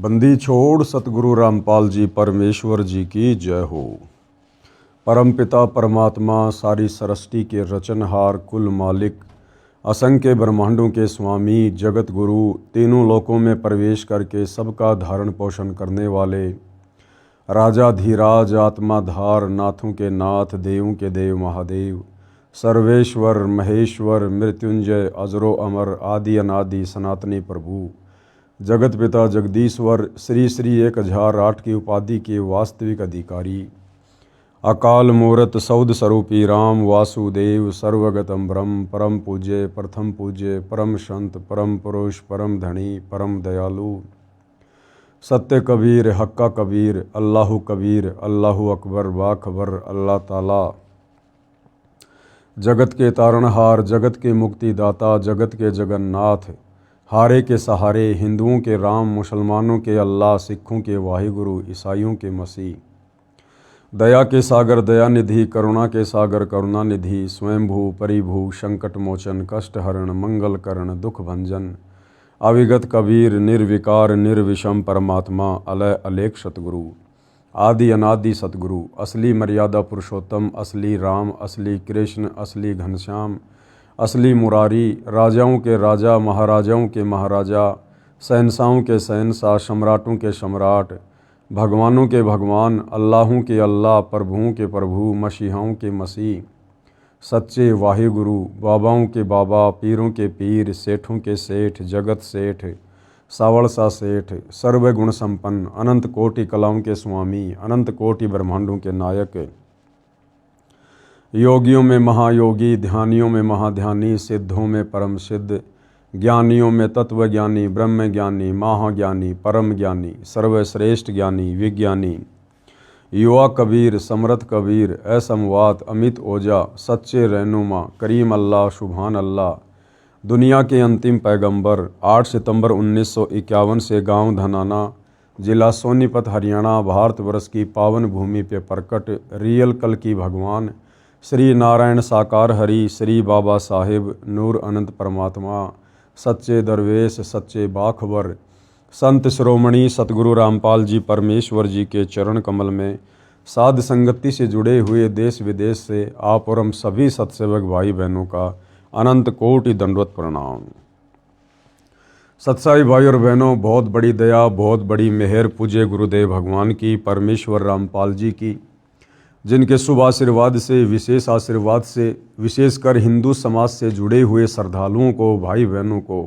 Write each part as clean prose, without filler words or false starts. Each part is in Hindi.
बंदी छोड़ सतगुरु रामपाल जी परमेश्वर जी की जय हो। परमपिता परमात्मा सारी सृष्टि के रचनहार कुल मालिक असंख्य ब्रह्मांडों के स्वामी जगत गुरु तीनों लोकों में प्रवेश करके सबका धारण पोषण करने वाले राजाधीराज आत्माधार नाथों के नाथ देवों के देव महादेव सर्वेश्वर महेश्वर मृत्युंजय अजरो अमर आदि अनादि सनातनी प्रभु जगत पिता जगदीश्वर श्री श्री 1008 की उपाधि के वास्तविक अधिकारी अकाल मूर्त सौद स्वरूपी राम वासुदेव सर्वगतम ब्रह्म परम पूज्य प्रथम पूज्य परम संत परम पुरुष परम धनी परम दयालु सत्य कबीर हक्का कबीर अल्लाहु कबीर अल्लाहु अकबर बाखबर अल्लाह ताला जगत के तारणहार जगत के मुक्तिदाता जगत के जगन्नाथ हारे के सहारे हिंदुओं के राम मुसलमानों के अल्लाह सिखों के वाहिगुरु ईसाइयों के मसीह दया के सागर दयानिधि करुणा के सागर करुणानिधि स्वयंभू परिभू संकट मोचन कष्ट हरण मंगल करण दुख भंजन अविगत कबीर निर्विकार निर्विषम परमात्मा अलय अलेख सतगुरु आदि अनादि सतगुरु असली मर्यादा पुरुषोत्तम असली राम असली कृष्ण असली घनश्याम असली मुरारी राजाओं के राजा महाराजाओं के महाराजा शहंशाहों के शहंशाह सम्राटों के सम्राट भगवानों के भगवान अल्लाहों के अल्लाह प्रभुओं के प्रभु मसीहाओं के मसीह सच्चे वाहिगुरु बाबाओं के बाबा पीरों के पीर सेठों के सेठ जगत सेठ सावड़सा सेठ सर्वगुण संपन्न अनंत कोटि कलाओं के स्वामी अनंत कोटि ब्रह्मांडों के नायक योगियों में महायोगी ध्यानियों में महाध्यानी सिद्धों में परम सिद्ध ज्ञानियों में तत्वज्ञानी ब्रह्म ज्ञानी महाज्ञानी परम ज्ञानी सर्वश्रेष्ठ ज्ञानी विज्ञानी युवा कबीर समर्थ कबीर असमवात अमित ओजा सच्चे रहनुमा करीम अल्लाह सुभान अल्लाह दुनिया के अंतिम पैगंबर 8 सितंबर 1951 से गांव धनाना जिला सोनीपत हरियाणा भारतवर्ष की पावन भूमि पे प्रकट रियल कल की भगवान श्री नारायण साकार हरि श्री बाबा साहिब नूर अनंत परमात्मा सच्चे दरवेश सच्चे बाखबर संत श्रोमणी सतगुरु रामपाल जी परमेश्वर जी के चरण कमल में साध संगति से जुड़े हुए देश विदेश से आप और हम सभी सत्सेवक भाई बहनों का अनंत कोटि दंडवत प्रणाम। सत्साई भाई और बहनों, बहुत बड़ी दया बहुत बड़ी मेहर पूज्य गुरुदेव भगवान की परमेश्वर रामपाल जी की, जिनके शुभ आशीर्वाद से विशेष आशीर्वाद से विशेषकर हिंदू समाज से जुड़े हुए श्रद्धालुओं को भाई बहनों को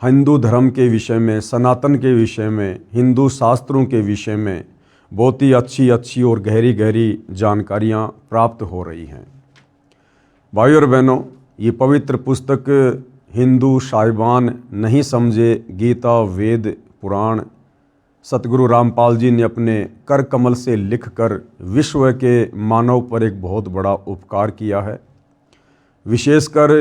हिंदू धर्म के विषय में सनातन के विषय में हिंदू शास्त्रों के विषय में बहुत ही अच्छी और गहरी गहरी जानकारियाँ प्राप्त हो रही हैं। भाई और बहनों, ये पवित्र पुस्तक हिंदू साहिबान नहीं समझे गीता वेद पुराण सतगुरु रामपाल जी ने अपने कर कमल से लिखकर विश्व के मानव पर एक बहुत बड़ा उपकार किया है। विशेषकर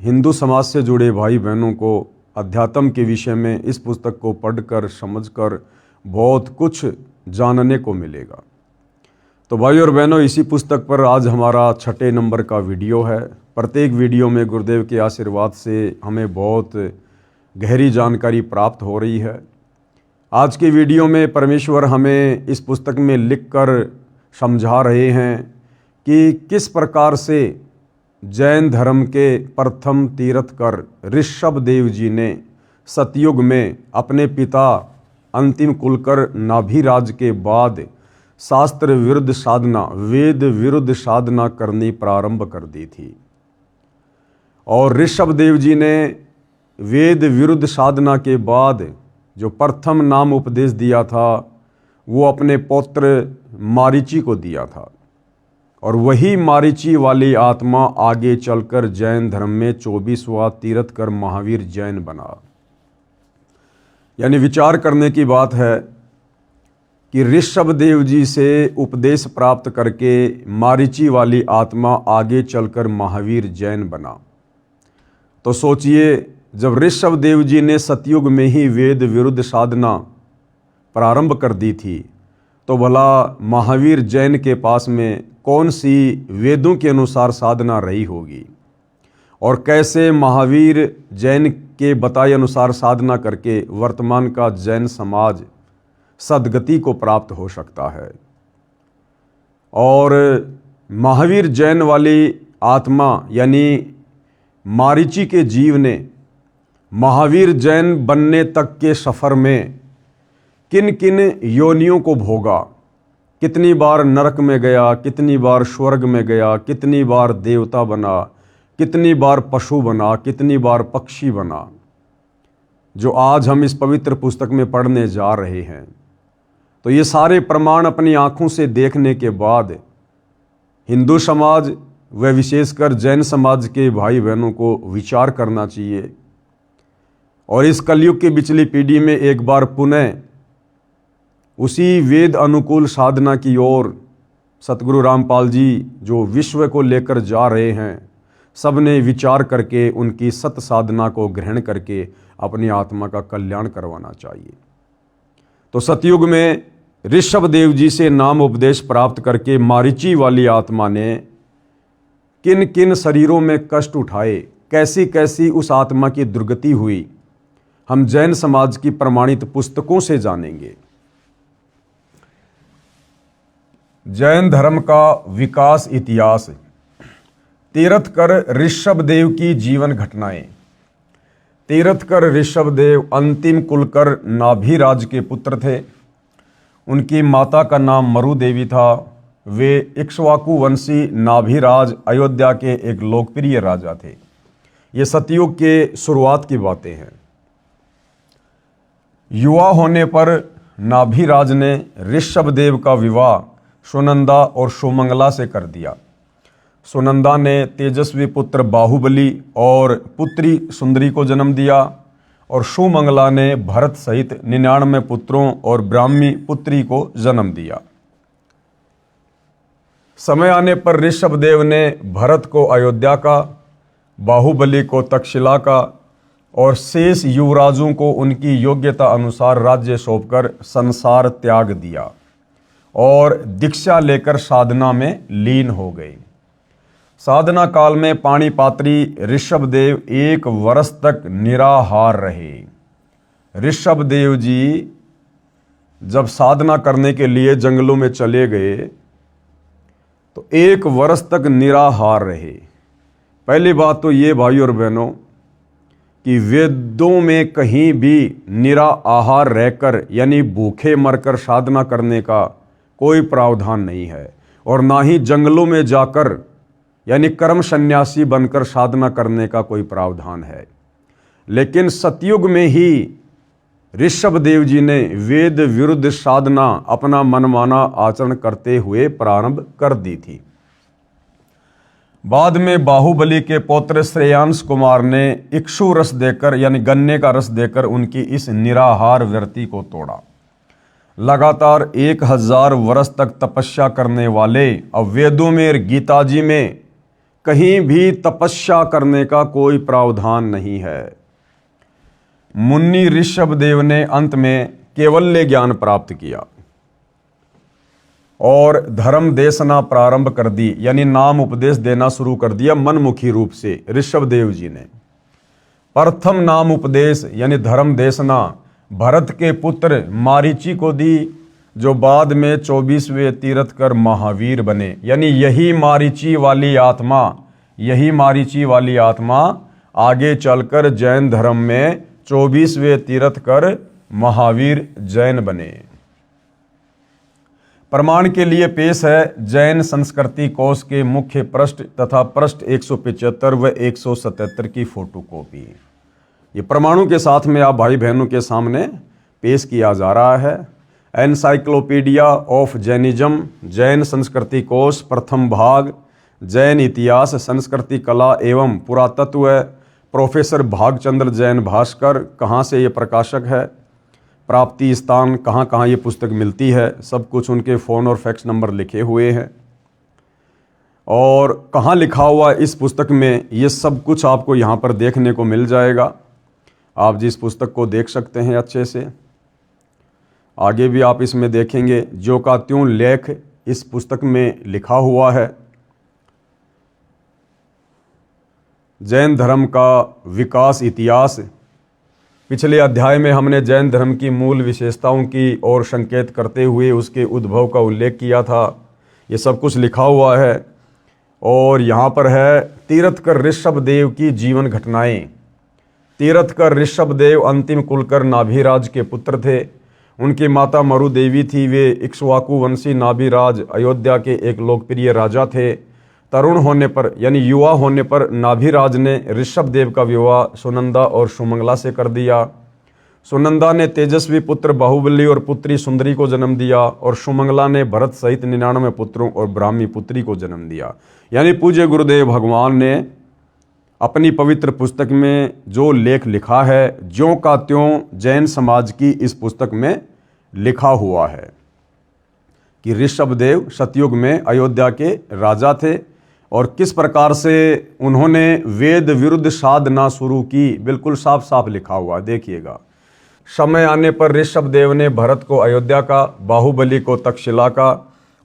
हिंदू समाज से जुड़े भाई बहनों को अध्यात्म के विषय में इस पुस्तक को पढ़कर समझकर बहुत कुछ जानने को मिलेगा। तो भाई और बहनों, इसी पुस्तक पर आज हमारा 6 नंबर का वीडियो है। प्रत्येक वीडियो में गुरुदेव के आशीर्वाद से हमें बहुत गहरी जानकारी प्राप्त हो रही है। आज के वीडियो में परमेश्वर हमें इस पुस्तक में लिखकर समझा रहे हैं कि किस प्रकार से जैन धर्म के प्रथम तीर्थकर ऋषभ देव जी ने सतयुग में अपने पिता अंतिम कुलकर नाभिराज के बाद शास्त्र विरुद्ध साधना वेद विरुद्ध साधना करनी प्रारंभ कर दी थी। और ऋषभ देव जी ने वेद विरुद्ध साधना के बाद जो प्रथम नाम उपदेश दिया था वो अपने पौत्र मारीची को दिया था। और वही मारीची वाली आत्मा आगे चलकर जैन धर्म में 24वां तीर्थकर महावीर जैन बना। यानी विचार करने की बात है कि ऋषभ देव जी से उपदेश प्राप्त करके मारीची वाली आत्मा आगे चलकर महावीर जैन बना। तो सोचिए, जब ऋषभ देव जी ने सतयुग में ही वेद विरुद्ध साधना प्रारंभ कर दी थी तो भला महावीर जैन के पास में कौन सी वेदों के अनुसार साधना रही होगी और कैसे महावीर जैन के बताए अनुसार साधना करके वर्तमान का जैन समाज सद्गति को प्राप्त हो सकता है। और महावीर जैन वाली आत्मा यानी मारीची के जीव ने महावीर जैन बनने तक के सफ़र में किन किन योनियों को भोगा, कितनी बार नरक में गया, कितनी बार स्वर्ग में गया, कितनी बार देवता बना, कितनी बार पशु बना, कितनी बार पक्षी बना, जो आज हम इस पवित्र पुस्तक में पढ़ने जा रहे हैं। तो ये सारे प्रमाण अपनी आँखों से देखने के बाद हिंदू समाज व विशेषकर जैन समाज के भाई बहनों को विचार करना चाहिए और इस कलयुग की पिछली पीढ़ी में एक बार पुनः उसी वेद अनुकूल साधना की ओर सतगुरु रामपाल जी जो विश्व को लेकर जा रहे हैं, सब ने विचार करके उनकी सत साधना को ग्रहण करके अपनी आत्मा का कल्याण करवाना चाहिए। तो सतयुग में ऋषभ देव जी से नाम उपदेश प्राप्त करके मारीची वाली आत्मा ने किन किन शरीरों में कष्ट उठाए, कैसी कैसी उस आत्मा की दुर्गति हुई, हम जैन समाज की प्रमाणित पुस्तकों से जानेंगे। जैन धर्म का विकास इतिहास। तीर्थकर ऋषभ देव की जीवन घटनाएं। तीर्थकर ऋषभ देव अंतिम कुलकर नाभिराज के पुत्र थे। उनकी माता का नाम मरु देवी था। वे इक्ष्वाकु वंशी नाभिराज अयोध्या के एक लोकप्रिय राजा थे। ये सतयुग के शुरुआत की बातें हैं। युवा होने पर नाभिराज ने ऋषभ देव का विवाह सुनंदा और सुमंगला से कर दिया। सुनंदा ने तेजस्वी पुत्र बाहुबली और पुत्री सुंदरी को जन्म दिया और सुमंगला ने भरत सहित 99 पुत्रों और ब्राह्मी पुत्री को जन्म दिया। समय आने पर ऋषभ देव ने भरत को अयोध्या का, बाहुबली को तक्षशिला का और शेष युवराजों को उनकी योग्यता अनुसार राज्य सौंपकर संसार त्याग दिया और दीक्षा लेकर साधना में लीन हो गए। साधना काल में पाणिपात्री ऋषभ देव 1 वर्ष तक निराहार रहे। ऋषभ देव जी जब साधना करने के लिए जंगलों में चले गए तो 1 वर्ष तक निराहार रहे। पहली बात तो ये भाई और बहनों कि वेदों में कहीं भी निराहार रहकर यानी भूखे मरकर साधना करने का कोई प्रावधान नहीं है और ना ही जंगलों में जाकर यानी कर्म सन्यासी बनकर साधना करने का कोई प्रावधान है। लेकिन सतयुग में ही ऋषभ देव जी ने वेद विरुद्ध साधना अपना मनमाना आचरण करते हुए प्रारंभ कर दी थी। बाद में बाहुबली के पौत्र श्रेयांश कुमार ने इक्षु रस देकर यानी गन्ने का रस देकर उनकी इस निराहार वृत्ति को तोड़ा। लगातार 1000 वर्ष तक तपस्या करने वाले अब वेदों में गीता जी में कहीं भी तपस्या करने का कोई प्रावधान नहीं है। मुन्नी ऋषभ देव ने अंत में केवल्य ज्ञान प्राप्त किया और धर्म देशना प्रारंभ कर दी यानी नाम उपदेश देना शुरू कर दिया मनमुखी रूप से। ऋषभ देव जी ने प्रथम नाम उपदेश यानी धर्म देशना भरत के पुत्र मारीची को दी, जो बाद में 24वें तीर्थकर महावीर बने। यानी यही मारीची वाली आत्मा आगे चलकर जैन धर्म में 24वें तीर्थकर महावीर जैन बने। प्रमाण के लिए पेश है जैन संस्कृति कोश के मुख्य पृष्ठ तथा पृष्ठ 175 व 177 की फोटोकॉपी। ये प्रमाणों के साथ में आप भाई बहनों के सामने पेश किया जा रहा है। एनसाइक्लोपीडिया ऑफ जैनिज्म, जैन संस्कृति कोश, प्रथम भाग, जैन इतिहास, संस्कृति, कला एवं पुरातत्व, प्रोफेसर भागचंद्र जैन भास्कर। कहाँ से ये प्रकाशक है, प्राप्ति स्थान, कहाँ कहाँ ये पुस्तक मिलती है, सब कुछ उनके फ़ोन और फैक्स नंबर लिखे हुए हैं। और कहाँ लिखा हुआ इस पुस्तक में, ये सब कुछ आपको यहाँ पर देखने को मिल जाएगा। आप जिस पुस्तक को देख सकते हैं अच्छे से, आगे भी आप इसमें देखेंगे जो का त्यों लेख इस पुस्तक में लिखा हुआ है। जैन धर्म का विकास इतिहास पिछले अध्याय में हमने जैन धर्म की मूल विशेषताओं की ओर संकेत करते हुए उसके उद्भव का उल्लेख किया था। ये सब कुछ लिखा हुआ है और यहाँ पर है तीरथकर ऋषभदेव की जीवन घटनाएं। तीरथकर ऋषभदेव अंतिम कुलकर नाभिराज के पुत्र थे। उनकी माता मरु देवी थी। वे इक्ष्वाकु वंशी नाभिराज अयोध्या के एक लोकप्रिय राजा थे। तरुण होने पर यानी युवा होने पर नाभिराज ने ऋषभदेव का विवाह सुनंदा और सुमंगला से कर दिया। सुनंदा ने तेजस्वी पुत्र बाहुबली और पुत्री सुंदरी को जन्म दिया और सुमंगला ने भरत सहित 99 पुत्रों और ब्राह्मी पुत्री को जन्म दिया। यानी पूज्य गुरुदेव भगवान ने अपनी पवित्र पुस्तक में जो लेख लिखा है ज्यों का त्यों जैन समाज की इस पुस्तक में लिखा हुआ है कि ऋषभदेव सतयुग में अयोध्या के राजा थे और किस प्रकार से उन्होंने वेद विरुद्ध साधना शुरू की। बिल्कुल साफ साफ लिखा हुआ, देखिएगा। समय आने पर ऋषभदेव ने भरत को अयोध्या का, बाहुबली को तक्षशिला का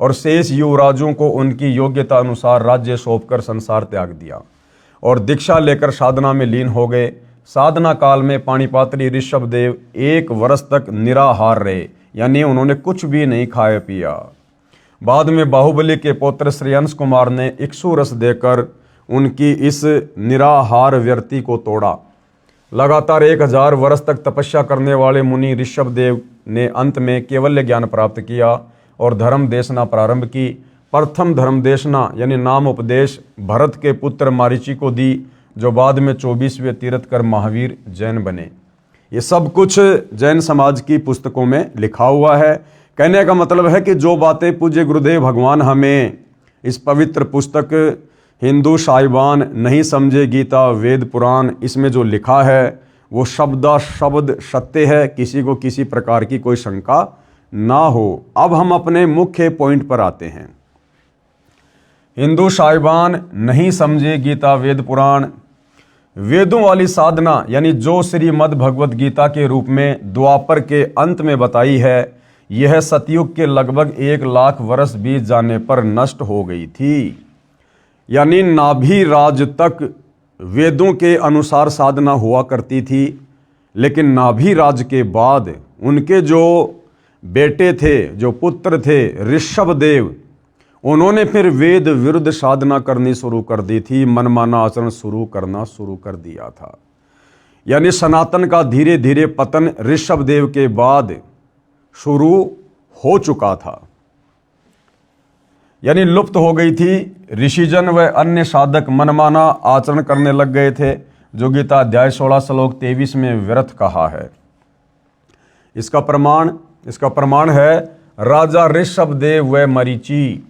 और शेष युवराजों को उनकी योग्यता अनुसार राज्य सौंपकर संसार त्याग दिया और दीक्षा लेकर साधना में लीन हो गए। साधना काल में पाणिपात्री ऋषभदेव 1 वर्ष तक निराहार रहे, यानी उन्होंने कुछ भी नहीं खाया पिया। बाद में बाहुबली के पौत्र श्रेयंस कुमार ने इक्षु रस देकर उनकी इस निराहार व्यर्ति को तोड़ा। लगातार 1000 वर्ष तक तपस्या करने वाले मुनि ऋषभदेव ने अंत में केवल्य ज्ञान प्राप्त किया और धर्म देशना प्रारंभ की। प्रथम धर्म देशना यानी नाम उपदेश भरत के पुत्र मारीची को दी, जो बाद में 24वें तीरथकर महावीर जैन बने। ये सब कुछ जैन समाज की पुस्तकों में लिखा हुआ है। कहने का मतलब है कि जो बातें पूज्य गुरुदेव भगवान हमें इस पवित्र पुस्तक हिंदू साहिबान नहीं समझे, गीता वेद पुराण, इसमें जो लिखा है वो शब्दा शब्द सत्य है। किसी को किसी प्रकार की कोई शंका ना हो। अब हम अपने मुख्य पॉइंट पर आते हैं। हिंदू साहिबान नहीं समझे गीता वेद पुराण। वेदों वाली साधना यानी जो श्रीमद् भगवत गीता के रूप में द्वापर के अंत में बताई है, यह सतयुग के लगभग 1 लाख वर्ष बीत जाने पर नष्ट हो गई थी। यानी नाभिराज तक वेदों के अनुसार साधना हुआ करती थी, लेकिन नाभिराज के बाद उनके जो बेटे थे, जो पुत्र थे ऋषभदेव, उन्होंने फिर वेद विरुद्ध साधना करनी शुरू कर दी थी। मनमाना आचरण करना शुरू कर दिया था। यानी सनातन का धीरे धीरे पतन ऋषभदेव के बाद शुरू हो चुका था, यानी लुप्त हो गई थी। ऋषिजन व अन्य साधक मनमाना आचरण करने लग गए थे, जो गीता अध्याय 16 श्लोक 23 में व्यर्थ कहा है। इसका प्रमाण है राजा ऋषभदेव व मरीचि।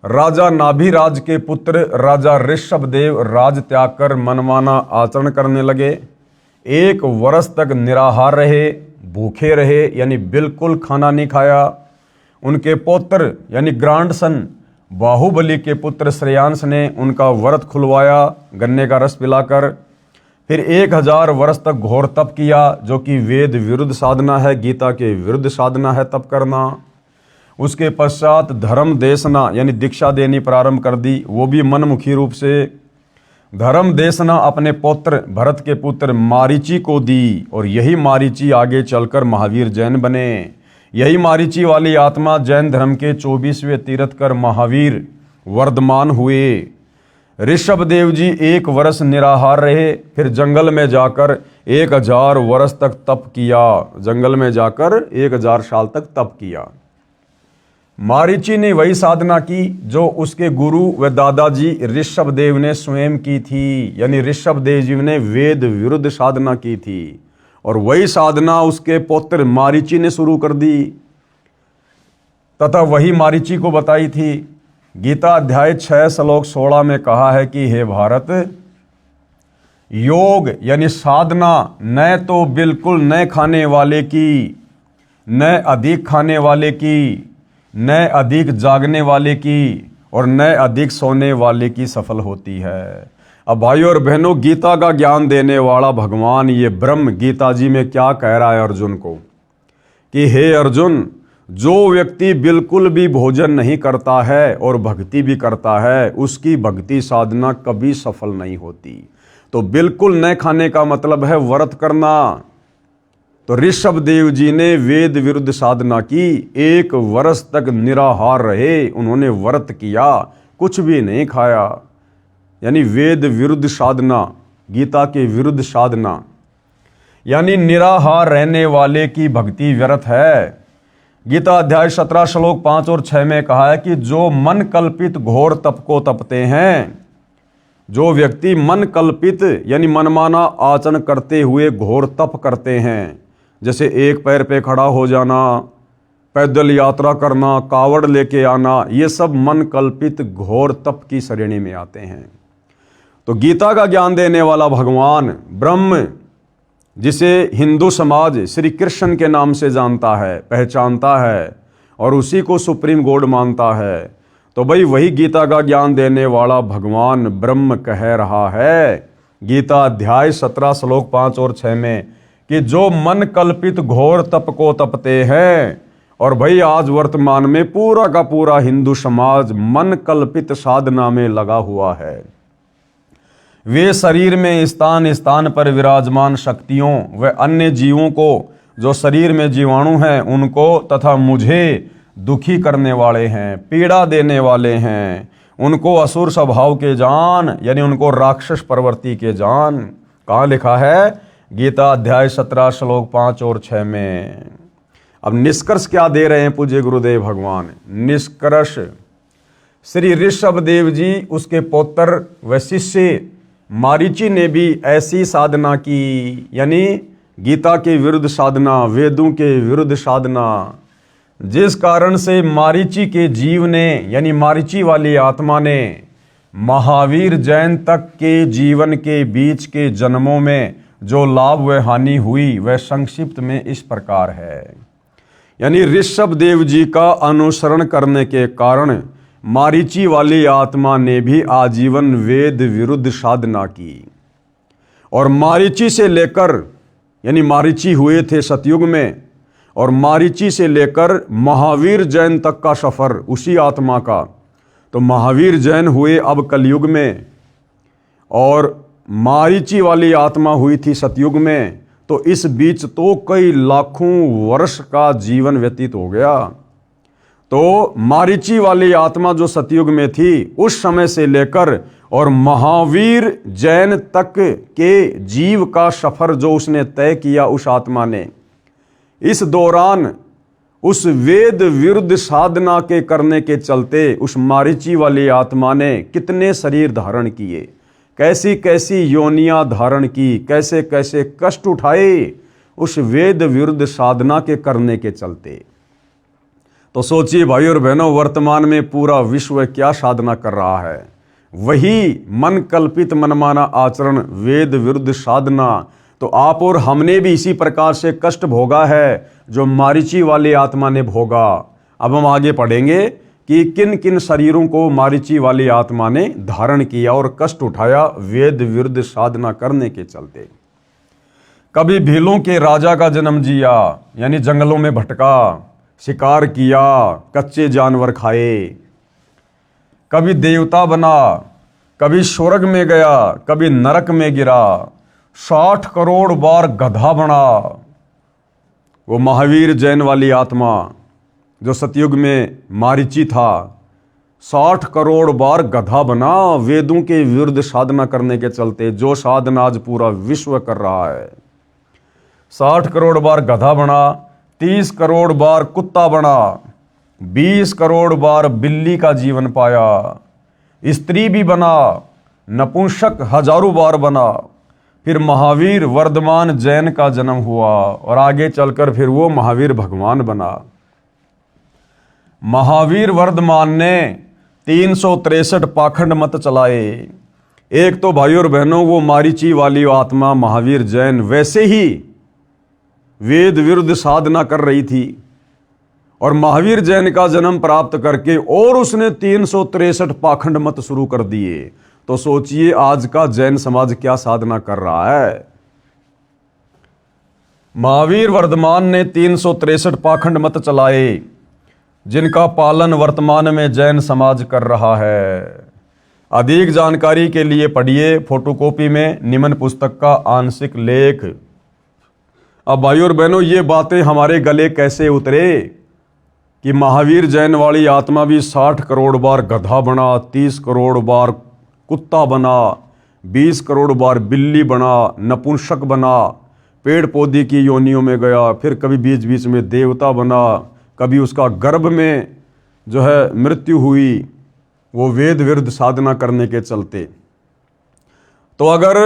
राजा नाभिराज के पुत्र राजा ऋषभदेव राज त्याग कर मनमाना आचरण करने लगे। 1 वर्ष तक निराहार रहे, भूखे रहे, यानी बिल्कुल खाना नहीं खाया। उनके पौत्र यानी ग्रांडसन बाहुबली के पुत्र श्रेयांस ने उनका व्रत खुलवाया गन्ने का रस पिलाकर। फिर 1000 वर्ष तक घोर तप किया, जो कि वेद विरुद्ध साधना है, गीता के विरुद्ध साधना है तप करना। उसके पश्चात धर्म देशना यानी दीक्षा देनी प्रारंभ कर दी, वो भी मनमुखी रूप से। धर्म देशना अपने पौत्र भरत के पुत्र मारीची को दी और यही मारीची आगे चलकर महावीर जैन बने। यही मारीची वाली आत्मा जैन धर्म के 24वें तीरथकर महावीर वर्धमान हुए। ऋषभदेव जी 1 वर्ष निराहार रहे, फिर जंगल में जाकर 1000 वर्ष तक तप किया। जंगल में जाकर 1000 साल तक तप किया। मारीची ने वही साधना की जो उसके गुरु व दादाजी ऋषभदेव ने स्वयं की थी, यानी ऋषभदेव जी ने वेद विरुद्ध साधना की थी और वही साधना उसके पौत्र मारीची ने शुरू कर दी तथा वही मारीची को बताई थी। गीता अध्याय 6 श्लोक 16 में कहा है कि हे भारत, योग यानी साधना न तो बिल्कुल न खाने वाले की, न अधिक खाने वाले की, न अधिक जागने वाले की और न अधिक सोने वाले की सफल होती है। अब भाइयों और बहनों, गीता का ज्ञान देने वाला भगवान ये ब्रह्म गीता जी में क्या कह रहा है अर्जुन को कि हे अर्जुन, जो व्यक्ति बिल्कुल भी भोजन नहीं करता है और भक्ति भी करता है, उसकी भक्ति साधना कभी सफल नहीं होती। तो बिल्कुल न खाने का मतलब है व्रत करना। तो ऋषभ देव जी ने वेद विरुद्ध साधना की, 1 वर्ष तक निराहार रहे, उन्होंने व्रत किया, कुछ भी नहीं खाया। यानी वेद विरुद्ध साधना, गीता के विरुद्ध साधना, यानी निराहार रहने वाले की भक्ति व्यर्थ है। गीता अध्याय 17 श्लोक 5 और 6 में कहा है कि जो मन कल्पित घोर तप को तपते हैं, जो व्यक्ति मन कल्पित यानी मनमाना आचरण करते हुए घोर तप करते हैं, जैसे एक पैर पे खड़ा हो जाना, पैदल यात्रा करना, कावड़ लेके आना, ये सब मन कल्पित घोर तप की श्रेणी में आते हैं। तो गीता का ज्ञान देने वाला भगवान ब्रह्म, जिसे हिंदू समाज श्री कृष्ण के नाम से जानता है, पहचानता है और उसी को सुप्रीम गॉड मानता है, तो भाई वही गीता का ज्ञान देने वाला भगवान ब्रह्म कह रहा है गीता अध्याय 17 श्लोक 5 और 6 में कि जो मन कल्पित घोर तप को तपते हैं। और भाई आज वर्तमान में पूरा का पूरा हिंदू समाज मन कल्पित साधना में लगा हुआ है। वे शरीर में स्थान स्थान पर विराजमान शक्तियों व अन्य जीवों को, जो शरीर में जीवाणु हैं, उनको तथा मुझे दुखी करने वाले हैं, पीड़ा देने वाले हैं, उनको असुर स्वभाव के जान, यानी उनको राक्षस प्रवृत्ति के जान। कहाँ लिखा है? गीता अध्याय 17 श्लोक 5 और 6 में। अब निष्कर्ष क्या दे रहे हैं पूज्य गुरुदेव भगवान? निष्कर्ष, श्री ऋषभ देव जी, उसके पौत्र व शिष्य मारीची ने भी ऐसी साधना की, यानी गीता के विरुद्ध साधना, वेदों के विरुद्ध साधना, जिस कारण से मारीची के जीव ने, यानी मारीची वाली आत्मा ने, महावीर जैन तक के जीवन के बीच के जन्मों में जो लाभ व हानि हुई वह संक्षिप्त में इस प्रकार है। यानी ऋषभ देव जी का अनुसरण करने के कारण मारीची वाली आत्मा ने भी आजीवन वेद विरुद्ध साधना की, और मारीची से लेकर, यानी मारीची हुए थे सतयुग में, और मारीची से लेकर महावीर जैन तक का सफर उसी आत्मा का। तो महावीर जैन हुए अब कलयुग में, और मारीची वाली आत्मा हुई थी सतयुग में। तो इस बीच तो कई लाखों वर्ष का जीवन व्यतीत हो गया। तो मारीची वाली आत्मा जो सतयुग में थी, उस समय से लेकर और महावीर जैन तक के जीव का सफर जो उसने तय किया उस आत्मा ने, इस दौरान उस वेद विरुद्ध साधना के करने के चलते उस मारीची वाली आत्मा ने कितने शरीर धारण किए, कैसी कैसी योनियां धारण की, कैसे कैसे कष्ट उठाए उस वेद विरुद्ध साधना के करने के चलते। तो सोचिए भाई और बहनों, वर्तमान में पूरा विश्व क्या साधना कर रहा है? वही मन कल्पित मनमाना आचरण, वेद विरुद्ध साधना। तो आप और हमने भी इसी प्रकार से कष्ट भोगा है जो मारीची वाली आत्मा ने भोगा। अब हम आगे पढ़ेंगे कि किन किन शरीरों को मारीची वाली आत्मा ने धारण किया और कष्ट उठाया वेद विरुद्ध साधना करने के चलते। कभी भीलों के राजा का जन्म जिया, यानी जंगलों में भटका, शिकार किया, कच्चे जानवर खाए, कभी देवता बना, कभी स्वर्ग में गया, कभी नरक में गिरा, 60 करोड़ बार गधा बना। वो महावीर जैन वाली आत्मा जो सतयुग में मारीची था, 60 करोड़ बार गधा बना वेदों के विरुद्ध साधना करने के चलते, जो साधना आज पूरा विश्व कर रहा है। 60 करोड़ बार गधा बना, 30 करोड़ बार कुत्ता बना, 20 करोड़ बार बिल्ली का जीवन पाया, स्त्री भी बना, नपुंसक हजारों बार बना, फिर महावीर वर्धमान जैन का जन्म हुआ और आगे चलकर फिर वो महावीर भगवान बना। महावीर वर्धमान ने 363 पाखंड मत चलाए। एक तो भाइयों और बहनों वो मारीची वाली आत्मा महावीर जैन वैसे ही वेद विरुद्ध साधना कर रही थी, और महावीर जैन का जन्म प्राप्त करके और उसने 363 पाखंड मत शुरू कर दिए। तो सोचिए आज का जैन समाज क्या साधना कर रहा है। महावीर वर्धमान ने 363 पाखंड मत चलाए, जिनका पालन वर्तमान में जैन समाज कर रहा है। अधिक जानकारी के लिए पढ़िए फोटोकॉपी में निम्न पुस्तक का आंशिक लेख। अब भाइयों और बहनों, ये बातें हमारे गले कैसे उतरे कि महावीर जैन वाली आत्मा भी 60 करोड़ बार गधा बना, 30 करोड़ बार कुत्ता बना, 20 करोड़ बार बिल्ली बना, नपुंसक बना, पेड़ पौधे की योनियों में गया, फिर कभी बीच बीच में देवता बना, कभी उसका गर्भ में जो है मृत्यु हुई, वो वेद विरुद्ध साधना करने के चलते। तो अगर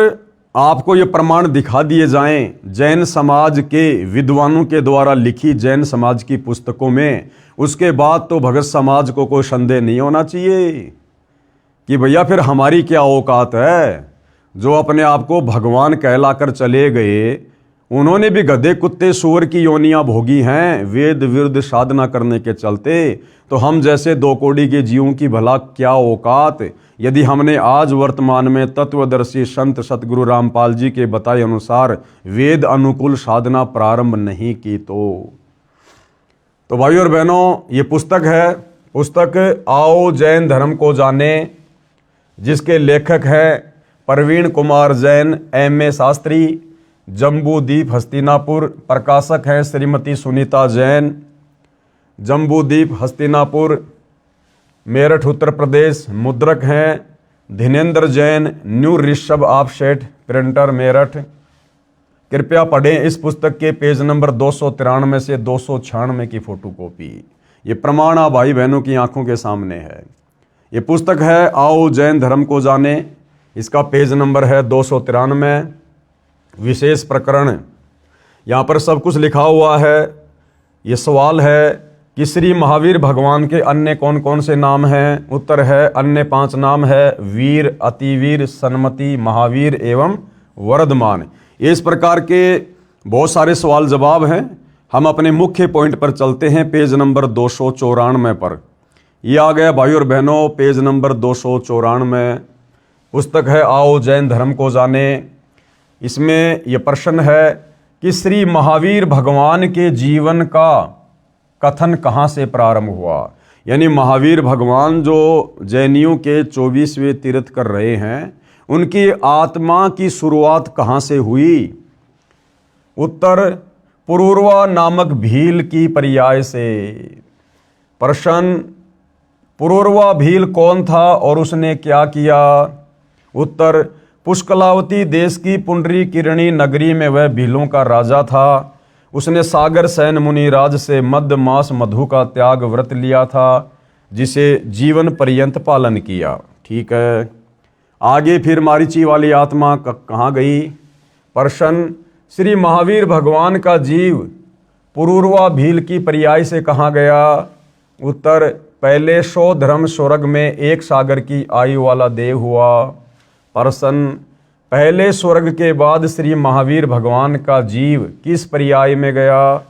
आपको ये प्रमाण दिखा दिए जाएं जैन समाज के विद्वानों के द्वारा लिखी जैन समाज की पुस्तकों में, उसके बाद तो भगत समाज को कोई संदेह नहीं होना चाहिए कि भैया फिर हमारी क्या औकात है। जो अपने आप को भगवान कहलाकर चले गए, उन्होंने भी गधे कुत्ते सूअर की योनियां भोगी हैं वेद विरुद्ध साधना करने के चलते। तो हम जैसे दो कौड़ी के जीवों की भला क्या औकात, यदि हमने आज वर्तमान में तत्वदर्शी संत सतगुरु रामपाल जी के बताए अनुसार वेद अनुकूल साधना प्रारंभ नहीं की। तो भाइयों और बहनों, ये पुस्तक है, पुस्तक आओ जैन धर्म को जाने, जिसके लेखक हैं प्रवीण कुमार जैन M.A. शास्त्री, जम्बूद्वीप हस्तिनापुर। प्रकाशक हैं श्रीमती सुनीता जैन, जम्बूद्वीप हस्तिनापुर, मेरठ उत्तर प्रदेश। मुद्रक हैं Dhinendra Jain, new Rishabh offset printer, Meerut. कृपया पढ़ें इस पुस्तक के पेज नंबर 293 से 296 की फोटोकॉपी। ये प्रमाण आप भाई बहनों की आंखों के सामने है। ये पुस्तक है आओ जैन धर्म को जाने, इसका पेज नंबर है 293। विशेष प्रकरण, यहाँ पर सब कुछ लिखा हुआ है। ये सवाल है कि श्री महावीर भगवान के अन्य कौन कौन से नाम हैं। उत्तर है अन्य 5 नाम है वीर, अतिवीर, सन्मति, महावीर एवं वर्धमान। इस प्रकार के बहुत सारे सवाल जवाब हैं। हम अपने मुख्य पॉइंट पर चलते हैं, पेज नंबर 294 पर। ये आ गया भाइयों और बहनों पेज नंबर 294। पुस्तक है आओ जैन धर्म को जाने। इसमें यह प्रश्न है कि श्री महावीर भगवान के जीवन का कथन कहाँ से प्रारंभ हुआ। यानी महावीर भगवान जो जैनियों के 24वें तीर्थ कर रहे हैं, उनकी आत्मा की शुरुआत कहाँ से हुई। उत्तर पुरूरवा नामक भील की पर्याय से। प्रश्न, पुरूरवा भील कौन था और उसने क्या किया। उत्तर, पुष्कलावती देश की पुंडरी किरणी नगरी में वह भीलों का राजा था। उसने सागर सैन मुनिराज से मध्य मास मधु का त्याग व्रत लिया था, जिसे जीवन पर्यंत पालन किया। ठीक है, आगे फिर मारीची वाली आत्मा कहाँ गई। प्रश्न, श्री महावीर भगवान का जीव पुरूरवा भील की पर्याय से कहाँ गया। उत्तर, पहले 100 धर्म स्वर्ग में 1 सागर की आयु वाला देव हुआ। प्रश्न, पहले स्वर्ग के बाद श्री महावीर भगवान का जीव किस पर्याय में गया।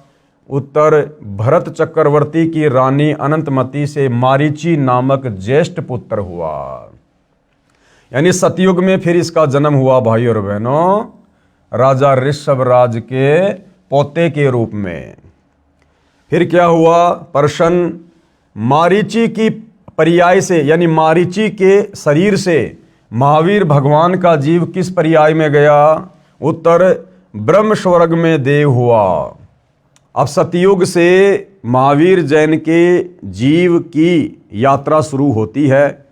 उत्तर, भरत चक्रवर्ती की रानी अनंतमती से मारीची नामक ज्येष्ठ पुत्र हुआ। यानी सतयुग में फिर इसका जन्म हुआ भाई और बहनों, राजा ऋषभ राज के पोते के रूप में। फिर क्या हुआ। प्रश्न, मारीची की पर्याय से यानी मारीची के शरीर से महावीर भगवान का जीव किस पर्याय में गया। उत्तर, ब्रह्म स्वर्ग में देव हुआ। अब सतयुग से महावीर जैन के जीव की यात्रा शुरू होती है।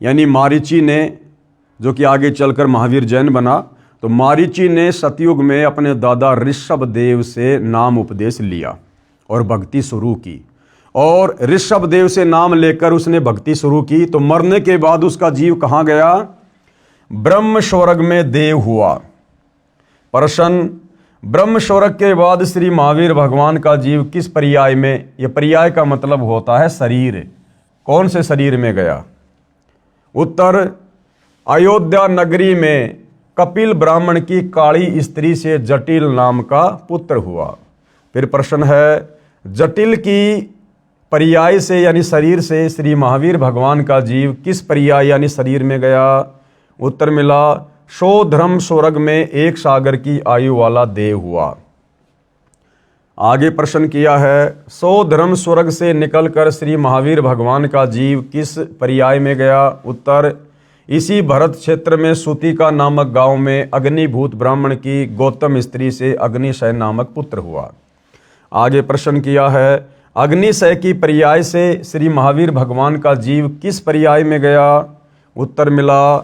यानी मारीची ने, जो कि आगे चलकर महावीर जैन बना, तो मारीची ने सतयुग में अपने दादा ऋषभ देव से नाम उपदेश लिया और भक्ति शुरू की। और ऋषभ देव से नाम लेकर उसने भक्ति शुरू की, तो मरने के बाद उसका जीव कहाँ गया। ब्रह्म स्वर्ग में देव हुआ। प्रश्न, ब्रह्म स्वर्ग के बाद श्री महावीर भगवान का जीव किस पर्याय में, यह पर्याय का मतलब होता है शरीर, कौन से शरीर में गया। उत्तर, अयोध्या नगरी में कपिल ब्राह्मण की काली स्त्री से जटिल नाम का पुत्र हुआ। फिर प्रश्न है, जटिल की पर्याय से यानी शरीर से श्री महावीर भगवान का जीव किस पर्याय यानी शरीर में गया। उत्तर मिला, 100 धर्म स्वर्ग में 1 सागर की आयु वाला देव हुआ। आगे प्रश्न किया है, 100 धर्म स्वर्ग से निकलकर श्री महावीर भगवान का जीव किस पर्याय में गया। उत्तर, इसी भरत क्षेत्र में सुतिका नामक गांव में अग्निभूत ब्राह्मण की गौतम स्त्री से अग्निशय नामक पुत्र हुआ। आगे प्रश्न किया है, अग्निशय की पर्याय से श्री महावीर भगवान का जीव किस पर्याय में गया? उत्तर मिला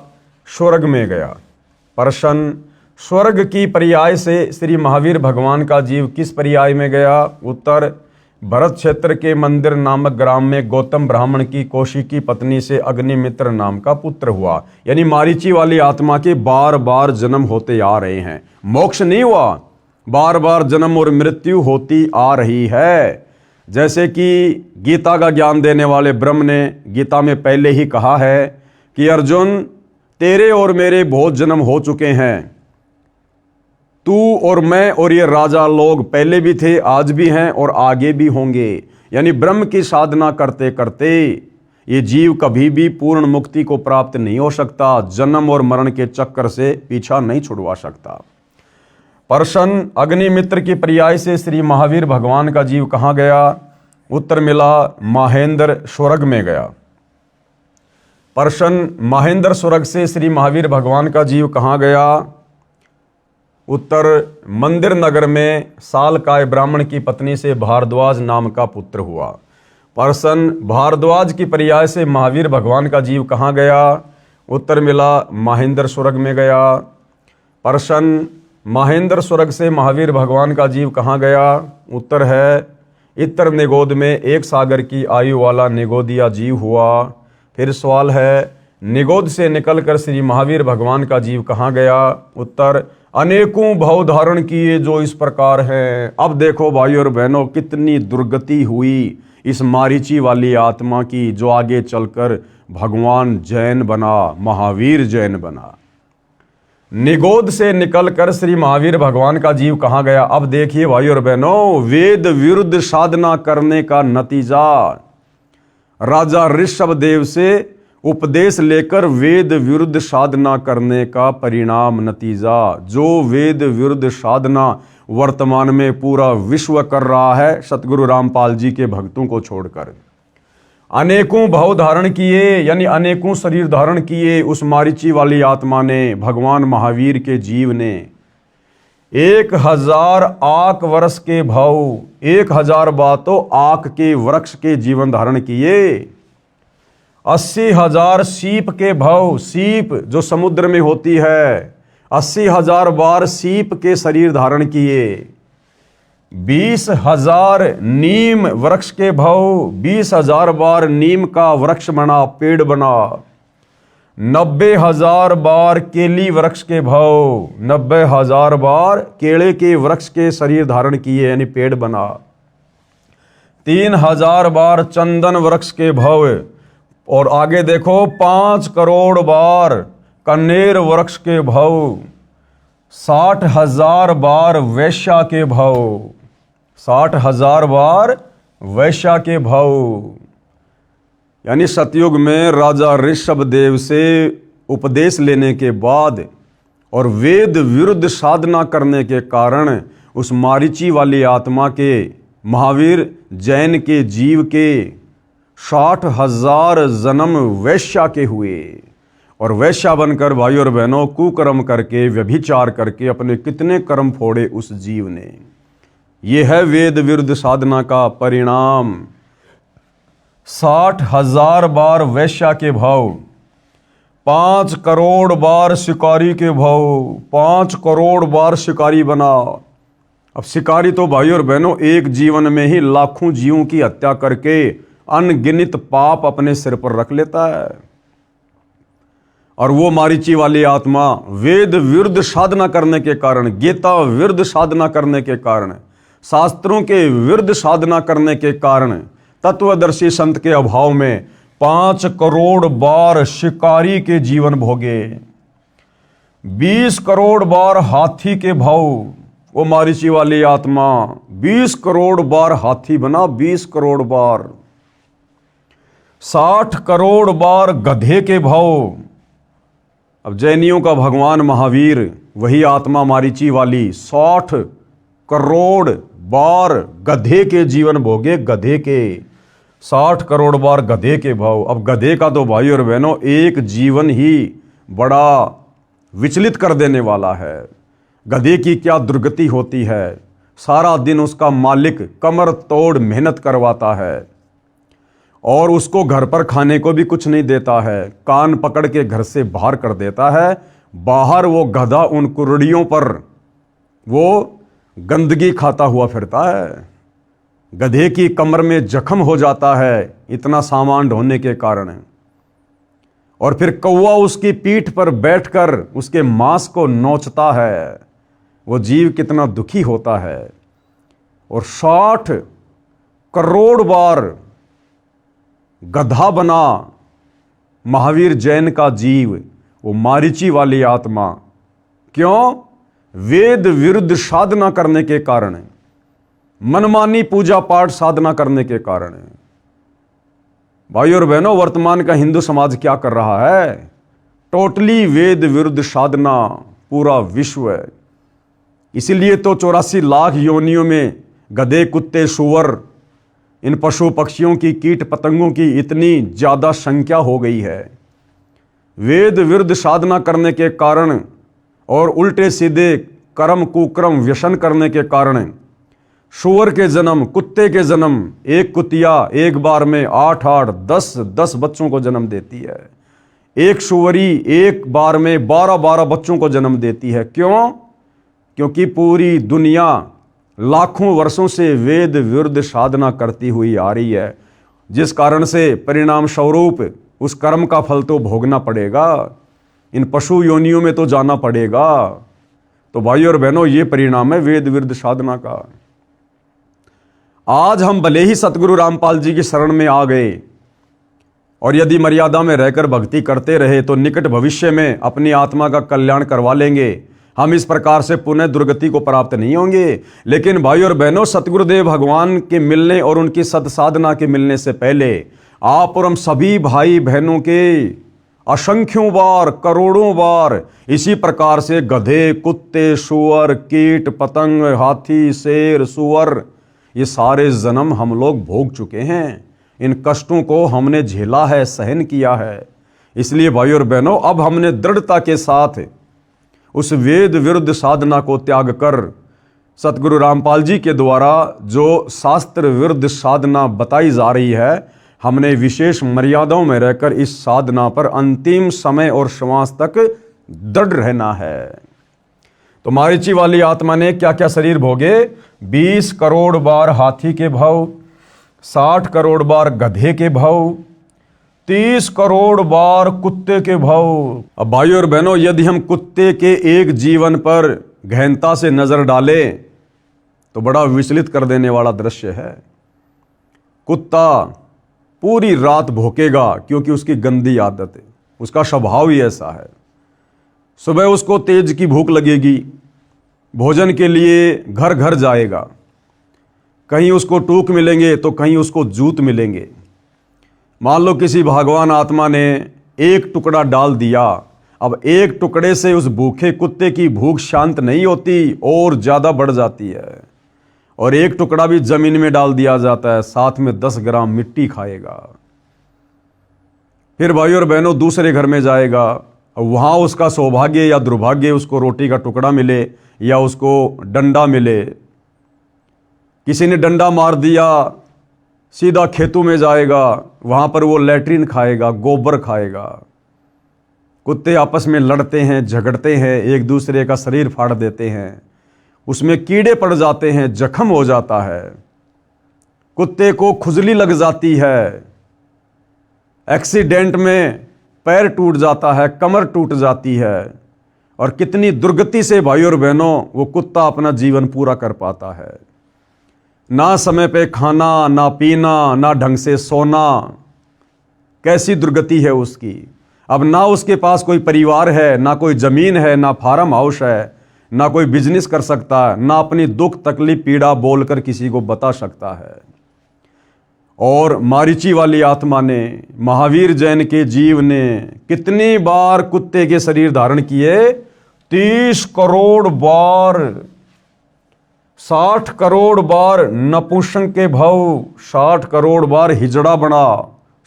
स्वर्ग में गया। प्रश्न, स्वर्ग की पर्याय से श्री महावीर भगवान का जीव किस पर्याय में गया? उत्तर, भरत क्षेत्र के मंदिर नामक ग्राम में गौतम ब्राह्मण की कौशिकी पत्नी से अग्निमित्र नाम का पुत्र हुआ। यानी मारीची वाली आत्मा के बार बार जन्म होते आ रहे हैं, मोक्ष नहीं हुआ, बार बार जन्म और मृत्यु होती आ रही है। जैसे कि गीता का ज्ञान देने वाले ब्रह्म ने गीता में पहले ही कहा है कि अर्जुन, तेरे और मेरे बहुत जन्म हो चुके हैं, तू और मैं और ये राजा लोग पहले भी थे, आज भी हैं और आगे भी होंगे। यानी ब्रह्म की साधना करते करते ये जीव कभी भी पूर्ण मुक्ति को प्राप्त नहीं हो सकता, जन्म और मरण के चक्कर से पीछा नहीं छुड़वा सकता। प्रश्न, अग्निमित्र की पर्याय से श्री महावीर भगवान का जीव कहाँ गया? उत्तर मिला महेंद्र स्वर्ग में गया। प्रश्न, महेंद्र स्वर्ग से श्री महावीर भगवान का जीव कहाँ गया? उत्तर, मंदिर नगर में सालकाय ब्राह्मण की पत्नी से भारद्वाज नाम का पुत्र हुआ। प्रश्न, भारद्वाज की पर्याय से महावीर भगवान का जीव कहाँ गया? उत्तर मिला महेंद्र स्वर्ग में गया। प्रश्न, महेंद्र स्वर्ग से महावीर भगवान का जीव कहाँ गया? उत्तर है इतर निगोद में एक सागर की आयु वाला निगोदिया जीव हुआ। फिर सवाल है, निगोद से निकलकर श्री महावीर भगवान का जीव कहाँ गया? उत्तर, अनेकों भाव धारण किए जो इस प्रकार हैं। अब देखो भाई और बहनों, कितनी दुर्गति हुई इस मारीची वाली आत्मा की, जो आगे चलकर भगवान जैन बना, महावीर जैन बना। निगोद से निकलकर श्री महावीर भगवान का जीव कहाँ गया? अब देखिए भाई और बहनों, वेद विरुद्ध साधना करने का नतीजा, राजा ऋषभदेव से उपदेश लेकर वेद विरुद्ध साधना करने का परिणाम, नतीजा। जो वेद विरुद्ध साधना वर्तमान में पूरा विश्व कर रहा है, सतगुरु रामपाल जी के भक्तों को छोड़कर। अनेकों भाव धारण किए, यानी अनेकों शरीर धारण किए उस मारीची वाली आत्मा ने, भगवान महावीर के जीव ने। 1000 आक वर्ष के भाव, 1000 बातों आक के वृक्ष के जीवन धारण किए। 80,000 सीप के भाव, सीप जो समुद्र में होती है, 80,000 बार सीप के शरीर धारण किए। 20,000 नीम वृक्ष के भाव, 20,000 बार नीम का वृक्ष बना, पेड़ बना। 90,000 बार केली वृक्ष के भाव, 90,000 बार केले के वृक्ष के शरीर धारण किए, यानी पेड़ बना। 3,000 बार चंदन वृक्ष के भाव, और आगे देखो 5 करोड़ बार कनेर वृक्ष के भाव। 60,000 बार वैश्या के भाव, 60,000 बार वैश्या के भाव। यानी सतयुग में राजा ऋषभदेव से उपदेश लेने के बाद और वेद विरुद्ध साधना करने के कारण उस मारीची वाली आत्मा के, महावीर जैन के जीव के 60,000 जन्म वैश्या के हुए। और वैश्या बनकर भाई और बहनों कुकर्म करके, व्यभिचार करके अपने कितने कर्म फोड़े उस जीव ने। यह है वेद विरुद्ध साधना का परिणाम। 60,000 बार वैश्या के भाव, 5 करोड़ बार शिकारी के भाव, 5 करोड़ बार शिकारी बना। अब शिकारी तो भाई और बहनों एक जीवन में ही लाखों जीवों की हत्या करके अनगिनत पाप अपने सिर पर रख लेता है। और वो मारीची वाली आत्मा वेद विरुद्ध साधना करने के कारण, गीता विरुद्ध साधना करने के कारण, शास्त्रों के विरुद्ध साधना करने के कारण, तत्वदर्शी संत के अभाव में 5 करोड़ बार शिकारी के जीवन भोगे। 20 करोड़ बार हाथी के भाव, वो मारीची वाली आत्मा 20 करोड़ बार हाथी बना, 20 करोड़ बार। 60 करोड़ बार गधे के भाव। अब जैनियों का भगवान महावीर, वही आत्मा मारीची वाली 60 करोड़ बार गधे के जीवन भोगे, गधे के। 60 करोड़ बार गधे के भाव। अब गधे का तो भाई और बहनों एक जीवन ही बड़ा विचलित कर देने वाला है। गधे की क्या दुर्गति होती है। सारा दिन उसका मालिक कमर तोड़ मेहनत करवाता है और उसको घर पर खाने को भी कुछ नहीं देता है, कान पकड़ के घर से बाहर कर देता है। बाहर वो गधा उन कुर्रियों पर वो गंदगी खाता हुआ फिरता है। गधे की कमर में जख्म हो जाता है इतना सामान ढोने के कारण, और फिर कौवा उसकी पीठ पर बैठकर उसके मांस को नोचता है। वो जीव कितना दुखी होता है। और 60 करोड़ बार गधा बना महावीर जैन का जीव, वो मारीची वाली आत्मा। क्यों? वेद विरुद्ध साधना करने के कारण, मनमानी पूजा पाठ साधना करने के कारण। भाई और बहनों, वर्तमान का हिंदू समाज क्या कर रहा है? टोटली वेद विरुद्ध साधना पूरा विश्व है। इसीलिए तो 84 लाख योनियों में गधे, कुत्ते, सूअर, इन पशु पक्षियों की, कीट पतंगों की इतनी ज़्यादा संख्या हो गई है। वेद विरुद्ध साधना करने के कारण और उल्टे सीधे कर्म कुकर्म व्यसन करने के कारण सूअर के जन्म, कुत्ते के जन्म, एक कुतिया एक बार में 8-8, 10-10 बच्चों को जन्म देती है। एक सूअरी एक बार में 12-12 बच्चों को जन्म देती है। क्यों? क्योंकि पूरी दुनिया लाखों वर्षों से वेद विरुद्ध साधना करती हुई आ रही है, जिस कारण से परिणाम स्वरूप उस कर्म का फल तो भोगना पड़ेगा, इन पशु योनियों में तो जाना पड़ेगा। तो भाई और बहनों, ये परिणाम है वेद विरुद्ध साधना का। आज हम भले ही सतगुरु रामपाल जी की शरण में आ गए और यदि मर्यादा में रहकर भक्ति करते रहे तो निकट भविष्य में अपनी आत्मा का कल्याण करवा लेंगे। हम इस प्रकार से पुनः दुर्गति को प्राप्त नहीं होंगे। लेकिन भाई और बहनों, सतगुरुदेव भगवान के मिलने और उनकी सत्साधना के मिलने से पहले आप और हम सभी भाई बहनों के असंख्यों बार, करोड़ों बार इसी प्रकार से गधे, कुत्ते, सूअर, कीट पतंग, हाथी, शेर, सूअर, ये सारे जन्म हम लोग भोग चुके हैं। इन कष्टों को हमने झेला है, सहन किया है। इसलिए भाई और बहनों, अब हमने दृढ़ता के साथ उस वेद विरुद्ध साधना को त्याग कर सतगुरु रामपाल जी के द्वारा जो शास्त्र विरुद्ध साधना बताई जा रही है, हमने विशेष मर्यादाओं में रहकर इस साधना पर अंतिम समय और श्वास तक दृढ़ रहना है। तो मारीची वाली आत्मा ने क्या क्या शरीर भोगे? 20 करोड़ बार हाथी के भाव, 60 करोड़ बार गधे के भाव, 30 करोड़ बार कुत्ते के भाव। अब भाइयों और बहनों, यदि हम कुत्ते के एक जीवन पर गहनता से नजर डालें तो बड़ा विचलित कर देने वाला दृश्य है। कुत्ता पूरी रात भौंकेगा क्योंकि उसकी गंदी आदत है, उसका स्वभाव ही ऐसा है। सुबह उसको तेज की भूख लगेगी, भोजन के लिए घर घर जाएगा, कहीं उसको टूक मिलेंगे तो कहीं उसको जूत मिलेंगे। मान लो किसी भगवान आत्मा ने एक टुकड़ा डाल दिया, अब एक टुकड़े से उस भूखे कुत्ते की भूख शांत नहीं होती और ज़्यादा बढ़ जाती है, और एक टुकड़ा भी जमीन में डाल दिया जाता है, साथ में 10 ग्राम मिट्टी खाएगा। फिर भाई और बहनों दूसरे घर में जाएगा, वहाँ उसका सौभाग्य या दुर्भाग्य उसको रोटी का टुकड़ा मिले या उसको डंडा मिले। किसी ने डंडा मार दिया, सीधा खेतों में जाएगा, वहाँ पर वो लैट्रिन खाएगा, गोबर खाएगा। कुत्ते आपस में लड़ते हैं, झगड़ते हैं, एक दूसरे का शरीर फाड़ देते हैं, उसमें कीड़े पड़ जाते हैं, जख्म हो जाता है, कुत्ते को खुजली लग जाती है, एक्सीडेंट में पैर टूट जाता है, कमर टूट जाती है, और कितनी दुर्गति से भाई और बहनों वो कुत्ता अपना जीवन पूरा कर पाता है। ना समय पे खाना, ना पीना, ना ढंग से सोना, कैसी दुर्गति है उसकी। अब ना उसके पास कोई परिवार है, ना कोई ज़मीन है, ना फार्म हाउस है, ना कोई बिजनेस कर सकता है, ना अपनी दुख तकलीफ पीड़ा बोलकर किसी को बता सकता है। और मारीची वाली आत्मा ने, महावीर जैन के जीव ने कितनी बार कुत्ते के शरीर धारण किए? 30 करोड़ बार। 60 करोड़ बार नपुंसक के भव, 60 करोड़ बार हिजड़ा बना,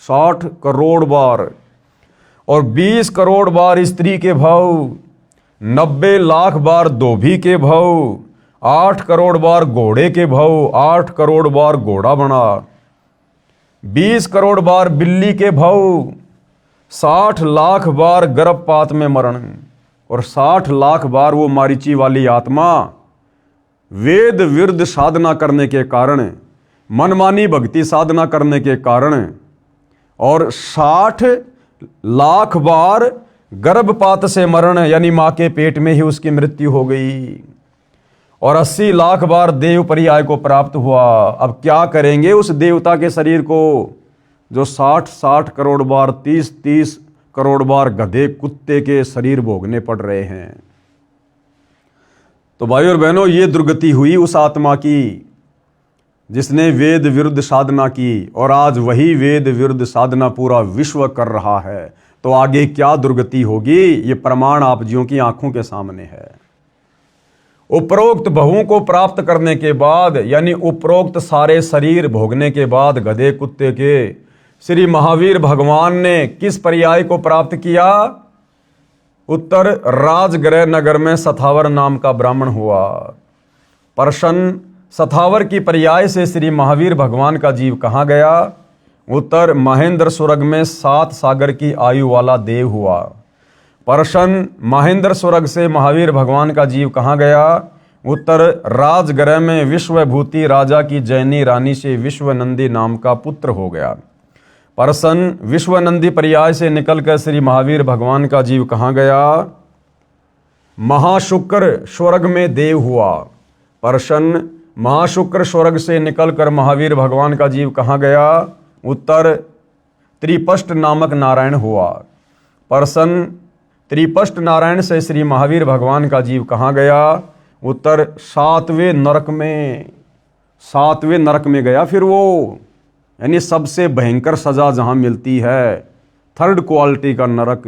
60 करोड़ बार, और 20 करोड़ बार स्त्री के भव, 90 लाख बार धोबी के भव, 8 करोड़ बार घोड़े के भव, 8 करोड़ बार घोड़ा बना, 20 करोड़ बार बिल्ली के भव, 60 लाख बार गर्भपात में मरण, और 60 लाख बार वो मारीची वाली आत्मा वेद विरुद्ध साधना करने के कारण, मनमानी भक्ति साधना करने के कारण, और 60 लाख बार गर्भपात से मरण यानी मां के पेट में ही उसकी मृत्यु हो गई, और 80 लाख बार देव पर्याय को प्राप्त हुआ। अब क्या करेंगे उस देवता के शरीर को जो 60 करोड़ बार 30 करोड़ बार गधे कुत्ते के शरीर भोगने पड़ रहे हैं। तो भाई और बहनों, ये दुर्गति हुई उस आत्मा की जिसने वेद विरुद्ध साधना की, और आज वही वेद विरुद्ध साधना पूरा विश्व कर रहा है। तो आगे क्या दुर्गति होगी, ये प्रमाण आप जियों की आंखों के सामने है। उपरोक्त बहुओं को प्राप्त करने के बाद, यानी उपरोक्त सारे शरीर भोगने के बाद गधे कुत्ते के, श्री महावीर भगवान ने किस पर्याय को प्राप्त किया? उत्तर राजगृह नगर में सथावर नाम का ब्राह्मण हुआ। प्रश्न, सथावर की पर्याय से श्री महावीर भगवान का जीव कहाँ गया? उत्तर महेंद्र स्वर्ग में 7 सागर की आयु वाला देव हुआ। प्रश्न, महेंद्र स्वर्ग से महावीर भगवान का जीव कहाँ गया? उत्तर राजगृह में विश्वभूति राजा की जैनी रानी से विश्वनंदी नाम का पुत्र हो गया। प्रश्न, विश्वनंदी पर्याय से निकलकर श्री महावीर भगवान का जीव कहाँ गया? महाशुक्र स्वर्ग में देव हुआ। प्रश्न, महाशुक्र स्वर्ग से निकलकर महावीर भगवान का जीव कहाँ गया? उत्तर त्रिपष्ट नामक नारायण हुआ। प्रश्न, त्रिपष्ट नारायण से श्री महावीर भगवान का जीव कहाँ गया? उत्तर 7वें नरक में, 7वें नरक में गया। फिर वो यानी सबसे भयंकर सजा जहाँ मिलती है, थर्ड क्वालिटी का नरक,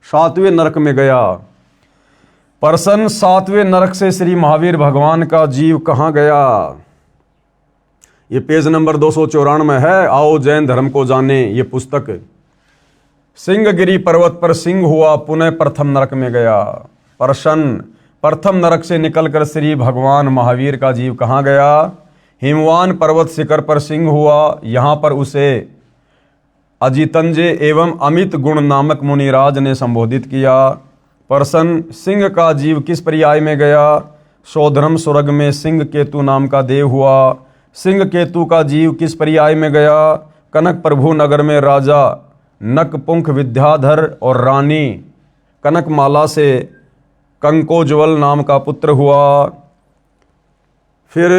7वें नरक में गया। प्रश्न, 7वें नरक से श्री महावीर भगवान का जीव कहाँ गया? ये पेज नंबर 294 है। आओ जैन धर्म को जाने, ये पुस्तक। सिंहगिरी पर्वत पर सिंह हुआ, पुनः प्रथम नरक में गया। प्रश्न, प्रथम नरक से निकलकर श्री भगवान महावीर का जीव कहाँ गया? हिमवान पर्वत शिखर पर सिंह हुआ, यहाँ पर उसे अजितंजय एवं अमित गुण नामक मुनिराज ने संबोधित किया। प्रश्न, सिंह का जीव किस पर्याय में गया? सौधर्म स्वर्ग में सिंह केतु नाम का देव हुआ। सिंह केतु का जीव किस पर्याय में गया? कनक प्रभु नगर में राजा नकपुंख विद्याधर और रानी कनकमाला से कंकोज्वल नाम का पुत्र हुआ। फिर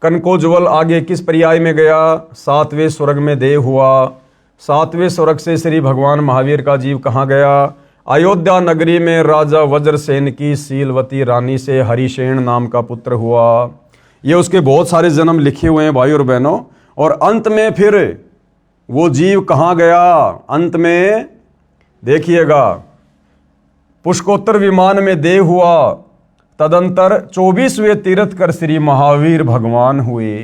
कनकोज्वल आगे किस पर्याय में गया? 7वें स्वर्ग में देव हुआ। 7वें स्वर्ग से श्री भगवान महावीर का जीव कहाँ गया? अयोध्या नगरी में राजा वज्रसेन की शीलवती रानी से हरिसेन नाम का पुत्र हुआ। ये उसके बहुत सारे जन्म लिखे हुए हैं भाई और बहनों। और अंत में फिर वो जीव कहाँ गया? अंत में देखिएगा, पुष्कोत्तर विमान में देव हुआ। तदंतर 24वें तीर्थ कर श्री महावीर भगवान हुए।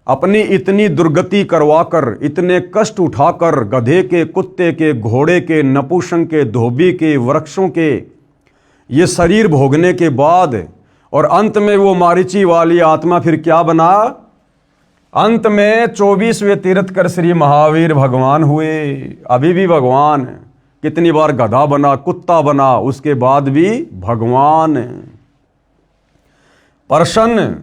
अपनी इतनी दुर्गति करवाकर, इतने कष्ट उठाकर, गधे के, कुत्ते के, घोड़े के, नपुंसक के, धोबी के, वृक्षों के ये शरीर भोगने के बाद, और अंत में वो मारीची वाली आत्मा फिर क्या बना? अंत में 24वें तीर्थ कर श्री महावीर भगवान हुए। अभी भी भगवान, कितनी बार गधा बना, कुत्ता बना, उसके बाद भी भगवान। प्रश्न,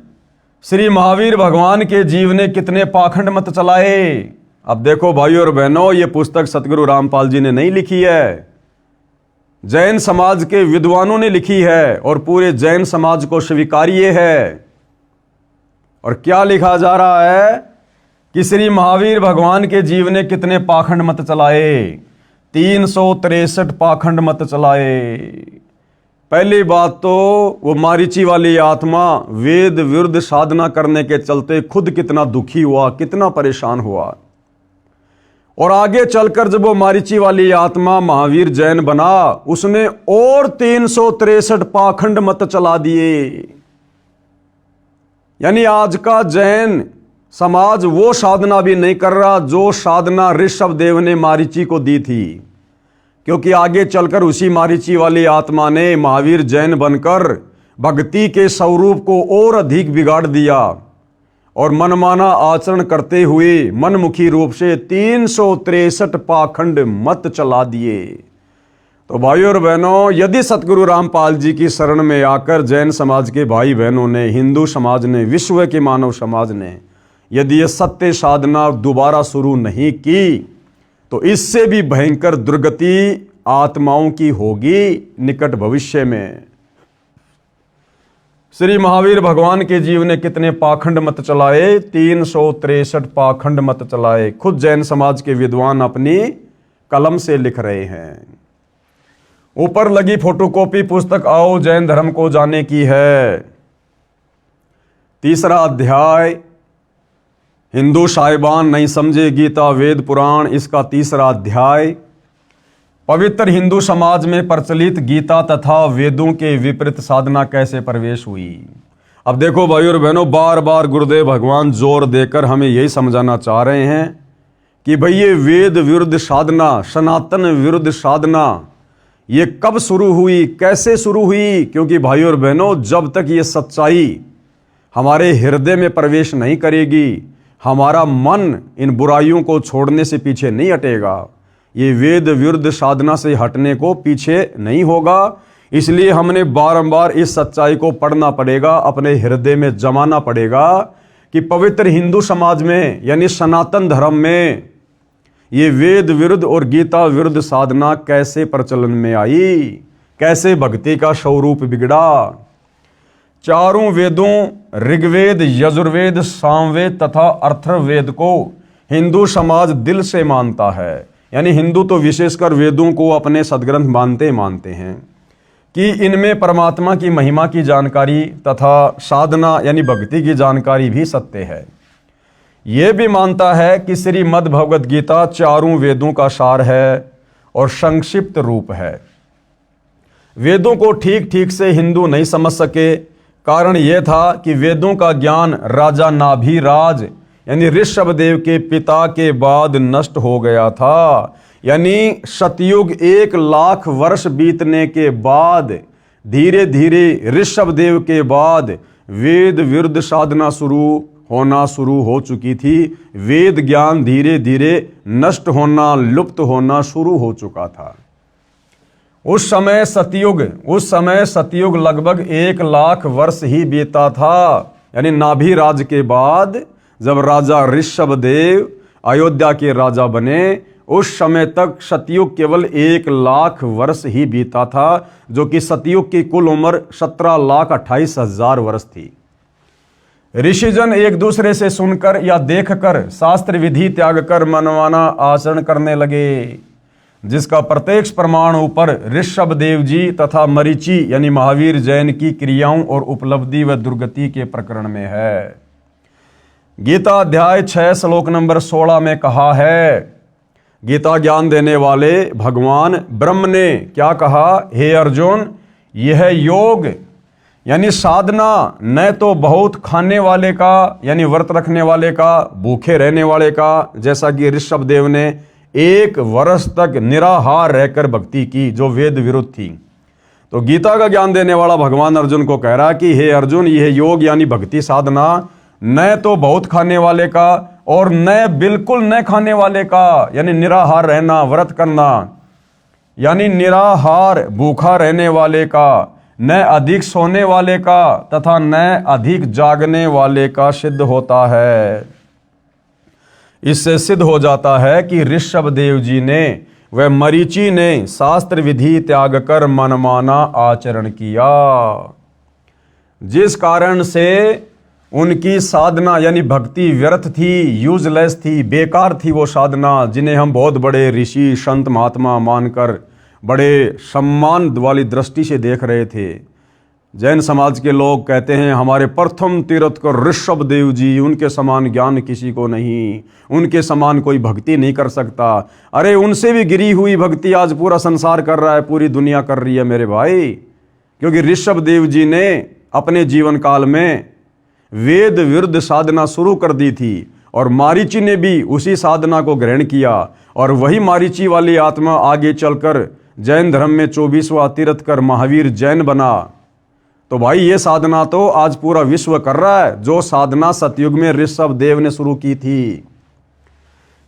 श्री महावीर भगवान के जीव ने कितने पाखंड मत चलाए? अब देखो भाई और बहनों, ये पुस्तक सतगुरु रामपाल जी ने नहीं लिखी है, जैन समाज के विद्वानों ने लिखी है, और पूरे जैन समाज को स्वीकार्य है। और क्या लिखा जा रहा है कि श्री महावीर भगवान के जीव ने कितने पाखंड मत चलाए? 363 पाखंड मत चलाए। पहली बात तो वो मारीची वाली आत्मा वेद विरुद्ध साधना करने के चलते खुद कितना दुखी हुआ, कितना परेशान हुआ। और आगे चलकर जब वो मारीची वाली आत्मा महावीर जैन बना, उसने और 363 पाखंड मत चला दिए। यानी आज का जैन समाज वो साधना भी नहीं कर रहा जो साधना ऋषभ देव ने मारीची को दी थी, क्योंकि आगे चलकर उसी मारीची वाली आत्मा ने महावीर जैन बनकर भक्ति के स्वरूप को और अधिक बिगाड़ दिया और मनमाना आचरण करते हुए मनमुखी रूप से 363 पाखंड मत चला दिए। तो भाइयों और बहनों, यदि सतगुरु रामपाल जी की शरण में आकर जैन समाज के भाई बहनों ने, हिंदू समाज ने, विश्व के मानव समाज ने यदि ये सत्य साधना दोबारा शुरू नहीं की, तो इससे भी भयंकर दुर्गति आत्माओं की होगी निकट भविष्य में। श्री महावीर भगवान के जीव ने कितने पाखंड मत चलाए, 363 पाखंड मत चलाए। खुद जैन समाज के विद्वान अपनी कलम से लिख रहे हैं। ऊपर लगी फोटोकॉपी पुस्तक आओ जैन धर्म को जाने की है। 3रा अध्याय, हिंदू साहिबान नहीं समझे गीता वेद पुराण, इसका 3रा अध्याय। पवित्र हिंदू समाज में प्रचलित गीता तथा वेदों के विपरीत साधना कैसे प्रवेश हुई। अब देखो भाई और बहनों, बार बार गुरुदेव भगवान जोर देकर हमें यही समझाना चाह रहे हैं कि भाई ये वेद विरुद्ध साधना, सनातन विरुद्ध साधना, ये कब शुरू हुई, कैसे शुरू हुई। क्योंकि भाई और बहनों, जब तक ये सच्चाई हमारे हृदय में प्रवेश नहीं करेगी, हमारा मन इन बुराइयों को छोड़ने से पीछे नहीं हटेगा, ये वेद विरुद्ध साधना से हटने को पीछे नहीं होगा। इसलिए हमने बारंबार इस सच्चाई को पढ़ना पड़ेगा, अपने हृदय में जमाना पड़ेगा कि पवित्र हिंदू समाज में यानी सनातन धर्म में ये वेद विरुद्ध और गीता विरुद्ध साधना कैसे प्रचलन में आई, कैसे भक्ति का स्वरूप बिगड़ा। चारों वेदों ऋग्वेद, यजुर्वेद, सामवेद तथा अथर्ववेद को हिंदू समाज दिल से मानता है। यानी हिंदू तो विशेषकर वेदों को अपने सदग्रंथ मानते हैं कि इनमें परमात्मा की महिमा की जानकारी तथा साधना यानी भक्ति की जानकारी भी सत्य है। यह भी मानता है कि श्रीमद् भगवद गीता चारों वेदों का सार है और संक्षिप्त रूप है। वेदों को ठीक ठीक से हिंदू नहीं समझ सके। कारण यह था कि वेदों का ज्ञान राजा नाभिराज यानी ऋषभ देव के पिता के बाद नष्ट हो गया था। यानी सतयुग 1 लाख वर्ष बीतने के बाद धीरे धीरे ऋषभ देव के बाद वेद विरुद्ध साधना होना शुरू हो चुकी थी। वेद ज्ञान धीरे धीरे नष्ट होना, लुप्त होना शुरू हो चुका था। उस समय सतयुग लगभग 1 लाख वर्ष ही बीता था। यानी नाभिराज के बाद जब राजा ऋषभ देव अयोध्या के राजा बने, उस समय तक सतयुग केवल 1 लाख वर्ष ही बीता था, जो कि सतयुग की कुल उम्र 17,28,000 वर्ष थी। ऋषिजन एक दूसरे से सुनकर या देखकर शास्त्र विधि त्याग कर मनमाना आचरण करने लगे, जिसका प्रत्यक्ष प्रमाण ऊपर ऋषभ देव जी तथा मरीची यानी महावीर जैन की क्रियाओं और उपलब्धि व दुर्गति के प्रकरण में है। गीता अध्याय 6 श्लोक नंबर 16 में कहा है, गीता ज्ञान देने वाले भगवान ब्रह्म ने क्या कहा, हे अर्जुन, यह योग यानी साधना न तो बहुत खाने वाले का यानी व्रत रखने वाले का, भूखे रहने वाले का, जैसा कि ऋषभ देव ने 1 वर्ष तक निराहार रहकर भक्ति की जो वेद विरुद्ध थी। तो गीता का ज्ञान देने वाला भगवान अर्जुन को कह रहा कि हे अर्जुन, यह योग यानी भक्ति साधना न तो बहुत खाने वाले का और न बिल्कुल न खाने वाले का, यानी निराहार रहना, व्रत करना, यानी निराहार भूखा रहने वाले का, न अधिक सोने वाले का तथा न अधिक जागने वाले का सिद्ध होता है। इससे सिद्ध हो जाता है कि ऋषभ देव जी ने व मरीची ने शास्त्र विधि त्याग कर मनमाना आचरण किया, जिस कारण से उनकी साधना यानी भक्ति व्यर्थ थी, यूजलेस थी, बेकार थी वो साधना, जिन्हें हम बहुत बड़े ऋषि संत महात्मा मानकर बड़े सम्मान वाली दृष्टि से देख रहे थे। जैन समाज के लोग कहते हैं हमारे प्रथम तीर्थकर ऋषभ देव जी, उनके समान ज्ञान किसी को नहीं, उनके समान कोई भक्ति नहीं कर सकता। अरे उनसे भी गिरी हुई भक्ति आज पूरा संसार कर रहा है, पूरी दुनिया कर रही है मेरे भाई। क्योंकि ऋषभ देव जी ने अपने जीवन काल में वेद विरुद्ध साधना शुरू कर दी थी और मारीची ने भी उसी साधना को ग्रहण किया और वही मारीची वाली आत्मा आगे चलकर जैन धर्म में 24वां तीर्थकर महावीर जैन बना। तो भाई ये साधना तो आज पूरा विश्व कर रहा है, जो साधना सतयुग में ऋषभ देव ने शुरू की थी।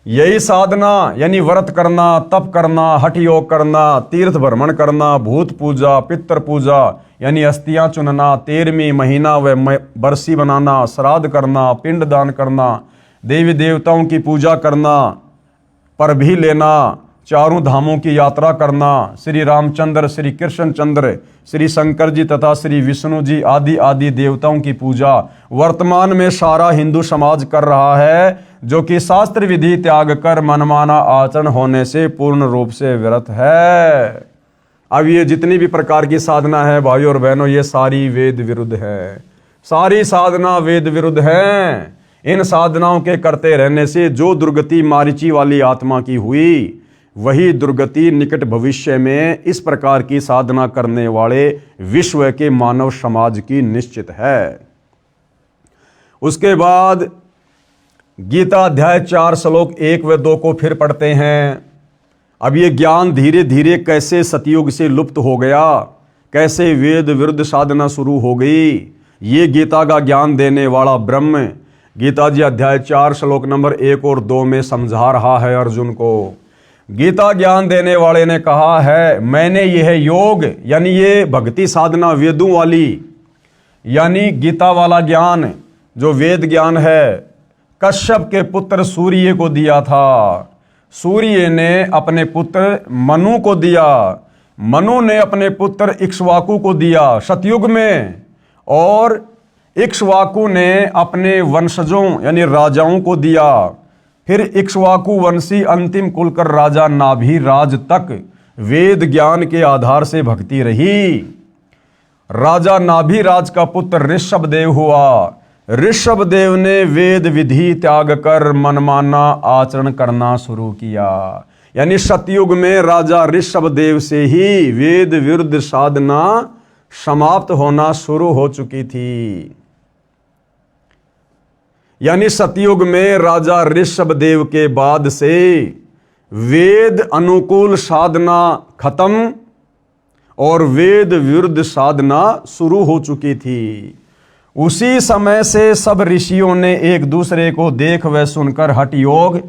यही साधना यानी व्रत करना, तप करना, हठ योग करना, तीर्थ भ्रमण करना, भूत पूजा, पितर पूजा यानी अस्थियां चुनना, 13वीं महीना व बरसी बनाना, श्राद्ध करना, पिंड दान करना, देवी देवताओं की पूजा करना, पर भी लेना, चारों धामों की यात्रा करना, श्री रामचंद्र, श्री कृष्णचंद्र, श्री शंकर जी तथा श्री विष्णु जी आदि आदि देवताओं की पूजा वर्तमान में सारा हिंदू समाज कर रहा है, जो कि शास्त्र विधि त्याग कर मनमाना आचरण होने से पूर्ण रूप से विरत है। अब ये जितनी भी प्रकार की साधना है भाइयों और बहनों, ये सारी वेद विरुद्ध है, सारी साधना वेद विरुद्ध है। इन साधनाओं के करते रहने से जो दुर्गति मारीची वाली आत्मा की हुई, वही दुर्गति निकट भविष्य में इस प्रकार की साधना करने वाले विश्व के मानव समाज की निश्चित है। उसके बाद गीता अध्याय 4 श्लोक 1 व 2 को फिर पढ़ते हैं। अब ये ज्ञान धीरे धीरे कैसे सतयुग से लुप्त हो गया, कैसे वेद विरुद्ध साधना शुरू हो गई, ये गीता का ज्ञान देने वाला ब्रह्म गीता जी अध्याय 4 श्लोक नंबर 1 और 2 में समझा रहा है अर्जुन को। गीता ज्ञान देने वाले ने कहा है, मैंने यह योग यानी ये भक्ति साधना वेदों वाली यानी गीता वाला ज्ञान जो वेद ज्ञान है, कश्यप के पुत्र सूर्य को दिया था। सूर्य ने अपने पुत्र मनु को दिया, मनु ने अपने पुत्र इक्ष्वाकु को दिया सतयुग में, और इक्ष्वाकु ने अपने वंशजों यानी राजाओं को दिया। फिर इक्ष्वाकु वंशी अंतिम कुलकर राजा नाभिराज तक वेद ज्ञान के आधार से भक्ति रही। राजा नाभिराज का पुत्र ऋषभ देव हुआ। ऋषभ देव ने वेद विधि त्याग कर मनमाना आचरण करना शुरू किया। यानी सतयुग में राजा ऋषभ देव से ही वेद विरुद्ध साधना समाप्त होना शुरू हो चुकी थी। यानी सतयुग में राजा ऋषभ देव के बाद से वेद अनुकूल साधना खत्म और वेद विरुद्ध साधना शुरू हो चुकी थी। उसी समय से सब ऋषियों ने एक दूसरे को देख व सुनकर हठ योग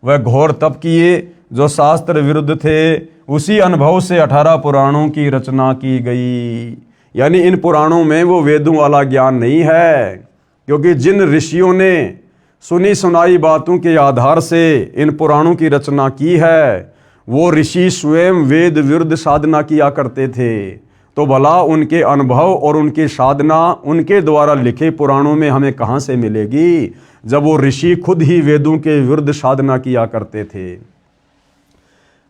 व घोर तप किए जो शास्त्र विरुद्ध थे। उसी अनुभव से 18 पुराणों की रचना की गई। यानी इन पुराणों में वो वेदों वाला ज्ञान नहीं है, क्योंकि जिन ऋषियों ने सुनी सुनाई बातों के आधार से इन पुराणों की रचना की है, वो ऋषि स्वयं वेद विरुद्ध साधना किया करते थे। तो भला उनके अनुभव और उनकी साधना उनके द्वारा लिखे पुराणों में हमें कहाँ से मिलेगी, जब वो ऋषि खुद ही वेदों के विरुद्ध साधना किया करते थे।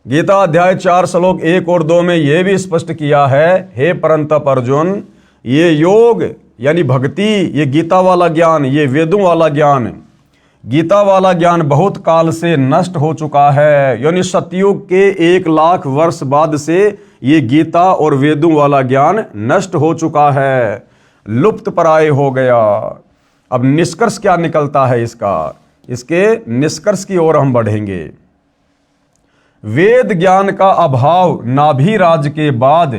गीता अध्याय 4 श्लोक 1 और 2 में यह भी स्पष्ट किया है, हे परंतप अर्जुन, ये योग यानी भक्ति, ये गीता वाला ज्ञान, ये वेदों वाला ज्ञान, गीता वाला ज्ञान बहुत काल से नष्ट हो चुका है। यानी सतयुग के 1 लाख वर्ष बाद से ये गीता और वेदों वाला ज्ञान नष्ट हो चुका है, लुप्त प्राय हो गया। अब निष्कर्ष क्या निकलता है इसका, इसके निष्कर्ष की ओर हम बढ़ेंगे। वेद ज्ञान का अभाव नाभिराज के बाद,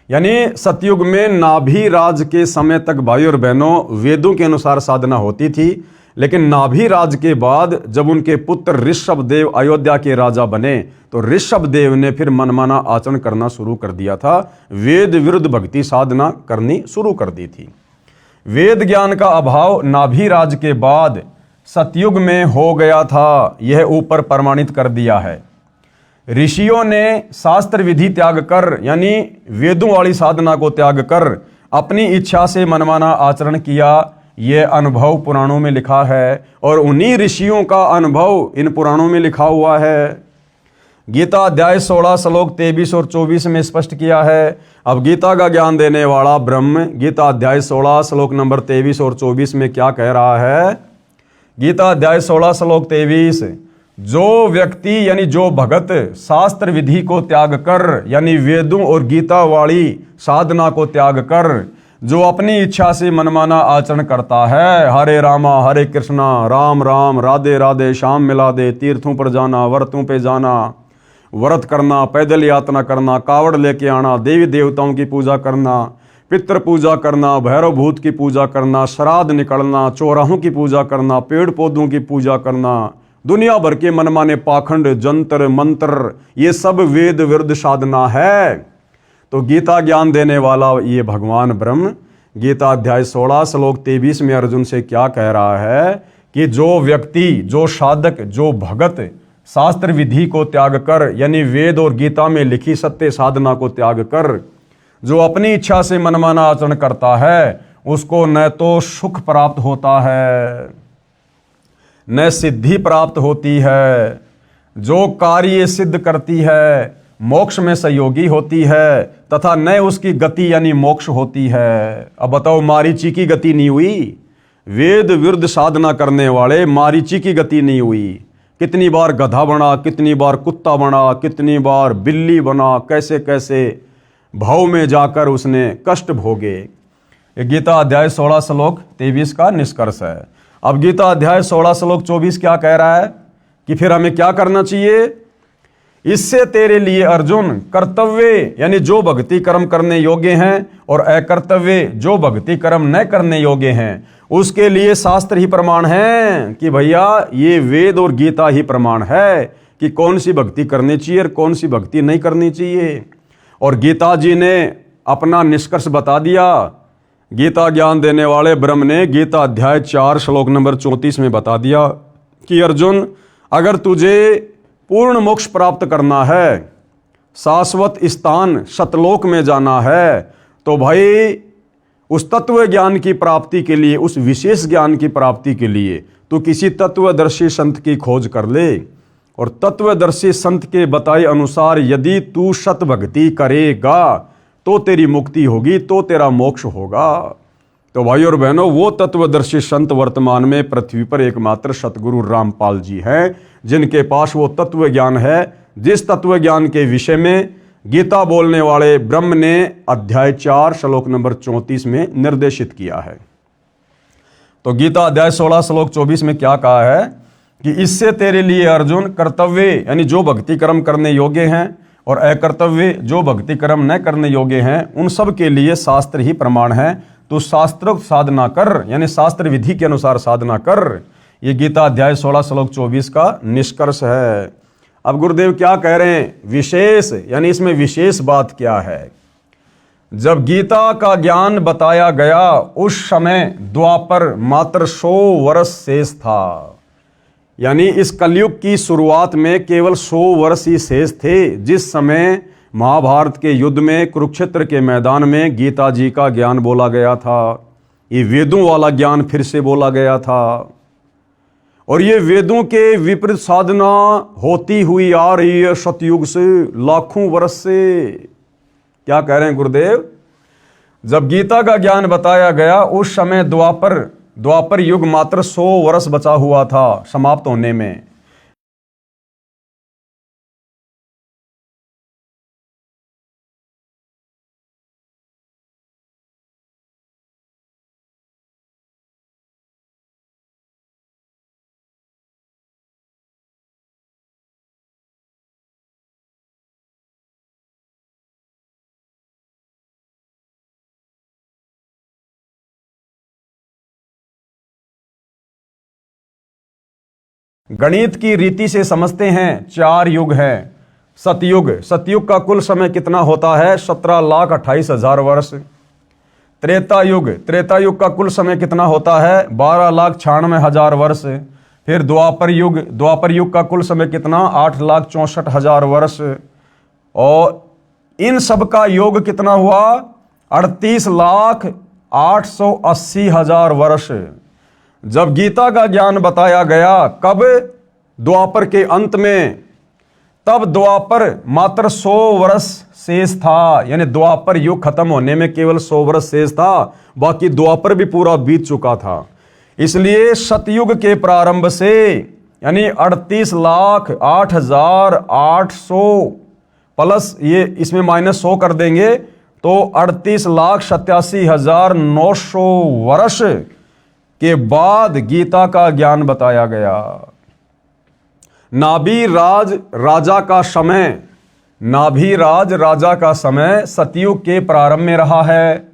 यानी सतयुग में नाभिराज के समय तक भाई और बहनों वेदों के अनुसार साधना होती थी, लेकिन नाभिराज के बाद जब उनके पुत्र ऋषभ देव अयोध्या के राजा बने तो ऋषभ देव ने फिर मनमाना आचरण करना शुरू कर दिया था, वेद विरुद्ध भक्ति साधना करनी शुरू कर दी थी। वेद ज्ञान का अभाव नाभिराज के बाद सतयुग में हो गया था, यह ऊपर प्रमाणित कर दिया है। ऋषियों ने शास्त्र विधि त्याग कर यानी वेदों वाली साधना को त्याग कर अपनी इच्छा से मनमाना आचरण किया, यह अनुभव पुराणों में लिखा है और उन्हीं ऋषियों का अनुभव इन पुराणों में लिखा हुआ है। गीता अध्याय 16 श्लोक 23 और 24 में स्पष्ट किया है। अब गीता का ज्ञान देने वाला ब्रह्म गीता अध्याय 16 श्लोक नंबर 23 और 24 में क्या कह रहा है? गीता अध्याय 16 श्लोक 23, जो व्यक्ति यानी जो भगत शास्त्र विधि को त्याग कर यानी वेदों और गीता वाली साधना को त्याग कर जो अपनी इच्छा से मनमाना आचरण करता है, हरे रामा हरे कृष्णा राम राम राधे राधे श्याम मिला दे, तीर्थों पर जाना, व्रतों पे जाना, व्रत करना, पैदल यात्रा करना, कावड़ लेके आना, देवी देवताओं की पूजा करना, पितृ पूजा करना, भैरव भूत की पूजा करना, श्राद्ध निकलना, चौराहों की पूजा करना, पेड़ पौधों की पूजा करना, दुनिया भर के मनमाने पाखंड, जंतर मंत्र, ये सब वेद विरुद्ध साधना है। तो गीता ज्ञान देने वाला ये भगवान ब्रह्म गीता अध्याय 16 श्लोक 23 में अर्जुन से क्या कह रहा है कि जो व्यक्ति, जो साधक, जो भगत शास्त्र विधि को त्याग कर यानी वेद और गीता में लिखी सत्य साधना को त्याग कर जो अपनी इच्छा से मनमाना आचरण करता है, उसको न तो सुख प्राप्त होता है न सिद्धि प्राप्त होती है, जो कार्य सिद्ध करती है मोक्ष में सहयोगी होती है तथा न उसकी गति यानी मोक्ष होती है। अब बताओ, मारीची की गति नहीं हुई, वेद विरुद्ध साधना करने वाले मारीची की गति नहीं हुई। कितनी बार गधा बना, कितनी बार कुत्ता बना, कितनी बार बिल्ली बना, कैसे कैसे भाव में जाकर उसने कष्ट भोगे। ये गीता अध्याय 16 श्लोक 23 का निष्कर्ष है। अब गीता अध्याय 16 श्लोक 24 क्या कह रहा है कि फिर हमें क्या करना चाहिए? इससे तेरे लिए अर्जुन कर्तव्य यानी जो भक्ति कर्म करने योग्य हैं और अकर्तव्य जो भक्ति कर्म न करने योग्य हैं, उसके लिए शास्त्र ही प्रमाण है कि भैया ये वेद और गीता ही प्रमाण है कि कौन सी भक्ति करनी चाहिए और कौन सी भक्ति नहीं करनी चाहिए। और गीता जी ने अपना निष्कर्ष बता दिया। गीता ज्ञान देने वाले ब्रह्म ने गीता अध्याय 4 श्लोक नंबर 34 में बता दिया कि अर्जुन, अगर तुझे पूर्ण मोक्ष प्राप्त करना है, शाश्वत स्थान सतलोक में जाना है, तो भाई उस तत्व ज्ञान की प्राप्ति के लिए, उस विशेष ज्ञान की प्राप्ति के लिए तो किसी तत्वदर्शी संत की खोज कर ले। और तत्वदर्शी संत के बताए अनुसार यदि तू सत भक्ति करेगा तो तेरी मुक्ति होगी, तो तेरा मोक्ष होगा। तो भाई और बहनों, वो तत्वदर्शी संत वर्तमान में पृथ्वी पर एकमात्र सतगुरु रामपाल जी हैं, जिनके पास वो तत्व ज्ञान है जिस तत्व ज्ञान के विषय में गीता बोलने वाले ब्रह्म ने अध्याय 4 श्लोक नंबर 34 में निर्देशित किया है। तो गीता अध्याय 16 श्लोक 24 में क्या कहा है कि इससे तेरे लिए अर्जुन कर्तव्य यानी जो भक्ति कर्म करने योग्य हैं और अकर्तव्य जो भक्ति कर्म न करने योग्य हैं, उन सब के लिए शास्त्र ही प्रमाण है। तो शास्त्रोक्त साधना कर यानी शास्त्र विधि के अनुसार साधना कर। ये गीता अध्याय 16 श्लोक 24 का निष्कर्ष है। अब गुरुदेव क्या कह रहे हैं? विशेष यानी इसमें विशेष बात क्या है? जब गीता का ज्ञान बताया गया उस समय द्वापर मात्र 100 वर्ष शेष था, यानी इस कलयुग की शुरुआत में केवल 100 वर्ष ही शेष थे, जिस समय महाभारत के युद्ध में कुरुक्षेत्र के मैदान में गीता जी का ज्ञान बोला गया था। ये वेदों वाला ज्ञान फिर से बोला गया था और ये वेदों के विपरीत साधना होती हुई आ रही है सतयुग से, लाखों वर्ष से। क्या कह रहे हैं गुरुदेव? जब गीता का ज्ञान बताया गया उस समय द्वापर युग मात्र 100 वर्ष बचा हुआ था समाप्त होने में। गणित की रीति से समझते हैं 4 युग हैं। सतयुग का कुल समय कितना होता है? 17,28,000 वर्ष। त्रेता युग का कुल समय कितना होता है? 12,96,000 वर्ष। फिर द्वापर युग का कुल समय कितना? 8,64,000 वर्ष। और इन सब का योग कितना हुआ? 38,880,000 वर्ष। जब गीता का ज्ञान बताया गया कब? द्वापर के अंत में। तब द्वापर मात्र 100 वर्ष शेष था, यानी द्वापर युग खत्म होने में केवल 100 वर्ष शेष था, बाकी द्वापर भी पूरा बीत चुका था। इसलिए सतयुग के प्रारंभ से यानी 38,08,800 प्लस ये इसमें -100 कर देंगे तो 38,87,900 वर्ष के बाद गीता का ज्ञान बताया गया। नाभि राज राजा का समय, नाभि राज राजा का समय सतयुग के प्रारंभ में रहा है,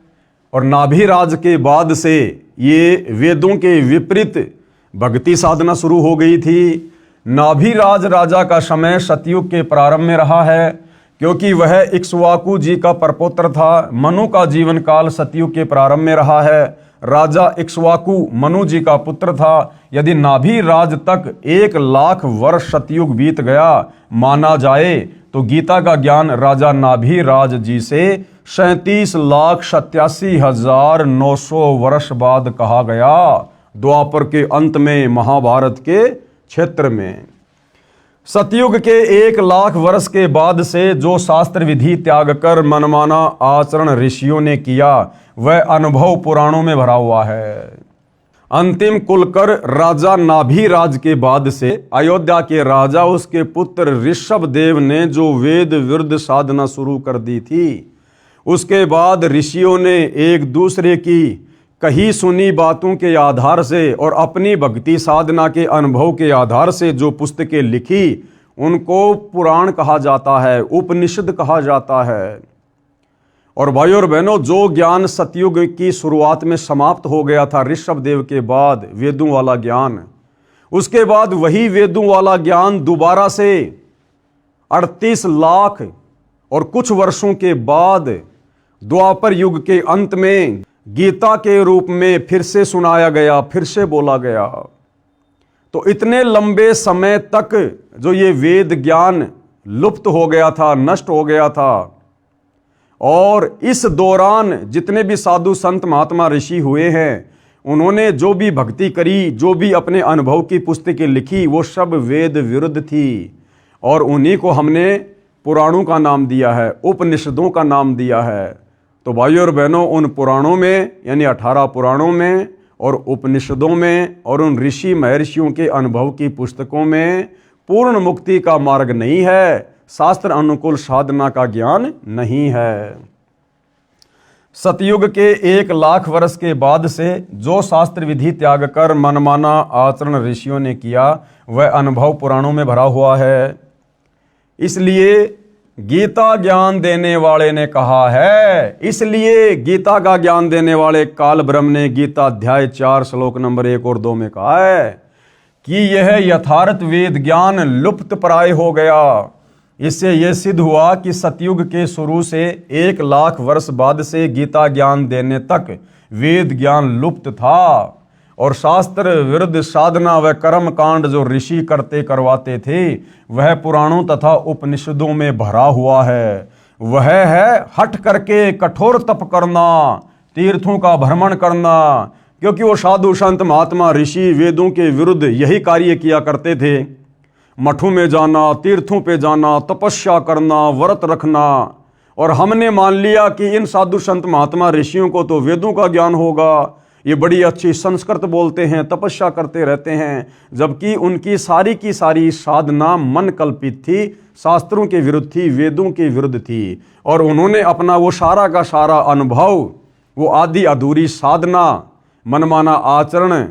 और नाभि राज के बाद से ये वेदों के विपरीत भक्ति साधना शुरू हो गई थी। नाभि राज राजा का समय सतयुग के प्रारंभ में रहा है, क्योंकि वह इक्ष्वाकु जी का परपौत्र था। मनु का जीवन काल सतयुग के प्रारंभ में रहा है। राजा इक्ष्वाकु मनु जी का पुत्र था। यदि नाभि राज तक 1,00,000 वर्ष सतयुग बीत गया माना जाए तो गीता का ज्ञान राजा नाभि राज जी से 37,87,900 वर्ष बाद कहा गया, द्वापर के अंत में, महाभारत के क्षेत्र में। सतयुग के 1,00,000 वर्ष के बाद से जो शास्त्र विधि त्याग कर मनमाना आचरण ऋषियों ने किया वह अनुभव पुराणों में भरा हुआ है। अंतिम कुलकर राजा नाभि राज के बाद से अयोध्या के राजा उसके पुत्र ऋषभ देव ने जो वेद विरुद्ध साधना शुरू कर दी थी, उसके बाद ऋषियों ने एक दूसरे की कही सुनी बातों के आधार से और अपनी भक्ति साधना के अनुभव के आधार से जो पुस्तकें लिखी उनको पुराण कहा जाता है, उपनिषद कहा जाता है। और भाइयों और बहनों, जो ज्ञान सतयुग की शुरुआत में समाप्त हो गया था ऋषभ देव के बाद, वेदों वाला ज्ञान, उसके बाद वही वेदों वाला ज्ञान दोबारा से 38 लाख और कुछ वर्षों के बाद द्वापर युग के अंत में गीता के रूप में फिर से सुनाया गया, फिर से बोला गया। तो इतने लंबे समय तक जो ये वेद ज्ञान लुप्त हो गया था, नष्ट हो गया था, और इस दौरान जितने भी साधु संत महात्मा ऋषि हुए हैं उन्होंने जो भी भक्ति करी, जो भी अपने अनुभव की पुस्तकें लिखी, वो सब वेद विरुद्ध थी, और उन्हीं को हमने पुराणों का नाम दिया है, उपनिषदों का नाम दिया है। तो भाइयों और बहनों, उन पुराणों में यानी 18 पुराणों में और उपनिषदों में और उन ऋषि महर्षियों के अनुभव की पुस्तकों में पूर्ण मुक्ति का मार्ग नहीं है, शास्त्र अनुकूल साधना का ज्ञान नहीं है। सतयुग के 1,00,000 वर्ष के बाद से जो शास्त्र विधि त्याग कर मनमाना आचरण ऋषियों ने किया वह अनुभव पुराणों में भरा हुआ है। इसलिए गीता ज्ञान देने वाले ने कहा है, इसलिए गीता का ज्ञान देने वाले काल ब्रह्म ने गीता अध्याय 4 श्लोक नंबर 1 और 2 में कहा है कि यह यथार्थ वेद ज्ञान लुप्त प्राय हो गया। इससे यह सिद्ध हुआ कि सतयुग के शुरू से 1,00,000 वर्ष बाद से गीता ज्ञान देने तक वेद ज्ञान लुप्त था, और शास्त्र विरुद्ध साधना व कर्म कांड जो ऋषि करते करवाते थे वह पुराणों तथा उपनिषदों में भरा हुआ है। वह है हट करके कठोर तप करना, तीर्थों का भ्रमण करना, क्योंकि वो साधु संत महात्मा ऋषि वेदों के विरुद्ध यही कार्य किया करते थे। मठों में जाना, तीर्थों पे जाना, तपस्या करना, व्रत रखना, और हमने मान लिया कि इन साधु संत महात्मा ऋषियों को तो वेदों का ज्ञान होगा, ये बड़ी अच्छी संस्कृत बोलते हैं, तपस्या करते रहते हैं, जबकि उनकी सारी की सारी साधना मन कल्पित थी, शास्त्रों के विरुद्ध थी, वेदों के विरुद्ध थी, और उन्होंने अपना वो सारा का सारा अनुभव, वो आदि अधूरी साधना, मनमाना आचरण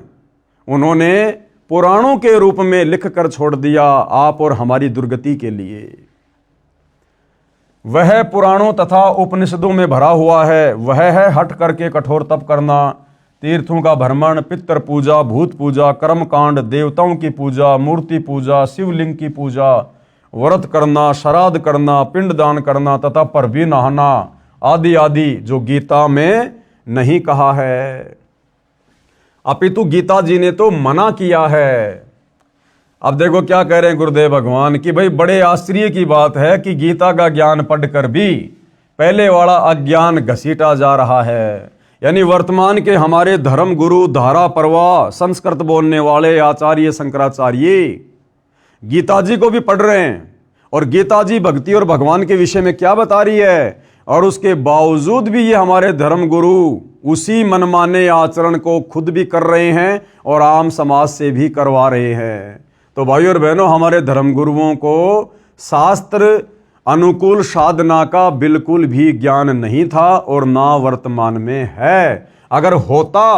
उन्होंने पुराणों के रूप में लिख कर छोड़ दिया आप और हमारी दुर्गति के लिए। वह पुराणों तथा उपनिषदों में भरा हुआ है। वह है हट करके कठोर तप करना, तीर्थों का भ्रमण, पितृ पूजा, भूत पूजा, कर्म कांड, देवताओं की पूजा, मूर्ति पूजा, शिवलिंग की पूजा, व्रत करना, श्राद्ध करना, पिंडदान करना तथा पर भी नहाना आदि आदि जो गीता में नहीं कहा है, अपितु गीता जी ने तो मना किया है। अब देखो क्या कह रहे हैं गुरुदेव भगवान कि भाई बड़े आश्चर्य की बात है कि गीता का ज्ञान पढ़कर भी पहले वाला अज्ञान घसीटा जा रहा है। यानी वर्तमान के हमारे धर्म गुरु, धारा प्रवाह, संस्कृत बोलने वाले आचार्य शंकराचार्य गीता जी को भी पढ़ रहे हैं और गीता जी भक्ति और भगवान के विषय में क्या बता रही है, और उसके बावजूद भी ये हमारे धर्म गुरु उसी मनमाने आचरण को खुद भी कर रहे हैं और आम समाज से भी करवा रहे हैं। तो भाई और बहनों, हमारे धर्म गुरुओं को शास्त्र अनुकूल साधना का बिल्कुल भी ज्ञान नहीं था और ना वर्तमान में है। अगर होता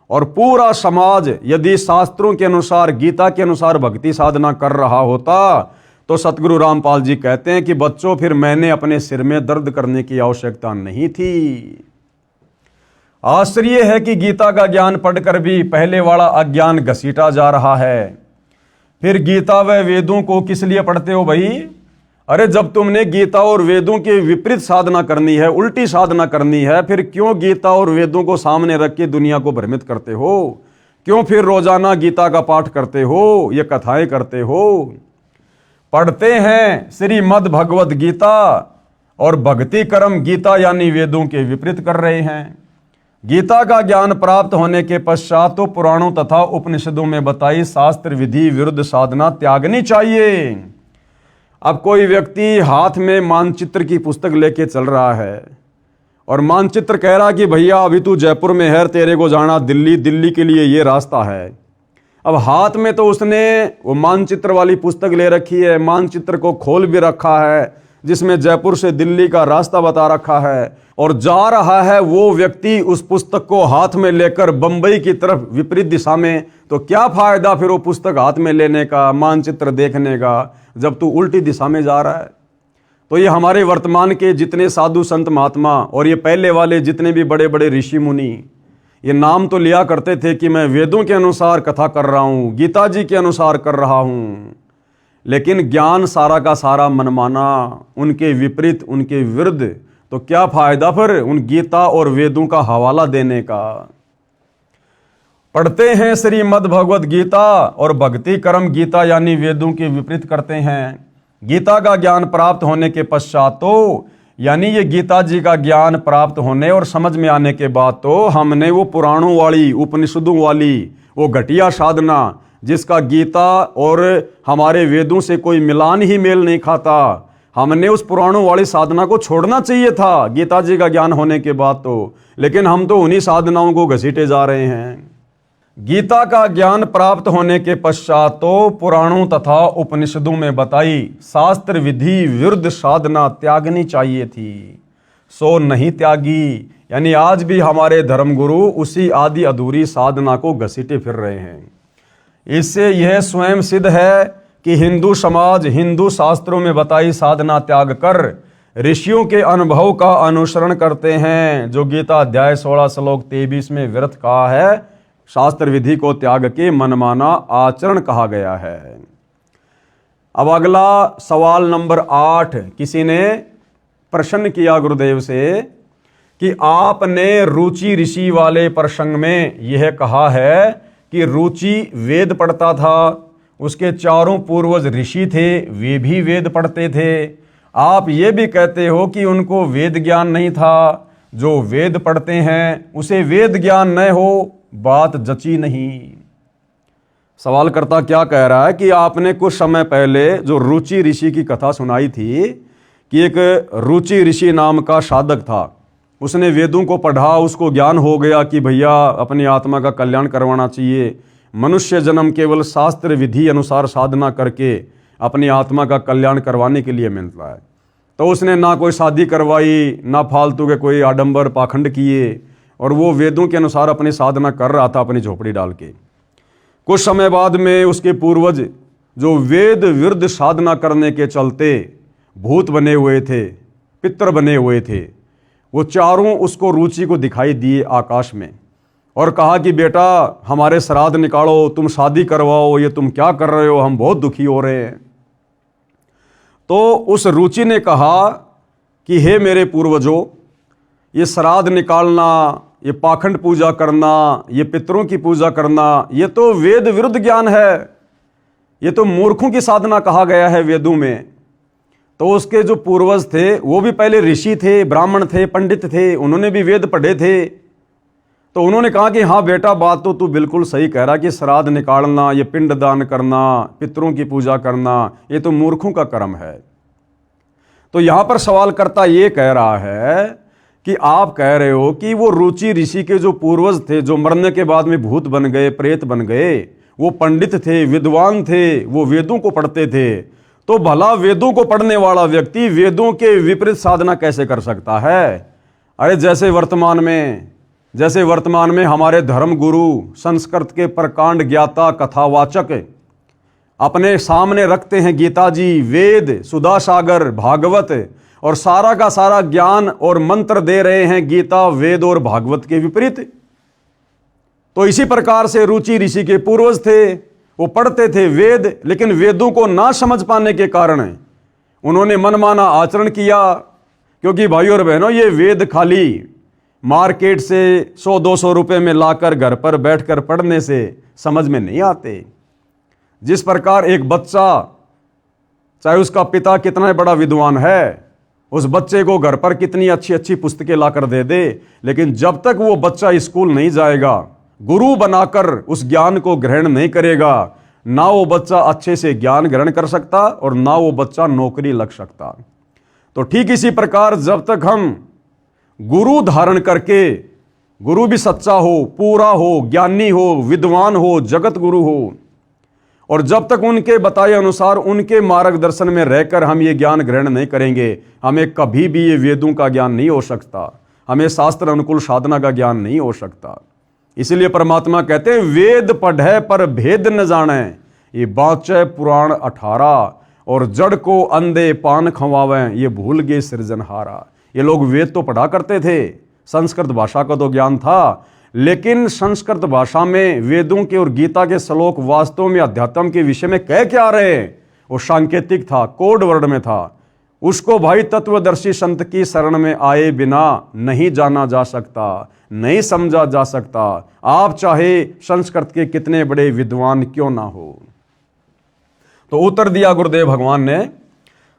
और पूरा समाज यदि शास्त्रों के अनुसार, गीता के अनुसार भक्ति साधना कर रहा होता, तो सतगुरु रामपाल जी कहते हैं कि बच्चों, फिर मैंने अपने सिर में दर्द करने की आवश्यकता नहीं थी। आश्चर्य है कि गीता का ज्ञान पढ़कर भी पहले वाला अज्ञान घसीटा जा रहा है। फिर गीता व वेदों को किस लिए पढ़ते हो भाई? अरे जब तुमने गीता और वेदों के विपरीत साधना करनी है, उल्टी साधना करनी है, फिर क्यों गीता और वेदों को सामने रख के दुनिया को भ्रमित करते हो? क्यों फिर रोजाना गीता का पाठ करते हो, ये कथाएं करते हो? पढ़ते हैं श्रीमद् भगवद गीता और भक्ति कर्म गीता यानी वेदों के विपरीत कर रहे हैं। गीता का ज्ञान प्राप्त होने के पश्चात तो पुराणों तथा उपनिषदों में बताई शास्त्र विधि विरुद्ध साधना त्यागनी चाहिए। अब कोई व्यक्ति हाथ में मानचित्र की पुस्तक लेके चल रहा है और मानचित्र कह रहा कि भैया अभी तू जयपुर में है, तेरे को जाना दिल्ली, दिल्ली के लिए ये रास्ता है। अब हाथ में तो उसने वो मानचित्र वाली पुस्तक ले रखी है, मानचित्र को खोल भी रखा है जिसमें जयपुर से दिल्ली का रास्ता बता रखा है, और जा रहा है वो व्यक्ति उस पुस्तक को हाथ में लेकर बंबई की तरफ विपरीत दिशा में। तो क्या फायदा फिर वो पुस्तक हाथ में लेने का, मानचित्र देखने का, जब तू उल्टी दिशा में जा रहा है। तो ये हमारे वर्तमान के जितने साधु संत महात्मा और ये पहले वाले जितने भी बड़े बड़े ऋषि मुनि, ये नाम तो लिया करते थे कि मैं वेदों के अनुसार कथा कर रहा हूँ, गीता जी के अनुसार कर रहा हूँ, लेकिन ज्ञान सारा का सारा मनमाना, उनके विपरीत, उनके विरुद्ध। तो क्या फायदा फिर उन गीता और वेदों का हवाला देने का? पढ़ते हैं श्रीमद् भगवद गीता और भक्ति कर्म गीता यानी वेदों के विपरीत करते हैं। गीता का ज्ञान प्राप्त होने के पश्चात तो यानी ये गीता जी का ज्ञान प्राप्त होने और समझ में आने के बाद तो हमने वो पुराणों वाली, उपनिषदों वाली वो घटिया साधना जिसका गीता और हमारे वेदों से कोई मिलान ही मेल नहीं खाता, हमने उस पुराणों वाली साधना को छोड़ना चाहिए था गीता जी का ज्ञान होने के बाद तो। लेकिन हम तो उन्हीं साधनाओं को घसीटे जा रहे हैं। गीता का ज्ञान प्राप्त होने के पश्चात तो पुराणों तथा उपनिषदों में बताई शास्त्र विधि विरुद्ध साधना त्यागनी चाहिए थी, सो नहीं त्यागी। यानी आज भी हमारे धर्मगुरु उसी आदि अधूरी साधना को घसीटे फिर रहे हैं। इससे यह स्वयं सिद्ध है कि हिंदू समाज हिंदू शास्त्रों में बताई साधना त्याग कर ऋषियों के अनुभव का अनुसरण करते हैं, जो गीता अध्याय 16 श्लोक 23 में व्यर्थ कहा है, शास्त्र विधि को त्याग के मनमाना आचरण कहा गया है। अब अगला सवाल नंबर 8 किसी ने प्रश्न किया गुरुदेव से कि आपने रुचि ऋषि वाले प्रसंग में यह कहा है कि रुचि वेद पढ़ता था, उसके चारों पूर्वज ऋषि थे, वे भी वेद पढ़ते थे। आप ये भी कहते हो कि उनको वेद ज्ञान नहीं था, जो वेद पढ़ते हैं उसे वेद ज्ञान न हो, बात जची नहीं। सवालकर्ता क्या कह रहा है कि आपने कुछ समय पहले जो रुचि ऋषि की कथा सुनाई थी कि एक रुचि ऋषि नाम का साधक था, उसने वेदों को पढ़ा, उसको ज्ञान हो गया कि भैया अपनी आत्मा का कल्याण करवाना चाहिए, मनुष्य जन्म केवल शास्त्र विधि अनुसार साधना करके अपनी आत्मा का कल्याण करवाने के लिए मिलता है। तो उसने ना कोई शादी करवाई, ना फालतू के कोई आडंबर पाखंड किए, और वो वेदों के अनुसार अपनी साधना कर रहा था अपनी झोपड़ी डाल के। कुछ समय बाद में उसके पूर्वज जो वेद विरुद्ध साधना करने के चलते भूत बने हुए थे, पितर बने हुए थे, वो चारों उसको रुचि को दिखाई दिए आकाश में और कहा कि बेटा हमारे श्राद्ध निकालो, तुम शादी करवाओ, ये तुम क्या कर रहे हो, हम बहुत दुखी हो रहे हैं। तो उस रुचि ने कहा कि हे मेरे पूर्वजों, ये श्राद्ध निकालना, ये पाखंड पूजा करना, ये पितरों की पूजा करना, ये तो वेद विरुद्ध ज्ञान है, ये तो मूर्खों की साधना कहा गया है वेदों में। तो उसके जो पूर्वज थे वो भी पहले ऋषि थे, ब्राह्मण थे, पंडित थे, उन्होंने भी वेद पढ़े थे। तो उन्होंने कहा कि हाँ बेटा, बात तो तू बिल्कुल सही कह रहा कि श्राद्ध निकालना, ये पिंड दान करना, पितरों की पूजा करना, ये तो मूर्खों का कर्म है। तो यहां पर सवालकर्ता ये कह रहा है कि आप कह रहे हो कि वो रुचि ऋषि के जो पूर्वज थे, जो मरने के बाद में भूत बन गए, प्रेत बन गए, वो पंडित थे, विद्वान थे, वो वेदों को पढ़ते थे, तो भला वेदों को पढ़ने वाला व्यक्ति वेदों के विपरीत साधना कैसे कर सकता है? अरे जैसे वर्तमान में हमारे धर्म गुरु, संस्कृत के प्रकांड ज्ञाता, कथावाचक अपने सामने रखते हैं गीता जी, वेद, सुधा सागर, भागवत और सारा का सारा ज्ञान और मंत्र दे रहे हैं गीता, वेद और भागवत के विपरीत। तो इसी प्रकार से रुचि ऋषि के पूर्वज थे, वो पढ़ते थे वेद, लेकिन वेदों को ना समझ पाने के कारण उन्होंने मनमाना आचरण किया। क्योंकि भाइयों और बहनों, ये वेद खाली मार्केट से 100-200 रुपए में लाकर घर पर बैठकर पढ़ने से समझ में नहीं आते। जिस प्रकार एक बच्चा, चाहे उसका पिता कितना बड़ा विद्वान है, उस बच्चे को घर पर कितनी अच्छी अच्छी पुस्तकें लाकर दे दे, लेकिन जब तक वो बच्चा स्कूल नहीं जाएगा, गुरु बनाकर उस ज्ञान को ग्रहण नहीं करेगा, ना वो बच्चा अच्छे से ज्ञान ग्रहण कर सकता और ना वो बच्चा नौकरी लग सकता। तो ठीक इसी प्रकार जब तक हम गुरु धारण करके, गुरु भी सच्चा हो, पूरा हो, ज्ञानी हो, विद्वान हो, जगत गुरु हो, और जब तक उनके बताए अनुसार उनके मार्गदर्शन में रहकर हम ये ज्ञान ग्रहण नहीं करेंगे, हमें कभी भी ये वेदों का ज्ञान नहीं हो सकता, हमें शास्त्र अनुकूल साधना का ज्ञान नहीं हो सकता। इसलिए परमात्मा कहते हैं, वेद पढ़े पर भेद न जाने, ये बाँचे पुराण 18, और जड़ को अंधे पान खवावें, ये भूल गए सृजनहारा। ये लोग वेद तो पढ़ा करते थे, संस्कृत भाषा का तो ज्ञान था, लेकिन संस्कृत भाषा में वेदों के और गीता के श्लोक वास्तव में अध्यात्म के विषय में कह क्या रहे? वो सांकेतिक था, कोड वर्ड में था। उसको भाई तत्वदर्शी संत की शरण में आए बिना नहीं जाना जा सकता, नहीं समझा जा सकता, आप चाहे संस्कृत के कितने बड़े विद्वान क्यों ना हो। तो उत्तर दिया गुरुदेव भगवान ने,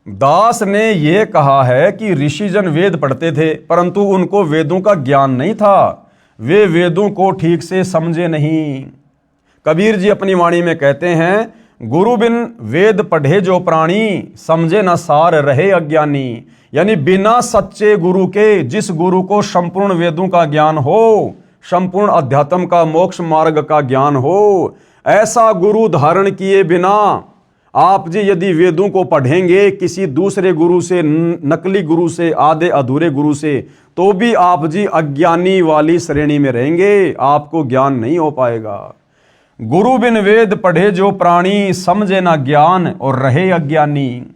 दास ने यह कहा है कि ऋषिजन वेद पढ़ते थे, परंतु उनको वेदों का ज्ञान नहीं था, वे वेदों को ठीक से समझे नहीं। कबीर जी अपनी वाणी में कहते हैं, गुरु बिन वेद पढ़े जो प्राणी, समझे न सार रहे अज्ञानी। यानी बिना सच्चे गुरु के, जिस गुरु को संपूर्ण वेदों का ज्ञान हो, संपूर्ण अध्यात्म का, मोक्ष मार्ग का ज्ञान हो, ऐसा गुरु धारण किए बिना आप जी यदि वेदों को पढ़ेंगे किसी दूसरे गुरु से, नकली गुरु से, आधे अधूरे गुरु से, तो भी आप जी अज्ञानी वाली श्रेणी में रहेंगे, आपको ज्ञान नहीं हो पाएगा। गुरु बिन वेद पढ़े जो प्राणी, समझे ना ज्ञान और रहे अज्ञानी।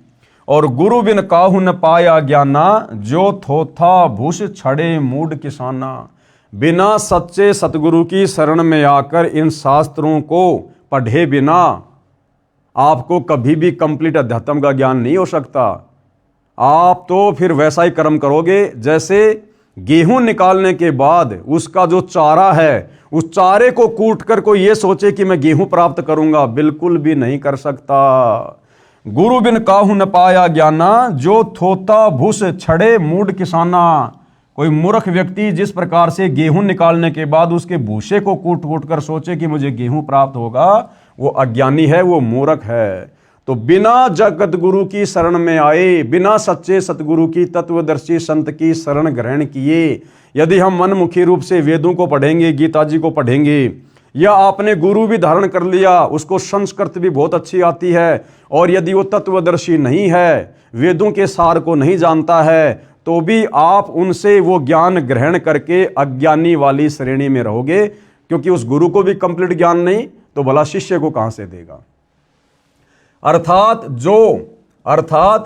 और गुरु बिन काहू न पाया ज्ञाना, जो थोथा भूष छड़े मूड किसाना। बिना सच्चे सतगुरु की शरण में आकर इन शास्त्रों को पढ़े बिना आपको कभी भी कंप्लीट अध्यात्म का ज्ञान नहीं हो सकता। आप तो फिर वैसा ही कर्म करोगे जैसे गेहूं निकालने के बाद उसका जो चारा है, उस चारे को कूट कर कोई ये सोचे कि मैं गेहूं प्राप्त करूंगा, बिल्कुल भी नहीं कर सकता। गुरु बिन काहू न पाया ज्ञाना, जो थोता भूस छड़े मूड किसाना। कोई मूर्ख व्यक्ति जिस प्रकार से गेहूं निकालने के बाद उसके भूसे को कूट कूट कर सोचे कि मुझे गेहूं प्राप्त होगा, वो अज्ञानी है, वो मूर्ख है। तो बिना जगत गुरु की शरण में आए, बिना सच्चे सतगुरु की, तत्वदर्शी संत की शरण ग्रहण किए यदि हम मनमुखी रूप से वेदों को पढ़ेंगे, गीता जी को पढ़ेंगे, या आपने गुरु भी धारण कर लिया, उसको संस्कृत भी बहुत अच्छी आती है, और यदि वो तत्वदर्शी नहीं है, वेदों के सार को नहीं जानता है, तो भी आप उनसे वो ज्ञान ग्रहण करके अज्ञानी वाली श्रेणी में रहोगे, क्योंकि उस गुरु को भी कंप्लीट ज्ञान नहीं, तो भला शिष्य को कहां से देगा। अर्थात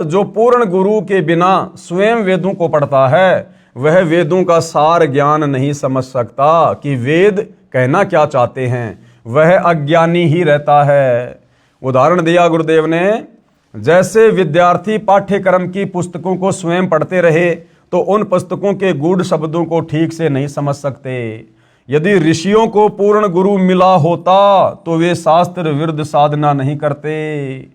जो पूर्ण गुरु के बिना स्वयं वेदों को पढ़ता है, वह वेदों का सार ज्ञान नहीं समझ सकता कि वेद कहना क्या चाहते हैं, वह अज्ञानी ही रहता है। उदाहरण दिया गुरुदेव ने, जैसे विद्यार्थी पाठ्यक्रम की पुस्तकों को स्वयं पढ़ते रहे तो उन पुस्तकों के गूढ़ शब्दों को ठीक से नहीं समझ सकते। यदि ऋषियों को पूर्ण गुरु मिला होता तो वे शास्त्र विरुद्ध साधना नहीं करते।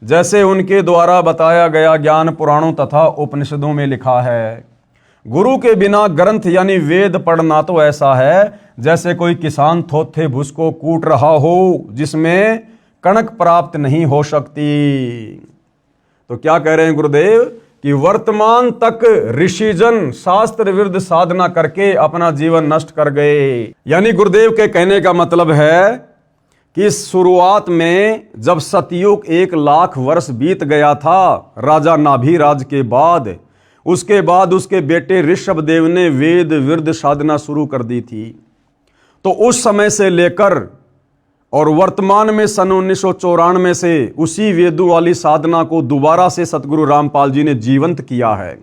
जैसे उनके द्वारा बताया गया ज्ञान पुराणों तथा उपनिषदों में लिखा है। गुरु के बिना ग्रंथ यानी वेद पढ़ना तो ऐसा है जैसे कोई किसान थोथे भूस को कूट रहा हो जिसमें कणक प्राप्त नहीं हो सकती। तो क्या कह रहे हैं गुरुदेव कि वर्तमान तक ऋषिजन शास्त्र विरुद्ध साधना करके अपना जीवन नष्ट कर गए। यानी गुरुदेव के कहने का मतलब है कि शुरुआत में जब सतयुग 1,00,000 वर्ष बीत गया था राजा नाभिराज के बाद, उसके बाद उसके बेटे ऋषभदेव ने वेद विरुद्ध साधना शुरू कर दी थी। तो उस समय से लेकर और वर्तमान में सन 1994 से उसी वेदों वाली साधना को दोबारा से सतगुरु रामपाल जी ने जीवंत किया है।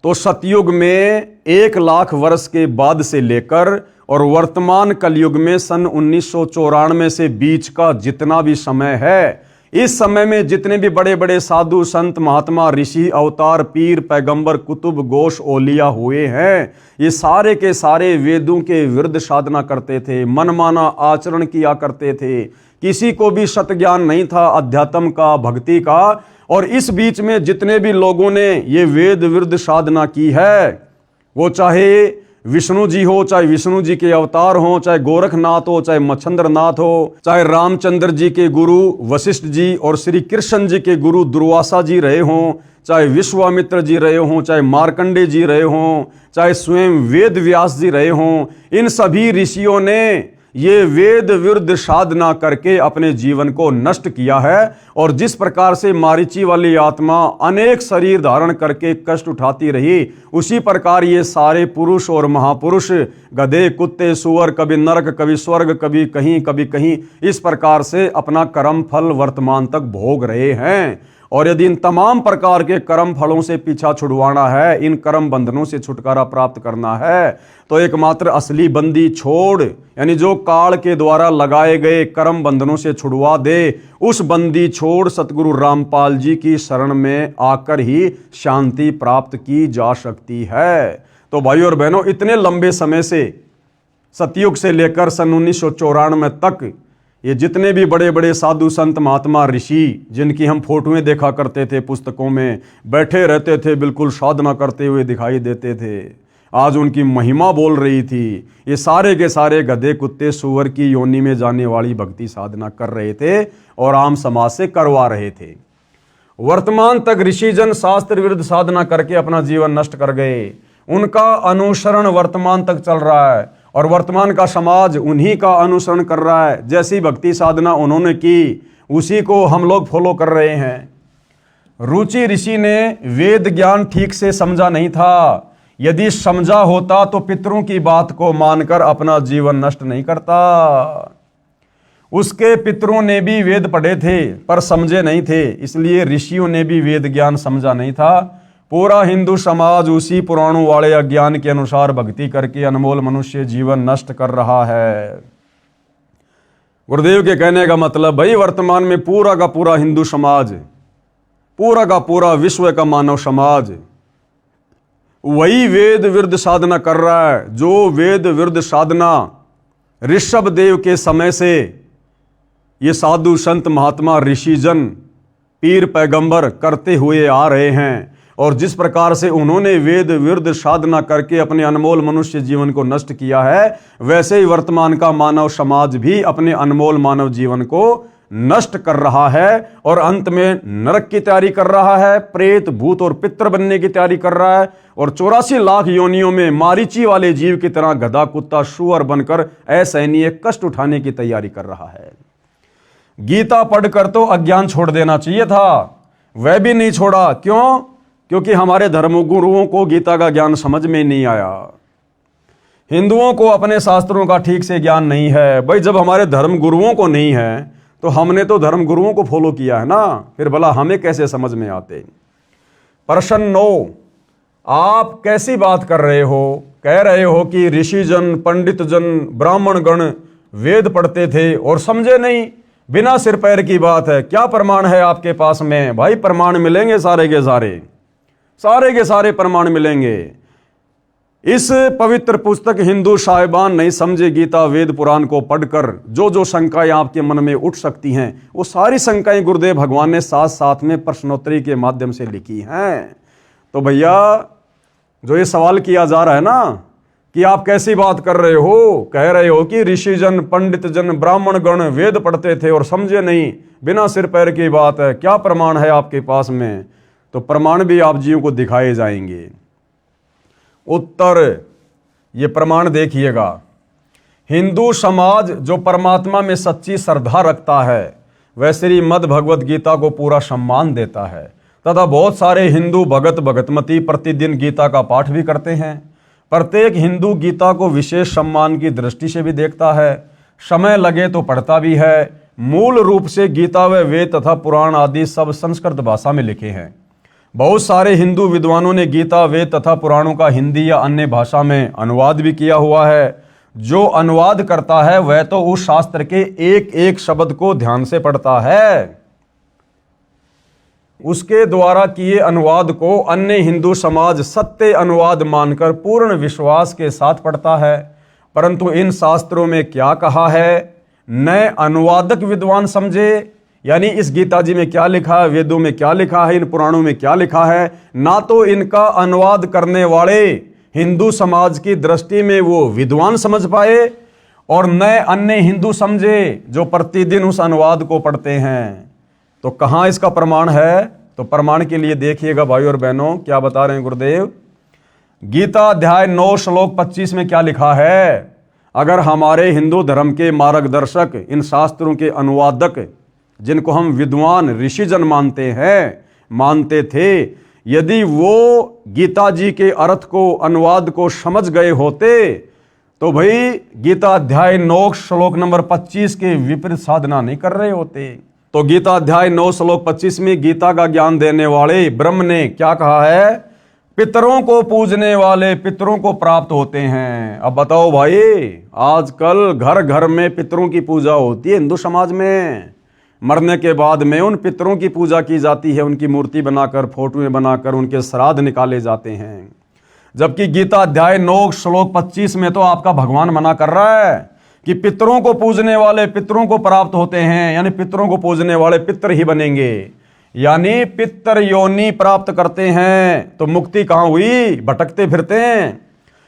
तो सतयुग में 1,00,000 वर्ष के बाद से लेकर और वर्तमान कलयुग में सन 1994 से बीच का जितना भी समय है, इस समय में जितने भी बड़े बड़े साधु संत महात्मा ऋषि अवतार पीर पैगंबर कुतुब गोश ओलिया हुए हैं, ये सारे के सारे वेदों के विरुद्ध साधना करते थे, मनमाना आचरण किया करते थे। किसी को भी सत ज्ञान नहीं था अध्यात्म का, भक्ति का। और इस बीच में जितने भी लोगों ने ये वेद विरुद्ध साधना की है, वो चाहे विष्णु जी हो, चाहे विष्णु जी के अवतार हो, चाहे गोरखनाथ हो, चाहे मच्छंद्रनाथ हो, चाहे रामचंद्र जी के गुरु वशिष्ठ जी और श्री कृष्ण जी के गुरु दुर्वासा जी रहे हों, चाहे विश्वामित्र जी रहे हों, चाहे मार्कंडे जी रहे हों, चाहे स्वयं वेद व्यास जी रहे हों, इन सभी ऋषियों ने ये वेद विरुद्ध साधना करके अपने जीवन को नष्ट किया है। और जिस प्रकार से मारीची वाली आत्मा अनेक शरीर धारण करके कष्ट उठाती रही, उसी प्रकार ये सारे पुरुष और महापुरुष गधे कुत्ते सुअर, कभी नरक कभी स्वर्ग, कभी कहीं, इस प्रकार से अपना कर्म फल वर्तमान तक भोग रहे हैं। और यदि इन तमाम प्रकार के कर्म फलों से पीछा छुड़वाना है, इन कर्म बंधनों से छुटकारा प्राप्त करना है, तो एकमात्र असली बंदी छोड़, यानी जो काल के द्वारा लगाए गए कर्म बंधनों से छुड़वा दे, उस बंदी छोड़ सतगुरु रामपाल जी की शरण में आकर ही शांति प्राप्त की जा सकती है। तो भाइयों और बहनों, इतने लंबे समय से सतयुग से लेकर सन 1994 तक ये जितने भी बड़े बड़े साधु संत महात्मा ऋषि, जिनकी हम फोटोएं देखा करते थे पुस्तकों में, बैठे रहते थे, बिल्कुल साधना करते हुए दिखाई देते थे, आज उनकी महिमा बोल रही थी। ये सारे के सारे गधे कुत्ते सुअर की योनि में जाने वाली भक्ति साधना कर रहे थे और आम समाज से करवा रहे थे। वर्तमान तक ऋषिजन शास्त्र विरुद्ध साधना करके अपना जीवन नष्ट कर गए। उनका अनुसरण वर्तमान तक चल रहा है और वर्तमान का समाज उन्हीं का अनुसरण कर रहा है। जैसी भक्ति साधना उन्होंने की, उसी को हम लोग फॉलो कर रहे हैं। रुचि ऋषि ने वेद ज्ञान ठीक से समझा नहीं था। यदि समझा होता तो पितरों की बात को मानकर अपना जीवन नष्ट नहीं करता। उसके पितरों ने भी वेद पढ़े थे पर समझे नहीं थे, इसलिए ऋषियों ने भी वेद ज्ञान समझा नहीं था। पूरा हिंदू समाज उसी पुराणों वाले अज्ञान के अनुसार भक्ति करके अनमोल मनुष्य जीवन नष्ट कर रहा है। गुरुदेव के कहने का मतलब, भाई वर्तमान में पूरा का पूरा हिंदू समाज, पूरा का पूरा विश्व का मानव समाज वही वेद विरुद्ध साधना कर रहा है, जो वेद विरुद्ध साधना ऋषभदेव के समय से ये साधु संत महात्मा ऋषिजन पीर पैगंबर करते हुए आ रहे हैं। और जिस प्रकार से उन्होंने वेद विरुद्ध साधना करके अपने अनमोल मनुष्य जीवन को नष्ट किया है, वैसे ही वर्तमान का मानव समाज भी अपने अनमोल मानव जीवन को नष्ट कर रहा है और अंत में नरक की तैयारी कर रहा है, प्रेत भूत और पितर बनने की तैयारी कर रहा है और 84 लाख योनियों में मारीची वाले जीव की तरह गधा कुत्ता सुअर बनकर असहनीय कष्ट उठाने की तैयारी कर रहा है। गीता पढ़कर तो अज्ञान छोड़ देना चाहिए था, वह भी नहीं छोड़ा। क्यों? क्योंकि हमारे धर्मगुरुओं को गीता का ज्ञान समझ में नहीं आया। हिंदुओं को अपने शास्त्रों का ठीक से ज्ञान नहीं है। भाई जब हमारे धर्मगुरुओं को नहीं है तो हमने तो धर्मगुरुओं को फॉलो किया है ना, फिर भला हमें कैसे समझ में आते। प्रश्न 9, आप कैसी बात कर रहे हो? कह रहे हो कि ऋषिजन पंडित जन ब्राह्मण गण वेद पढ़ते थे और समझे नहीं, बिना सिर पैर की बात है। क्या प्रमाण है आपके पास में? भाई प्रमाण मिलेंगे, सारे के सारे प्रमाण मिलेंगे। इस पवित्र पुस्तक हिंदू साहिबान नहीं समझे गीता वेद पुराण को पढ़कर जो जो शंकाएं आपके मन में उठ सकती हैं, वो सारी शंकाएं गुरुदेव भगवान ने साथ साथ में प्रश्नोत्तरी के माध्यम से लिखी हैं। तो भैया जो ये सवाल किया जा रहा है ना कि आप कैसी बात कर रहे हो, कह रहे हो कि ऋषिजन पंडित जन ब्राह्मण गण वेद पढ़ते थे और समझे नहीं, बिना सिर पैर की बात है, क्या प्रमाण है आपके पास में? तो प्रमाण भी आप जीव को दिखाए जाएंगे। उत्तर, ये प्रमाण देखिएगा। हिंदू समाज जो परमात्मा में सच्ची श्रद्धा रखता है वह श्रीमद् भगवद गीता को पूरा सम्मान देता है तथा बहुत सारे हिंदू भगत भगतमती प्रतिदिन गीता का पाठ भी करते हैं। प्रत्येक हिंदू गीता को विशेष सम्मान की दृष्टि से भी देखता है, समय लगे तो पढ़ता भी है। मूल रूप से गीता व वेद तथा पुराण आदि सब संस्कृत भाषा में लिखे हैं। बहुत सारे हिंदू विद्वानों ने गीता वेद तथा पुराणों का हिंदी या अन्य भाषा में अनुवाद भी किया हुआ है। जो अनुवाद करता है वह तो उस शास्त्र के एक एक शब्द को ध्यान से पढ़ता है। उसके द्वारा किए अनुवाद को अन्य हिंदू समाज सत्य अनुवाद मानकर पूर्ण विश्वास के साथ पढ़ता है। परंतु इन शास्त्रों में क्या कहा है न अनुवादक विद्वान समझे, यानी इस गीता जी में क्या लिखा है, वेदों में क्या लिखा है, इन पुराणों में क्या लिखा है, ना तो इनका अनुवाद करने वाले हिंदू समाज की दृष्टि में वो विद्वान समझ पाए और न अन्य हिंदू समझे जो प्रतिदिन उस अनुवाद को पढ़ते हैं। तो कहाँ इसका प्रमाण है? तो प्रमाण के लिए देखिएगा भाई और बहनों, क्या बता रहे हैं गुरुदेव। गीता अध्याय 9 श्लोक 25 में क्या लिखा है? अगर हमारे हिंदू धर्म के मार्गदर्शक, इन शास्त्रों के अनुवादक जिनको हम विद्वान ऋषिजन मानते थे, यदि वो गीता जी के अर्थ को, अनुवाद को समझ गए होते तो भाई गीता अध्याय 9 श्लोक नंबर 25 के विपरीत साधना नहीं कर रहे होते। तो गीता अध्याय 9 श्लोक 25 में गीता का ज्ञान देने वाले ब्रह्म ने क्या कहा है? पितरों को पूजने वाले पितरों को प्राप्त होते हैं। अब बताओ भाई, आजकल घर घर में पितरों की पूजा होती है हिंदू समाज में। मरने के बाद में उन पितरों की पूजा की जाती है, उनकी मूर्ति बनाकर, फोटोएं बनाकर उनके श्राद्ध निकाले जाते हैं। जबकि गीता अध्याय 9 श्लोक 25 में तो आपका भगवान मना कर रहा है कि पितरों को पूजने वाले पितरों को प्राप्त होते हैं, यानी पितरों को पूजने वाले पितर ही बनेंगे, यानी पितर योनि प्राप्त करते हैं। तो मुक्ति कहां हुई? भटकते फिरते हैं।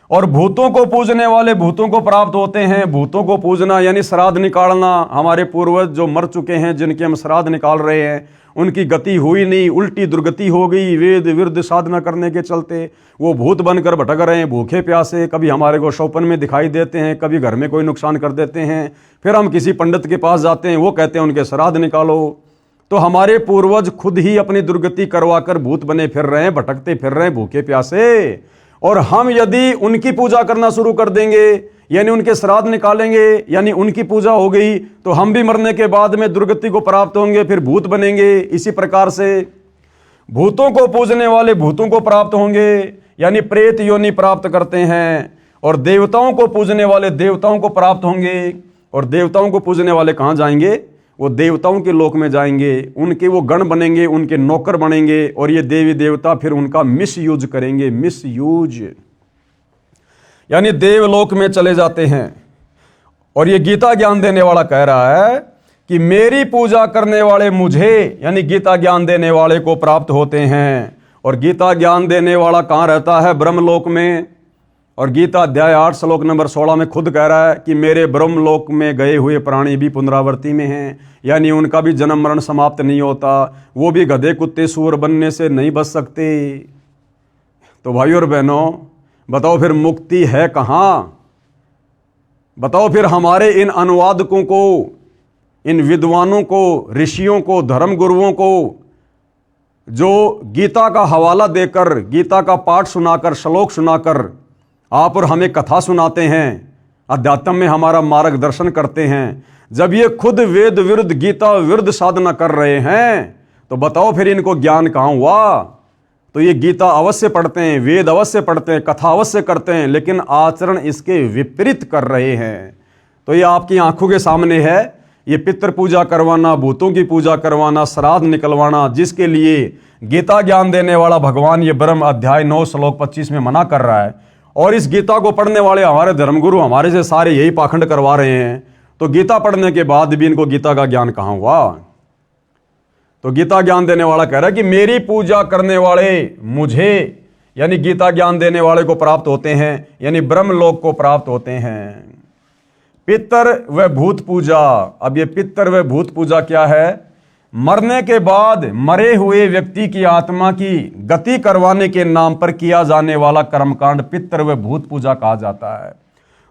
और भूतों को पूजने वाले भूतों को प्राप्त होते हैं। भूतों को पूजना यानी श्राद्ध निकालना। हमारे पूर्वज जो मर चुके हैं, जिनके हम श्राद्ध निकाल रहे हैं, उनकी गति हुई नहीं, उल्टी दुर्गति हो गई वेद विरुद्ध साधना करने के चलते। वो भूत बनकर भटक रहे हैं, भूखे प्यासे। कभी हमारे को सौपन में दिखाई देते हैं, कभी घर में कोई नुकसान कर देते हैं। फिर हम किसी पंडित के पास जाते हैं, वो कहते हैं उनके श्राद्ध निकालो। तो हमारे पूर्वज खुद ही अपनी दुर्गति करवाकर भूत बने फिर रहे हैं, भटकते फिर रहे हैं, भूखे प्यासे। और हम यदि उनकी पूजा करना शुरू कर देंगे, यानी उनके श्राद्ध निकालेंगे, यानी उनकी पूजा हो गई, तो हम भी मरने के बाद में दुर्गति को प्राप्त होंगे, फिर भूत बनेंगे। इसी प्रकार से भूतों को पूजने वाले भूतों को प्राप्त होंगे, यानी प्रेत योनि प्राप्त करते हैं। और देवताओं को पूजने वाले देवताओं को प्राप्त होंगे। और देवताओं को पूजने वाले कहाँ जाएंगे? वो देवताओं के लोक में जाएंगे, उनके वो गण बनेंगे, उनके नौकर बनेंगे। और ये देवी देवता फिर उनका मिसयूज करेंगे, मिसयूज, यानी देवलोक में चले जाते हैं। और ये गीता ज्ञान देने वाला कह रहा है कि मेरी पूजा करने वाले मुझे, यानी गीता ज्ञान देने वाले को प्राप्त होते हैं। और गीता ज्ञान देने वाला कहाँ रहता है? ब्रह्मलोक में। और गीता अध्याय 8 श्लोक नंबर 16 में खुद कह रहा है कि मेरे ब्रह्मलोक में गए हुए प्राणी भी पुनरावृत्ति में हैं, यानी उनका भी जन्म मरण समाप्त नहीं होता। वो भी गधे कुत्ते सूअर बनने से नहीं बच सकते। तो भाई और बहनों, बताओ फिर मुक्ति है कहाँ? बताओ फिर हमारे इन अनुवादकों को, इन विद्वानों को, ऋषियों को, धर्म गुरुओं को, जो गीता का हवाला देकर, गीता का पाठ सुनाकर, श्लोक सुनाकर आप और हमें कथा सुनाते हैं, अध्यात्म में हमारा मार्गदर्शन करते हैं, जब ये खुद वेद विरुद्ध, गीता विरुद्ध साधना कर रहे हैं, तो बताओ फिर इनको ज्ञान कहाँ हुआ? तो ये गीता अवश्य पढ़ते हैं, वेद अवश्य पढ़ते हैं, कथा अवश्य करते हैं, लेकिन आचरण इसके विपरीत कर रहे हैं। तो ये आपकी आंखों के सामने है। ये पितृ पूजा करवाना, भूतों की पूजा करवाना, श्राद्ध निकलवाना, जिसके लिए गीता ज्ञान देने वाला भगवान ये ब्रह्म अध्याय 9 श्लोक 25 में मना कर रहा है। और इस गीता को पढ़ने वाले हमारे धर्मगुरु हमारे से सारे यही पाखंड करवा रहे हैं। तो गीता पढ़ने के बाद भी इनको गीता का ज्ञान कहाँ हुआ? तो गीता ज्ञान देने वाला कह रहा है कि मेरी पूजा करने वाले मुझे, यानी गीता ज्ञान देने वाले को प्राप्त होते हैं, यानी ब्रह्मलोक को प्राप्त होते हैं। पितर व भूत पूजा। अब ये पितर व भूत पूजा क्या है? मरने के बाद मरे हुए व्यक्ति की आत्मा की गति करवाने के नाम पर किया जाने वाला कर्मकांड पितृ व भूत पूजा कहा जाता है।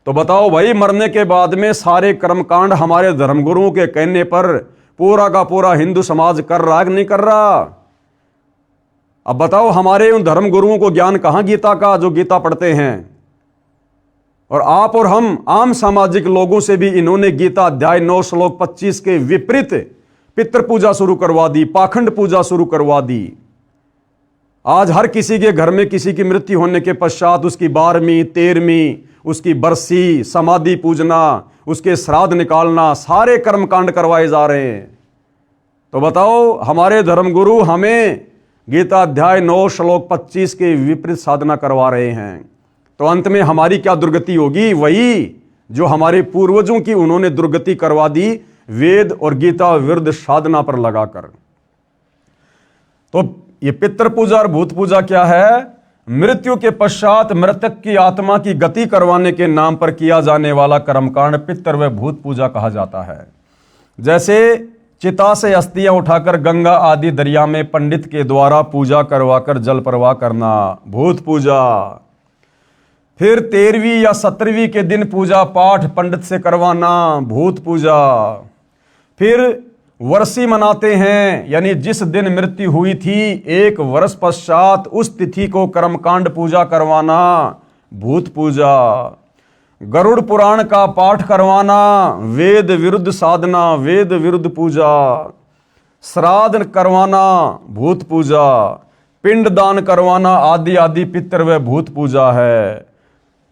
तो बताओ भाई, मरने के बाद में सारे कर्मकांड हमारे धर्मगुरुओं के कहने पर पूरा का पूरा हिंदू समाज कर रहा है कि नहीं कर रहा? अब बताओ, हमारे उन धर्मगुरुओं को ज्ञान कहां गीता का, जो गीता पढ़ते हैं? और आप और हम आम सामाजिक लोगों से भी इन्होंने गीता अध्याय 9 श्लोक 25 के विपरीत पितृ पूजा शुरू करवा दी, पाखंड पूजा शुरू करवा दी। आज हर किसी के घर में किसी की मृत्यु होने के पश्चात उसकी 12वीं 13वीं उसकी बरसी, समाधि पूजना, उसके श्राद्ध निकालना, सारे कर्मकांड करवाए जा रहे हैं। तो बताओ, हमारे धर्मगुरु हमें गीता अध्याय 9 श्लोक 25 के विपरीत साधना करवा रहे हैं। तो अंत में हमारी क्या दुर्गति होगी? वही जो हमारे पूर्वजों की उन्होंने दुर्गति करवा दी, वेद और गीता विरुद्ध साधना पर लगाकर। तो ये पितृ पूजा और भूत पूजा क्या है? मृत्यु के पश्चात मृतक की आत्मा की गति करवाने के नाम पर किया जाने वाला कर्मकांड पितृ व भूत पूजा कहा जाता है। जैसे चिता से अस्थियां उठाकर गंगा आदि दरिया में पंडित के द्वारा पूजा करवाकर जल प्रवाह करना, भूत पूजा। फिर 13वीं या 17वीं के दिन पूजा पाठ पंडित से करवाना, भूत पूजा। फिर वर्षी मनाते हैं, यानी जिस दिन मृत्यु हुई थी 1 वर्ष पश्चात उस तिथि को कर्मकांड पूजा करवाना, भूत पूजा। गरुड़ पुराण का पाठ करवाना, वेद विरुद्ध साधना, वेद विरुद्ध पूजा। श्राद्ध करवाना, भूत पूजा। पिंड दान करवाना आदि आदि पितृ व भूत पूजा है,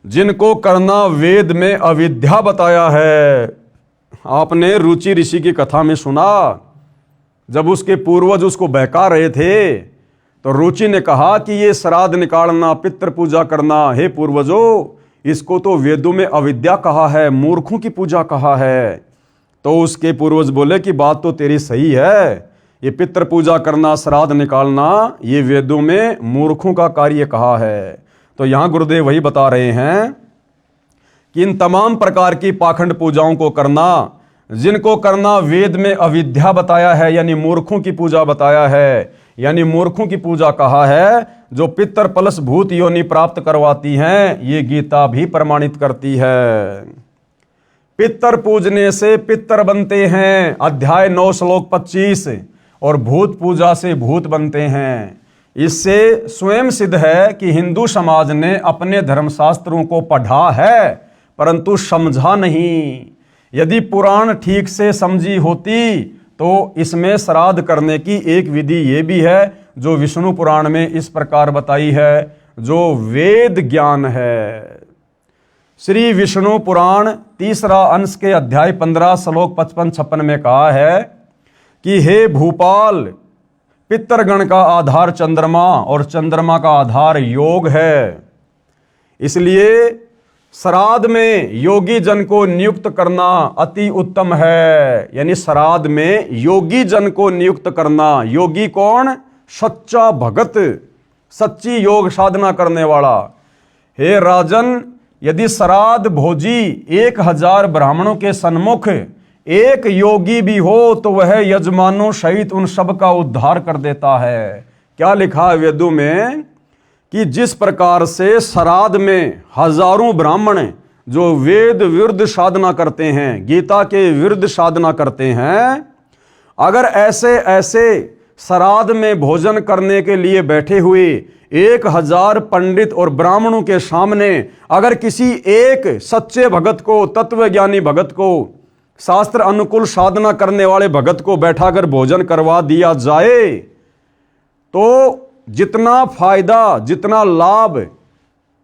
जिनको करना वेद में अविद्या बताया है। आपने रुचि ऋषि की कथा में सुना, जब उसके पूर्वज उसको बहका रहे थे तो रुचि ने कहा कि ये श्राद्ध निकालना, पितृ पूजा करना, हे पूर्वजों, इसको तो वेदों में अविद्या कहा है, मूर्खों की पूजा कहा है। तो उसके पूर्वज बोले कि बात तो तेरी सही है, ये पितृ पूजा करना, श्राद्ध निकालना, ये वेदों में मूर्खों का कार्य कहा है। तो यहां गुरुदेव वही बता रहे हैं कि इन तमाम प्रकार की पाखंड पूजाओं को करना, जिनको करना वेद में अविद्या बताया है, यानी मूर्खों की पूजा बताया है, यानी मूर्खों की पूजा कहा है, जो पितर प्लस भूत योनि प्राप्त करवाती हैं, ये गीता भी प्रमाणित करती है। पितर पूजने से पितर बनते हैं, अध्याय 9 श्लोक 25, और भूत पूजा से भूत बनते हैं। इससे स्वयं सिद्ध है कि हिंदू समाज ने अपने धर्मशास्त्रों को पढ़ा है परंतु समझा नहीं। यदि पुराण ठीक से समझी होती तो इसमें श्राद्ध करने की एक विधि ये भी है जो विष्णु पुराण में इस प्रकार बताई है, जो वेद ज्ञान है। श्री विष्णु पुराण 3रा अंश के अध्याय 15 श्लोक 55-56 में कहा है कि हे भूपाल, पितरगण का आधार चंद्रमा और चंद्रमा का आधार योग है, इसलिए श्राद्ध में योगी जन को नियुक्त करना अति उत्तम है। यानी श्राद्ध में योगी जन को नियुक्त करना। योगी कौन? सच्चा भगत, सच्ची योग साधना करने वाला। हे राजन, यदि श्राद्ध भोजी 1000 ब्राह्मणों के सन्मुख एक योगी भी हो तो वह यजमानों सहित उन सब का उद्धार कर देता है। क्या लिखा है वेदों में कि जिस प्रकार से श्राद्ध में हजारों ब्राह्मण जो वेद विरुद्ध साधना करते हैं, गीता के विरुद्ध साधना करते हैं, अगर ऐसे ऐसे श्राद्ध में भोजन करने के लिए बैठे हुए 1000 पंडित और ब्राह्मणों के सामने अगर किसी एक सच्चे भगत को, तत्वज्ञानी भगत को, शास्त्र अनुकूल साधना करने वाले भगत को बैठाकर भोजन करवा दिया जाए तो जितना फायदा, जितना लाभ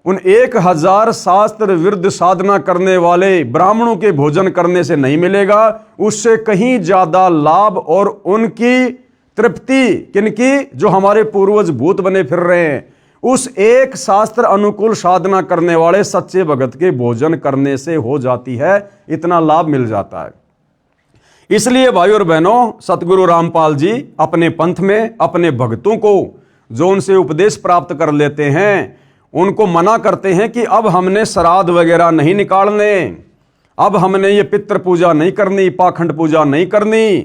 उन 1000 शास्त्र विरुद्ध साधना करने वाले ब्राह्मणों के भोजन करने से नहीं मिलेगा, उससे कहीं ज्यादा लाभ और उनकी तृप्ति किनकी? जो हमारे पूर्वज भूत बने फिर रहे हैं, उस एक शास्त्र अनुकूल साधना करने वाले सच्चे भगत के भोजन करने से हो जाती है। इतना लाभ मिल जाता है। इसलिए भाइयों और बहनों, सतगुरु रामपाल जी अपने पंथ में अपने भक्तों को जो उनसे उपदेश प्राप्त कर लेते हैं उनको मना करते हैं कि अब हमने श्राद्ध वगैरह नहीं निकालने, अब हमने ये पितृ पूजा नहीं करनी, पाखंड पूजा नहीं करनी,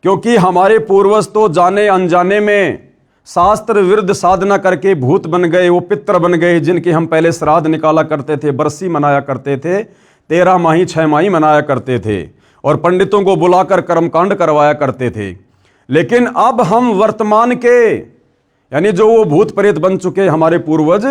क्योंकि हमारे पूर्वज तो जाने अनजाने में शास्त्र विरुद्ध साधना करके भूत बन गए, वो पितर बन गए, जिनके हम पहले श्राद्ध निकाला करते थे, बरसी मनाया करते थे, 13 माही 6 माही मनाया करते थे और पंडितों को बुलाकर कर्मकांड करवाया करते थे। लेकिन अब हम वर्तमान के, यानी जो वो भूत प्रेत बन चुके हमारे पूर्वज,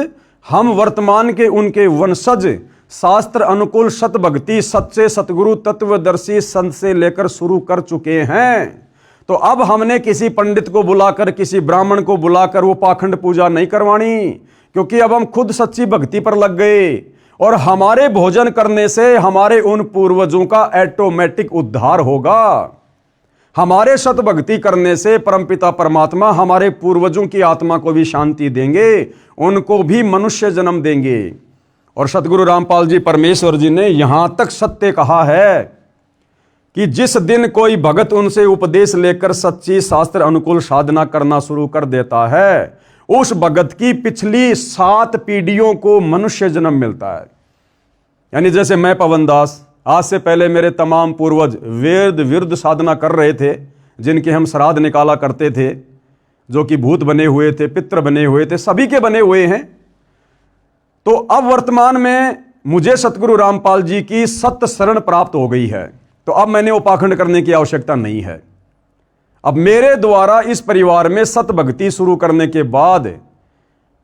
हम वर्तमान के उनके वंशज शास्त्र अनुकूल सत भक्ति सच्चे सतगुरु तत्वदर्शी संत से लेकर शुरू कर चुके हैं। तो अब हमने किसी पंडित को बुलाकर, किसी ब्राह्मण को बुलाकर वो पाखंड पूजा नहीं करवानी, क्योंकि अब हम खुद सच्ची भक्ति पर लग गए और हमारे भोजन करने से हमारे उन पूर्वजों का ऑटोमेटिक उद्धार होगा। हमारे सत भक्ति करने से परमपिता परमात्मा हमारे पूर्वजों की आत्मा को भी शांति देंगे, उनको भी मनुष्य जन्म देंगे। और सतगुरु रामपाल जी परमेश्वर जी ने यहां तक सत्य कहा है कि जिस दिन कोई भगत उनसे उपदेश लेकर सच्ची शास्त्र अनुकूल साधना करना शुरू कर देता है, उस भगत की पिछली 7 पीढ़ियों को मनुष्य जन्म मिलता है। यानी जैसे मैं पवन दास, आज से पहले मेरे तमाम पूर्वज वेद विरुद्ध साधना कर रहे थे, जिनके हम श्राद्ध निकाला करते थे, जो कि भूत बने हुए थे, पितर बने हुए थे, सभी के बने हुए हैं। तो अब वर्तमान में मुझे सतगुरु रामपाल जी की सत्य शरण प्राप्त हो गई है, तो अब मैंने वो पाखंड करने की आवश्यकता नहीं है। अब मेरे द्वारा इस परिवार में सत भक्ति शुरू करने के बाद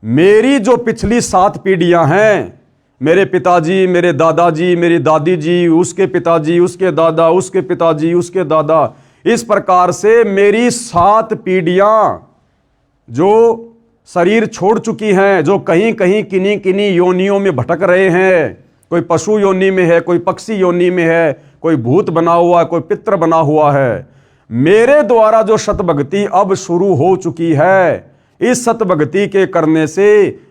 मेरी जो पिछली 7 पीढ़ियां हैं, मेरे पिताजी, मेरे दादाजी, मेरी दादी जी, उसके पिताजी, उसके दादा, उसके पिताजी, उसके दादा, इस प्रकार से मेरी 7 पीढ़ियां जो शरीर छोड़ चुकी हैं, जो कहीं कहीं किन्हीं किन्हीं योनियों में भटक रहे हैं, कोई पशु योनि में है, कोई पक्षी योनि में है, कोई भूत बना हुआ है, कोई पितर बना हुआ है, मेरे द्वारा जो सतभक्ति अब शुरू हो चुकी है, इस सतभक्ति के करने से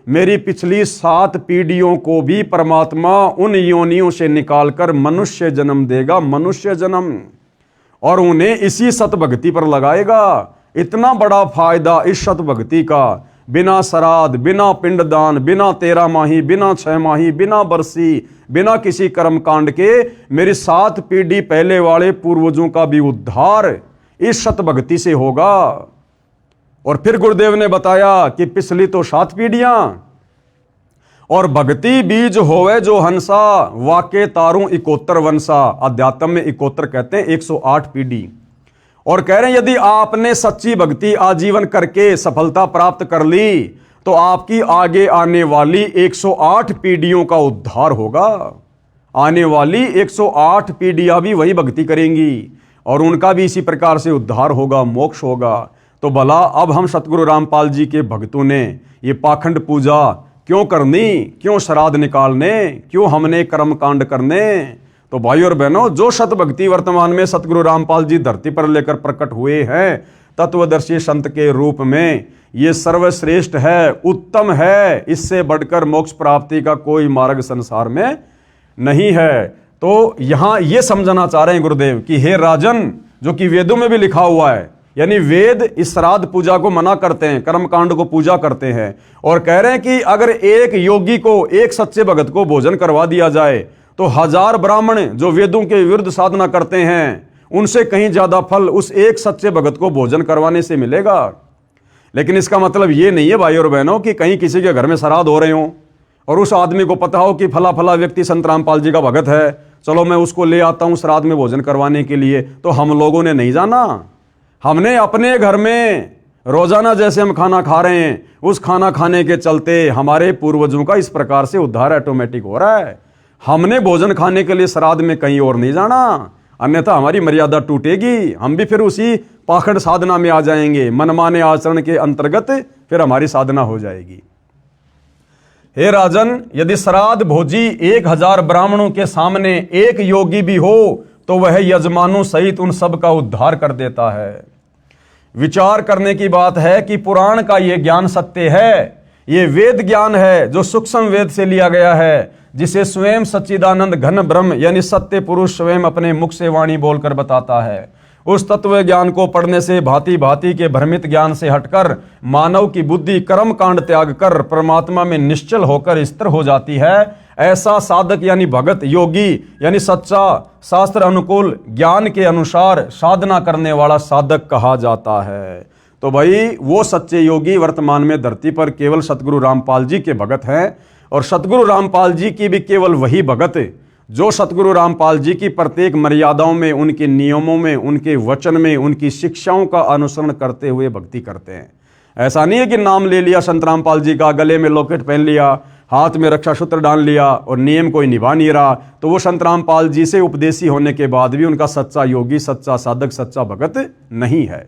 मेरी पिछली 7 पीढ़ियों को भी परमात्मा उन योनियों से निकालकर मनुष्य जन्म देगा, मनुष्य जन्म, और उन्हें इसी सतभक्ति पर लगाएगा। इतना बड़ा फायदा इस सतभक्ति का, बिना श्राद्ध, बिना पिंडदान, बिना 13 माही, बिना 6 माही, बिना बरसी, बिना किसी कर्म कांड के मेरी 7 पीढ़ी पहले वाले पूर्वजों का भी उद्धार इस सतभक्ति से होगा। और फिर गुरुदेव ने बताया कि पिछली तो 7 पीढ़ियां, और भक्ति बीज होवे जो हंसा, वाके तारू 71 वंशा। अध्यात्म में 71 कहते हैं, 108 पीढ़ी। और कह रहे हैं यदि आपने सच्ची भक्ति आजीवन करके सफलता प्राप्त कर ली, तो आपकी आगे आने वाली 108 पीढ़ियों का उद्धार होगा। आने वाली 108 पीढ़ियां भी वही भक्ति करेंगी और उनका भी इसी प्रकार से उद्धार होगा, मोक्ष होगा। तो भला अब हम सतगुरु रामपाल जी के भक्तों ने ये पाखंड पूजा क्यों करनी, क्यों श्राद्ध निकालने, क्यों हमने कर्म कांड करने? तो भाई और बहनों, जो सत भक्ति वर्तमान में सतगुरु रामपाल जी धरती पर लेकर प्रकट हुए हैं तत्वदर्शी संत के रूप में, ये सर्वश्रेष्ठ है, उत्तम है। इससे बढ़कर मोक्ष प्राप्ति का कोई मार्ग संसार में नहीं है। तो यहां ये समझना चाह रहे हैं गुरुदेव कि हे राजन, जो कि वेदों में भी लिखा हुआ है, यानी वेद इस श्राद्ध पूजा को मना करते हैं, कर्मकांड को पूजा करते हैं, और कह रहे हैं कि अगर एक योगी को, एक सच्चे भगत को भोजन करवा दिया जाए तो 1000 ब्राह्मण जो वेदों के विरुद्ध साधना करते हैं, उनसे कहीं ज्यादा फल उस एक सच्चे भगत को भोजन करवाने से मिलेगा। लेकिन इसका मतलब ये नहीं है भाई और बहनों कि कहीं किसी के घर में श्राद्ध हो रहे हो और उस आदमी को पता हो कि फला फला व्यक्ति संत रामपाल जी का भगत है, चलो मैं उसको ले आता हूं श्राद्ध में भोजन करवाने के लिए, तो हम लोगों ने नहीं जाना। हमने अपने घर में रोजाना जैसे हम खाना खा रहे हैं, उस खाना खाने के चलते हमारे पूर्वजों का इस प्रकार से उद्धार ऑटोमेटिक हो रहा है। हमने भोजन खाने के लिए श्राद्ध में कहीं और नहीं जाना, अन्यथा हमारी मर्यादा टूटेगी, हम भी फिर उसी पाखंड साधना में आ जाएंगे। मनमाने आचरण के अंतर्गत फिर हमारी साधना हो जाएगी। हे राजन, यदि श्राद्ध भोजी 1000 ब्राह्मणों के सामने एक योगी भी हो तो वह यजमानों सहित उन सब का उद्धार कर देता है। विचार करने की बात है कि पुराण का यह ज्ञान सत्य है, ये वेद ज्ञान है जो सूक्ष्म वेद से लिया गया है, जिसे स्वयं सच्चिदानंद घन ब्रह्म यानी सत्य पुरुष स्वयं अपने मुख से वाणी बोलकर बताता है। उस तत्व ज्ञान को पढ़ने से भांति भांति के भ्रमित ज्ञान से हटकर मानव की बुद्धि कर्म कांड त्याग कर परमात्मा में निश्चल होकर स्थिर हो जाती है। ऐसा साधक यानी भगत, योगी यानी सच्चा शास्त्र अनुकूल ज्ञान के अनुसार साधना करने वाला साधक कहा जाता है। तो भाई वो सच्चे योगी वर्तमान में धरती पर केवल सतगुरु रामपाल जी के भगत हैं, और सतगुरु रामपाल जी की भी केवल वही भगत जो सतगुरु रामपाल जी की प्रत्येक मर्यादाओं में, उनके नियमों में, उनके वचन में, उनकी शिक्षाओं का अनुसरण करते हुए भक्ति करते हैं। ऐसा नहीं है कि नाम ले लिया संत रामपाल जी का, गले में लॉकेट पहन लिया, हाथ में रक्षा सूत्र डाल लिया और नियम कोई निभा नहीं रहा, तो वो संत रामपाल जी से उपदेशी होने के बाद भी उनका सच्चा योगी, सच्चा साधक, सच्चा भगत नहीं है।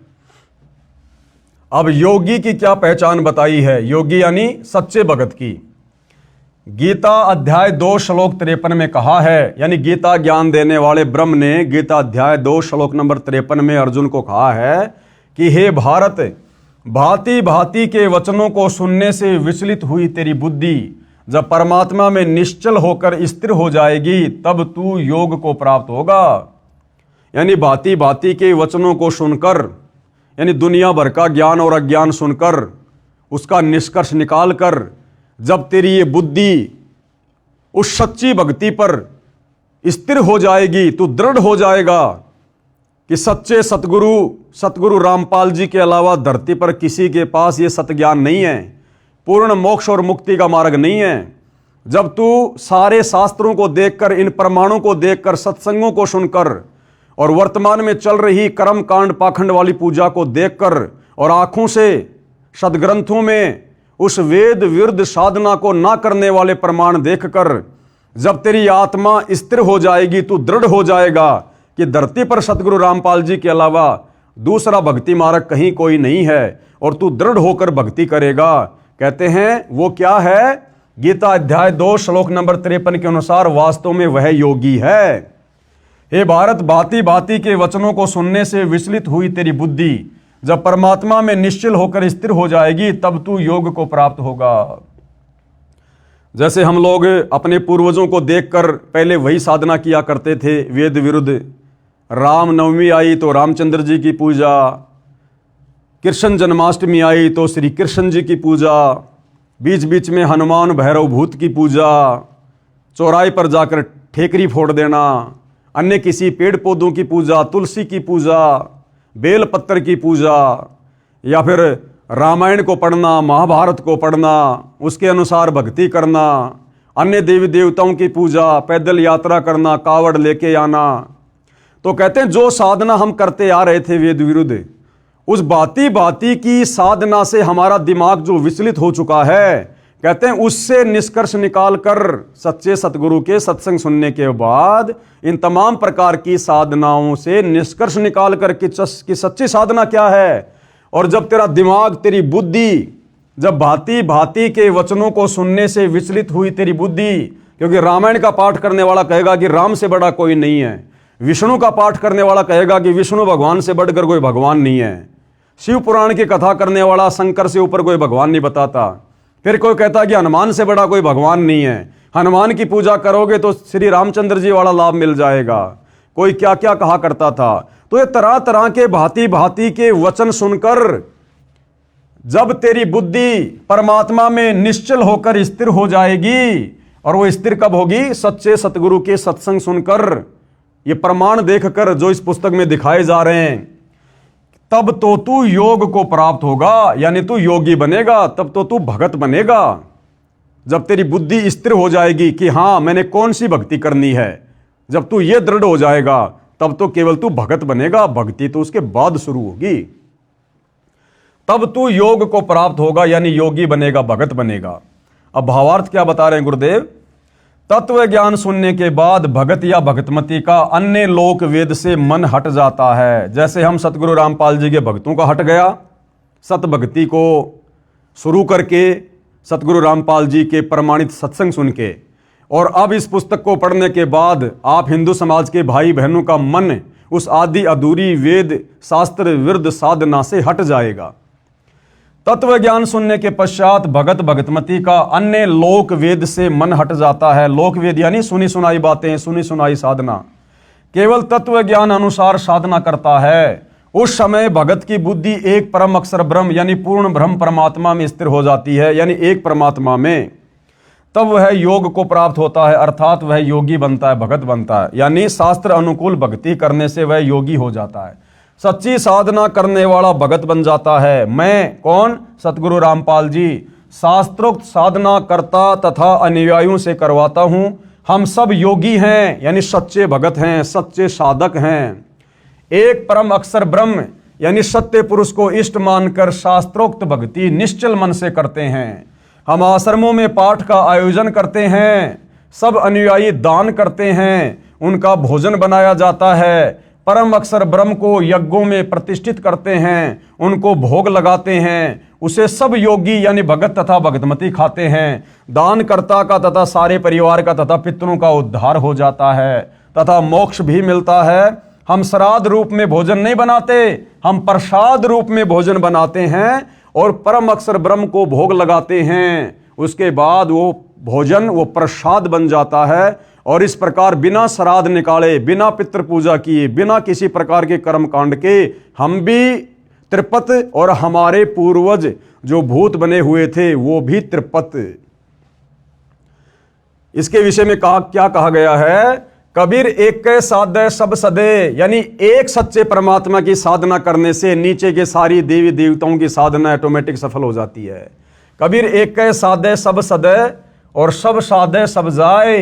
अब योगी की क्या पहचान बताई है? योगी यानी सच्चे भगत की गीता अध्याय 2 श्लोक 53 में कहा है, यानी गीता ज्ञान देने वाले ब्रह्म ने गीता अध्याय 2 श्लोक नंबर 53 में अर्जुन को कहा है कि हे भारत, भांति भांति के वचनों को सुनने से विचलित हुई तेरी बुद्धि जब परमात्मा में निश्चल होकर स्थिर हो जाएगी तब तू योग को प्राप्त होगा। यानी भांति भांति के वचनों को सुनकर, यानी दुनिया भर का ज्ञान और अज्ञान सुनकर उसका निष्कर्ष निकालकर जब तेरी ये बुद्धि उस सच्ची भक्ति पर स्थिर हो जाएगी, तू दृढ़ हो जाएगा कि सच्चे सतगुरु रामपाल जी के अलावा धरती पर किसी के पास ये सतज्ञान नहीं है, पूर्ण मोक्ष और मुक्ति का मार्ग नहीं है। जब तू सारे शास्त्रों को देखकर, इन प्रमाणों को देखकर, सत्संगों को सुनकर और वर्तमान में चल रही कर्म कांड पाखंड वाली पूजा को देखकर और आंखों से सदग्रंथों में उस वेद विरुद्ध साधना को ना करने वाले प्रमाण देखकर जब तेरी आत्मा स्थिर हो जाएगी, तू दृढ़ हो जाएगा कि धरती पर सतगुरु रामपाल जी के अलावा दूसरा भक्ति मार्ग कहीं कोई नहीं है, और तू दृढ़ होकर भक्ति करेगा। कहते हैं वो क्या है? गीता अध्याय 2 श्लोक नंबर 53 के अनुसार वास्तव में वह योगी है। हे भारत, भांति भांति के वचनों को सुनने से विचलित हुई तेरी बुद्धि जब परमात्मा में निश्चल होकर स्थिर हो जाएगी तब तू योग को प्राप्त होगा। जैसे हम लोग अपने पूर्वजों को देखकर पहले वही साधना किया करते थे वेद विरुद्ध। राम नवमी आई तो रामचंद्र जी की पूजा, कृष्ण जन्माष्टमी आई तो श्री कृष्ण जी की पूजा, बीच बीच में हनुमान भैरव भूत की पूजा, चौराहे पर जाकर ठेकरी फोड़ देना, अन्य किसी पेड़ पौधों की पूजा, तुलसी की पूजा, बेल पत्तर की पूजा, या फिर रामायण को पढ़ना, महाभारत को पढ़ना, उसके अनुसार भक्ति करना, अन्य देवी देवताओं की पूजा, पैदल यात्रा करना, कावड़ लेके आना। तो कहते हैं जो साधना हम करते आ रहे थे वेद विरुद्ध, उस भांति भांति की साधना से हमारा दिमाग जो विचलित हो चुका है, कहते हैं उससे निष्कर्ष निकालकर सच्चे सतगुरु के सत्संग सुनने के बाद इन तमाम प्रकार की साधनाओं से निष्कर्ष निकालकर कि सच्ची साधना क्या है। और जब तेरा दिमाग, तेरी बुद्धि, जब भांति भांति के वचनों को सुनने से विचलित हुई तेरी बुद्धि, क्योंकि रामायण का पाठ करने वाला कहेगा कि राम से बड़ा कोई नहीं है, विष्णु का पाठ करने वाला कहेगा कि विष्णु भगवान से बढ़कर कोई भगवान नहीं है, शिव पुराण की कथा करने वाला शंकर से ऊपर कोई भगवान नहीं बताता, फिर कोई कहता कि हनुमान से बड़ा कोई भगवान नहीं है, हनुमान की पूजा करोगे तो श्री रामचंद्र जी वाला लाभ मिल जाएगा, कोई क्या क्या कहा करता था। तो ये तरह तरह के भांति भांति के वचन सुनकर जब तेरी बुद्धि परमात्मा में निश्चल होकर स्थिर हो जाएगी, और वो स्थिर कब होगी? सच्चे सतगुरु के सत्संग सुनकर, ये प्रमाण देखकर जो इस पुस्तक में दिखाए जा रहे हैं, तब तो तू योग को प्राप्त होगा, यानी तू योगी बनेगा, तब तो तू भगत बनेगा। जब तेरी बुद्धि स्थिर हो जाएगी कि हाँ मैंने कौन सी भक्ति करनी है, जब तू ये दृढ़ हो जाएगा तब तो केवल तू भगत बनेगा, भक्ति तो उसके बाद शुरू होगी। तब तू योग को प्राप्त होगा, यानी योगी बनेगा, भगत बनेगा। अब भावार्थ क्या बता रहे हैं गुरुदेव? तत्व ज्ञान सुनने के बाद भगत या भगतमती का अन्य लोक वेद से मन हट जाता है। जैसे हम सतगुरु रामपाल जी के भक्तों का हट गया, सत भक्ति को शुरू करके सतगुरु रामपाल जी के प्रमाणित सत्संग सुन के, और अब इस पुस्तक को पढ़ने के बाद आप हिंदू समाज के भाई बहनों का मन उस आदि अधूरी वेद शास्त्र विरुद्ध साधना से हट जाएगा। तत्व ज्ञान सुनने के पश्चात भगत भगतमती का अन्य लोक वेद से मन हट जाता है। लोक वेद यानी सुनी सुनाई बातें, सुनी सुनाई साधना, केवल तत्व ज्ञान अनुसार साधना करता है। उस समय भगत की बुद्धि एक परम अक्षर ब्रह्म यानी पूर्ण ब्रह्म परमात्मा में स्थिर हो जाती है, यानी एक परमात्मा में। तब वह योग को प्राप्त होता है, अर्थात वह योगी बनता है, भगत बनता है। यानी शास्त्र अनुकूल भक्ति करने से वह योगी हो जाता है, सच्ची साधना करने वाला भगत बन जाता है। मैं कौन? सतगुरु रामपाल जी शास्त्रोक्त साधना करता तथा अनुयायियों से करवाता हूं। हम सब योगी हैं, यानी सच्चे भगत हैं, सच्चे साधक हैं। एक परम अक्षर ब्रह्म यानी सत्य पुरुष को इष्ट मानकर शास्त्रोक्त भक्ति निश्चल मन से करते हैं। हम आश्रमों में पाठ का आयोजन करते हैं, सब अनुयायी दान करते हैं, उनका भोजन बनाया जाता है। परम अक्षर ब्रह्म को यज्ञों में प्रतिष्ठित करते हैं, उनको भोग लगाते हैं, उसे सब योगी यानी भगत तथा भगतमती खाते हैं। दानकर्ता का तथा सारे परिवार का तथा पितरों का उद्धार हो जाता है तथा मोक्ष भी मिलता है। हम श्राद्ध रूप में भोजन नहीं बनाते, हम प्रसाद रूप में भोजन बनाते हैं और परम अक्षर ब्रह्म को भोग लगाते हैं। उसके बाद वो भोजन वो प्रसाद बन जाता है और इस प्रकार बिना श्राद्ध निकाले, बिना पितृ पूजा किए, बिना किसी प्रकार के कर्म कांड के हम भी त्रिपत और हमारे पूर्वज जो भूत बने हुए थे वो भी त्रिपत। इसके विषय में क्या कहा गया है? कबीर एक के साधे सब सदे, यानी एक सच्चे परमात्मा की साधना करने से नीचे के सारी देवी देवताओं की साधना ऑटोमेटिक सफल हो जाती है। कबीर एक के साधे सब सदे और सब साधे सब जाए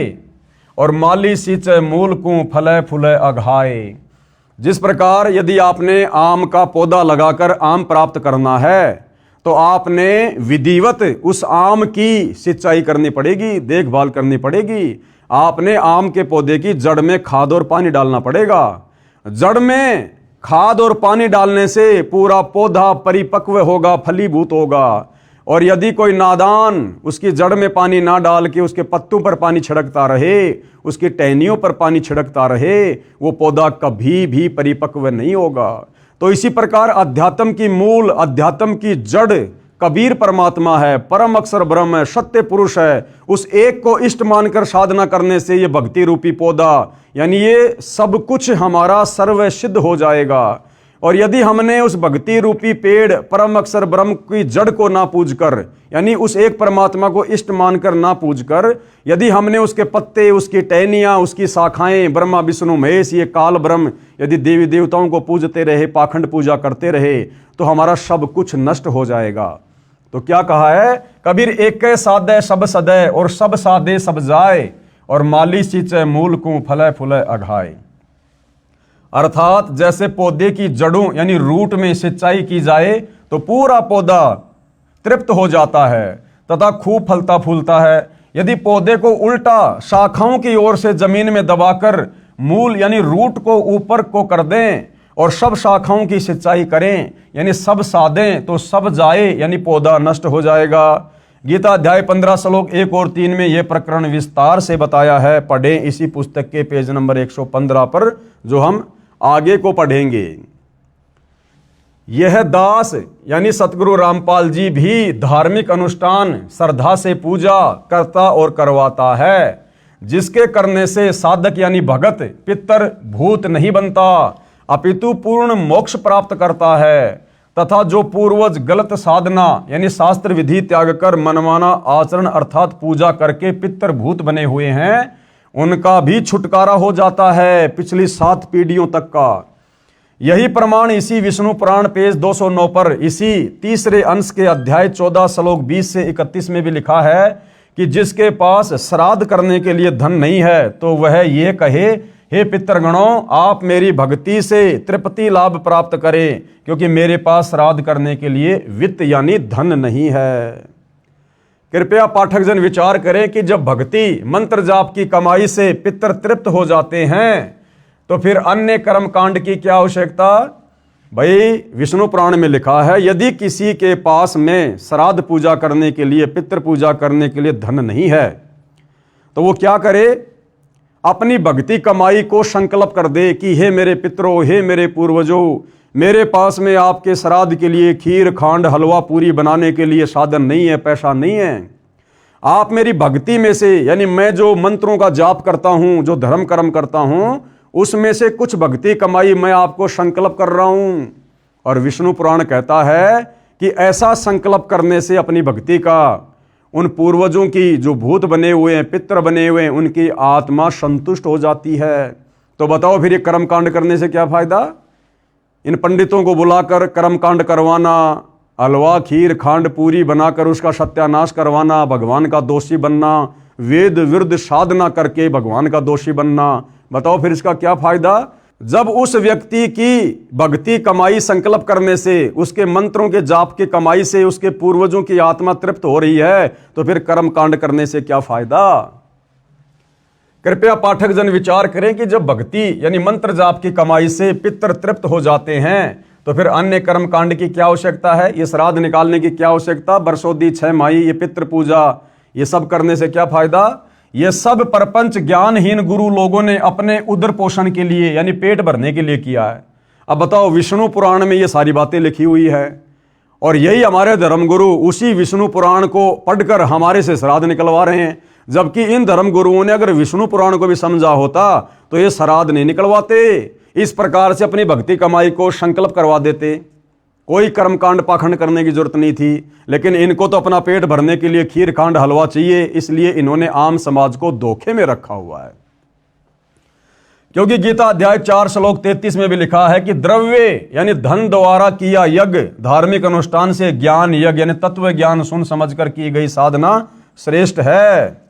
और माली सींचे मूल को फले फूले अघाए। जिस प्रकार यदि आपने आम का पौधा लगाकर आम प्राप्त करना है तो आपने विधिवत उस आम की सिंचाई करनी पड़ेगी, देखभाल करनी पड़ेगी। आपने आम के पौधे की जड़ में खाद और पानी डालना पड़ेगा। जड़ में खाद और पानी डालने से पूरा पौधा परिपक्व होगा, फलीभूत होगा। और यदि कोई नादान उसकी जड़ में पानी ना डाल के उसके पत्तों पर पानी छिड़कता रहे, उसकी टहनियों पर पानी छिड़कता रहे, वो पौधा कभी भी परिपक्व नहीं होगा। तो इसी प्रकार अध्यात्म की मूल, अध्यात्म की जड़ कबीर परमात्मा है, परम अक्षर ब्रह्म है, सत्य पुरुष है। उस एक को इष्ट मानकर साधना करने से ये भक्ति रूपी पौधा यानी ये सब कुछ हमारा सर्व सिद्ध हो जाएगा। और यदि हमने उस भक्ति रूपी पेड़ परम अक्षर ब्रह्म की जड़ को ना पूजकर, यानी उस एक परमात्मा को इष्ट मानकर ना पूजकर, यदि हमने उसके पत्ते, उसकी टहनियां, उसकी शाखाएं, ब्रह्मा विष्णु महेश, ये काल ब्रह्म, यदि देवी देवताओं को पूजते रहे, पाखंड पूजा करते रहे, तो हमारा सब कुछ नष्ट हो जाएगा। तो क्या कहा है? कबीर एक के साधे सब सदे और सब साधे सब जाए और माली सींचे मूल को फले फूले अघाए। अर्थात जैसे पौधे की जड़ों यानी रूट में सिंचाई की जाए तो पूरा पौधा तृप्त हो जाता है तथा खूब फलता फूलता है। यदि पौधे को उल्टा शाखाओं की ओर से जमीन में दबाकर मूल यानी रूट को ऊपर को कर दें और सब शाखाओं की सिंचाई करें यानी सब साधें तो सब जाए यानी पौधा नष्ट हो जाएगा। गीता अध्याय 15 श्लोक 1 और 3 में यह प्रकरण विस्तार से बताया है। पढ़ें इसी पुस्तक के पेज नंबर 115 पर, जो हम आगे को पढ़ेंगे। यह दास यानी सतगुरु रामपाल जी भी धार्मिक अनुष्ठान श्रद्धा से पूजा करता और करवाता है, जिसके करने से साधक यानी भगत पितर भूत नहीं बनता अपितु पूर्ण मोक्ष प्राप्त करता है। तथा जो पूर्वज गलत साधना यानी शास्त्र विधि त्याग कर मनमाना आचरण अर्थात पूजा करके पितर भूत बने हुए हैं, उनका भी छुटकारा हो जाता है पिछली 7 पीढ़ियों तक का। यही प्रमाण इसी विष्णु पुराण पेज 209 पर इसी तीसरे अंश के अध्याय 14 श्लोक 20 से 31 में भी लिखा है कि जिसके पास श्राद्ध करने के लिए धन नहीं है तो वह ये कहे, हे पितृगणों, आप मेरी भक्ति से तृप्ति लाभ प्राप्त करें, क्योंकि मेरे पास श्राद्ध करने के लिए वित्त यानी धन नहीं है। कृपया पाठक जन विचार करें कि जब भक्ति मंत्र जाप की कमाई से पितर तृप्त हो जाते हैं तो फिर अन्य कर्म कांड की क्या आवश्यकता? भाई विष्णु पुराण में लिखा है, यदि किसी के पास में श्राद्ध पूजा करने के लिए, पितृ पूजा करने के लिए धन नहीं है तो वो क्या करे? अपनी भक्ति कमाई को संकल्प कर दे कि हे मेरे पितरों, हे मेरे पूर्वजों, मेरे पास में आपके श्राद्ध के लिए खीर खांड हलवा पूरी बनाने के लिए साधन नहीं है, पैसा नहीं है। आप मेरी भक्ति में से यानी मैं जो मंत्रों का जाप करता हूं, जो धर्म कर्म करता हूं, उसमें से कुछ भक्ति कमाई मैं आपको संकल्प कर रहा हूं। और विष्णु पुराण कहता है कि ऐसा संकल्प करने से अपनी भक्ति का उन पूर्वजों की जो भूत बने हुए हैं, पितर बने हुए हैं, उनकी आत्मा संतुष्ट हो जाती है। तो बताओ फिर ये कर्मकांड करने से क्या फायदा? इन पंडितों को बुलाकर कर्मकांड करवाना, हलवा खीर खांड पूरी बनाकर उसका सत्यानाश करवाना, भगवान का दोषी बनना, वेद विरुद्ध साधना करके भगवान का दोषी बनना, बताओ फिर इसका क्या फायदा? जब उस व्यक्ति की भक्ति कमाई संकल्प करने से, उसके मंत्रों के जाप की कमाई से उसके पूर्वजों की आत्मा तृप्त हो रही है, तो फिर कर्म कांड करने से क्या फायदा? कृपया पाठक जन विचार करें कि जब भक्ति यानी मंत्र जाप की कमाई से पितर तृप्त हो जाते हैं, तो फिर अन्य कर्म कांड की क्या आवश्यकता है? ये श्राद्ध निकालने की क्या आवश्यकता? बरसोदी 6 माही, ये पितृ पूजा, ये सब करने से क्या फायदा? ये सब परपंच ज्ञानहीन गुरु लोगों ने अपने उदर पोषण के लिए यानी पेट भरने के लिए किया है। अब बताओ, विष्णु पुराण में ये सारी बातें लिखी हुई है और यही हमारे धर्मगुरु उसी विष्णु पुराण को पढ़कर हमारे से श्राद्ध निकलवा रहे हैं। जबकि इन धर्मगुरुओं ने अगर विष्णु पुराण को भी समझा होता तो ये श्राद्ध नहीं निकलवाते, इस प्रकार से अपनी भक्ति कमाई को संकल्प करवा देते। कोई कर्मकांड पाखंड करने की जरूरत नहीं थी, लेकिन इनको तो अपना पेट भरने के लिए खीर खांड हलवा चाहिए, इसलिए इन्होंने आम समाज को धोखे में रखा हुआ है। क्योंकि गीता अध्याय 4 श्लोक 33 में भी लिखा है कि द्रव्य यानी धन द्वारा किया यज्ञ, धार्मिक अनुष्ठान से ज्ञान यज्ञ यानी तत्व ज्ञान सुन समझकर की गई साधना श्रेष्ठ है।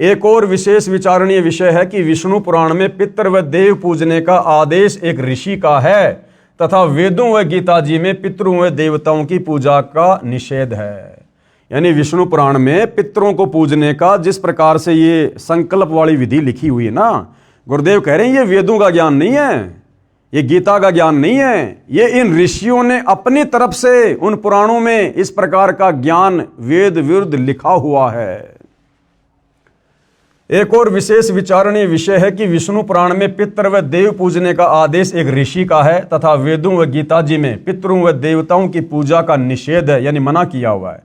एक और विशेष विचारणीय विषय है कि विष्णु पुराण में पितृ व देव पूजने का आदेश एक ऋषि का है तथा वेदों व गीता जी में पितरों व देवताओं की पूजा का निषेध है। यानी विष्णु पुराण में पितरों को पूजने का जिस प्रकार से ये संकल्प वाली विधि लिखी हुई है ना, गुरुदेव कह रहे हैं ये वेदों का ज्ञान नहीं है, ये गीता का ज्ञान नहीं है, ये इन ऋषियों ने अपनी तरफ से उन पुराणों में इस प्रकार का ज्ञान वेद विरुद्ध लिखा हुआ है। एक और विशेष विचारणीय विषय है कि विष्णु पुराण में पितृ व देव पूजने का आदेश एक ऋषि का है तथा वेदों व गीता जी में पितरों व देवताओं की पूजा का निषेध है यानी मना किया हुआ है।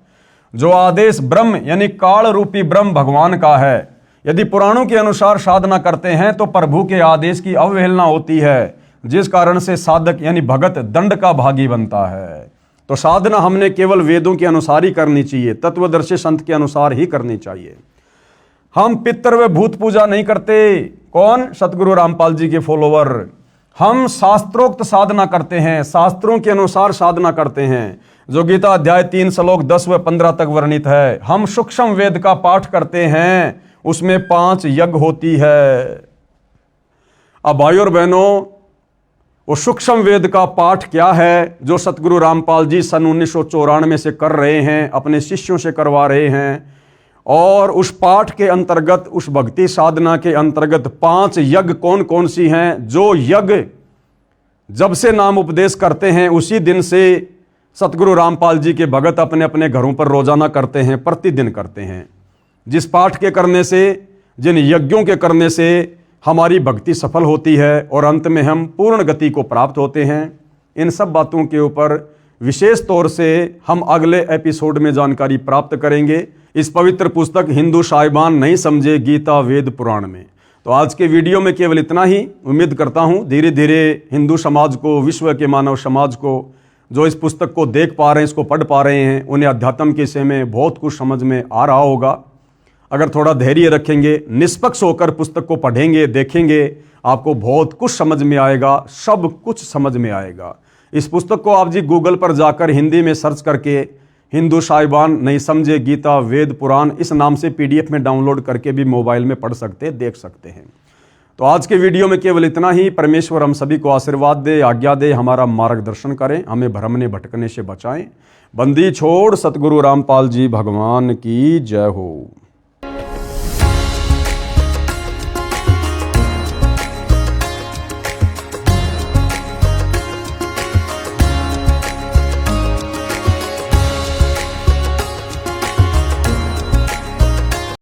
जो आदेश ब्रह्म यानी काल रूपी ब्रह्म भगवान का है, यदि पुराणों के अनुसार साधना करते हैं तो प्रभु के आदेश की अवहेलना होती है, जिस कारण से साधक यानी भगत दंड का भागी बनता है। तो साधना हमने केवल वेदों के अनुसार ही करनी चाहिए, तत्वदर्शी संत के अनुसार ही करनी चाहिए। हम पितर व भूत पूजा नहीं करते। कौन? सतगुरु रामपाल जी के फॉलोवर। हम शास्त्रोक्त साधना करते हैं, शास्त्रों के अनुसार साधना करते हैं, जो गीता अध्याय 3 श्लोक 10 व 15 तक वर्णित है। हम सूक्ष्म वेद का पाठ करते हैं, उसमें 5 यज्ञ होती है। अब भाइयों और बहनों, वो सूक्ष्म वेद का पाठ क्या है जो सतगुरु रामपाल जी सन 1994 से कर रहे हैं, अपने शिष्यों से करवा रहे हैं। और उस पाठ के अंतर्गत, उस भक्ति साधना के अंतर्गत 5 यज्ञ कौन कौन सी हैं, जो यज्ञ जब से नाम उपदेश करते हैं उसी दिन से सतगुरु रामपाल जी के भगत अपने अपने घरों पर रोजाना करते हैं, प्रतिदिन करते हैं। जिस पाठ के करने से, जिन यज्ञों के करने से हमारी भक्ति सफल होती है और अंत में हम पूर्ण गति को प्राप्त होते हैं। इन सब बातों के ऊपर विशेष तौर से हम अगले एपिसोड में जानकारी प्राप्त करेंगे, इस पवित्र पुस्तक हिंदू साहिबान नहीं समझे गीता वेद पुराण में। तो आज के वीडियो में केवल इतना ही। उम्मीद करता हूँ धीरे धीरे हिंदू समाज को, विश्व के मानव समाज को, जो इस पुस्तक को देख पा रहे हैं, इसको पढ़ पा रहे हैं, उन्हें अध्यात्म के विषय में बहुत कुछ समझ में आ रहा होगा। अगर थोड़ा धैर्य रखेंगे, निष्पक्ष होकर पुस्तक को पढ़ेंगे, देखेंगे, आपको बहुत कुछ समझ में आएगा, सब कुछ समझ में आएगा। इस पुस्तक को आप जी गूगल पर जाकर हिंदी में सर्च करके हिंदू साहिबान नहीं समझे गीता वेद पुराण इस नाम से PDF में डाउनलोड करके भी मोबाइल में पढ़ सकते, देख सकते हैं। तो आज के वीडियो में केवल इतना ही। परमेश्वर हम सभी को आशीर्वाद दे, आज्ञा दे, हमारा मार्गदर्शन करें, हमें भ्रमने भटकने से बचाएं। बंदी छोड़ सतगुरु रामपाल जी भगवान की जय हो।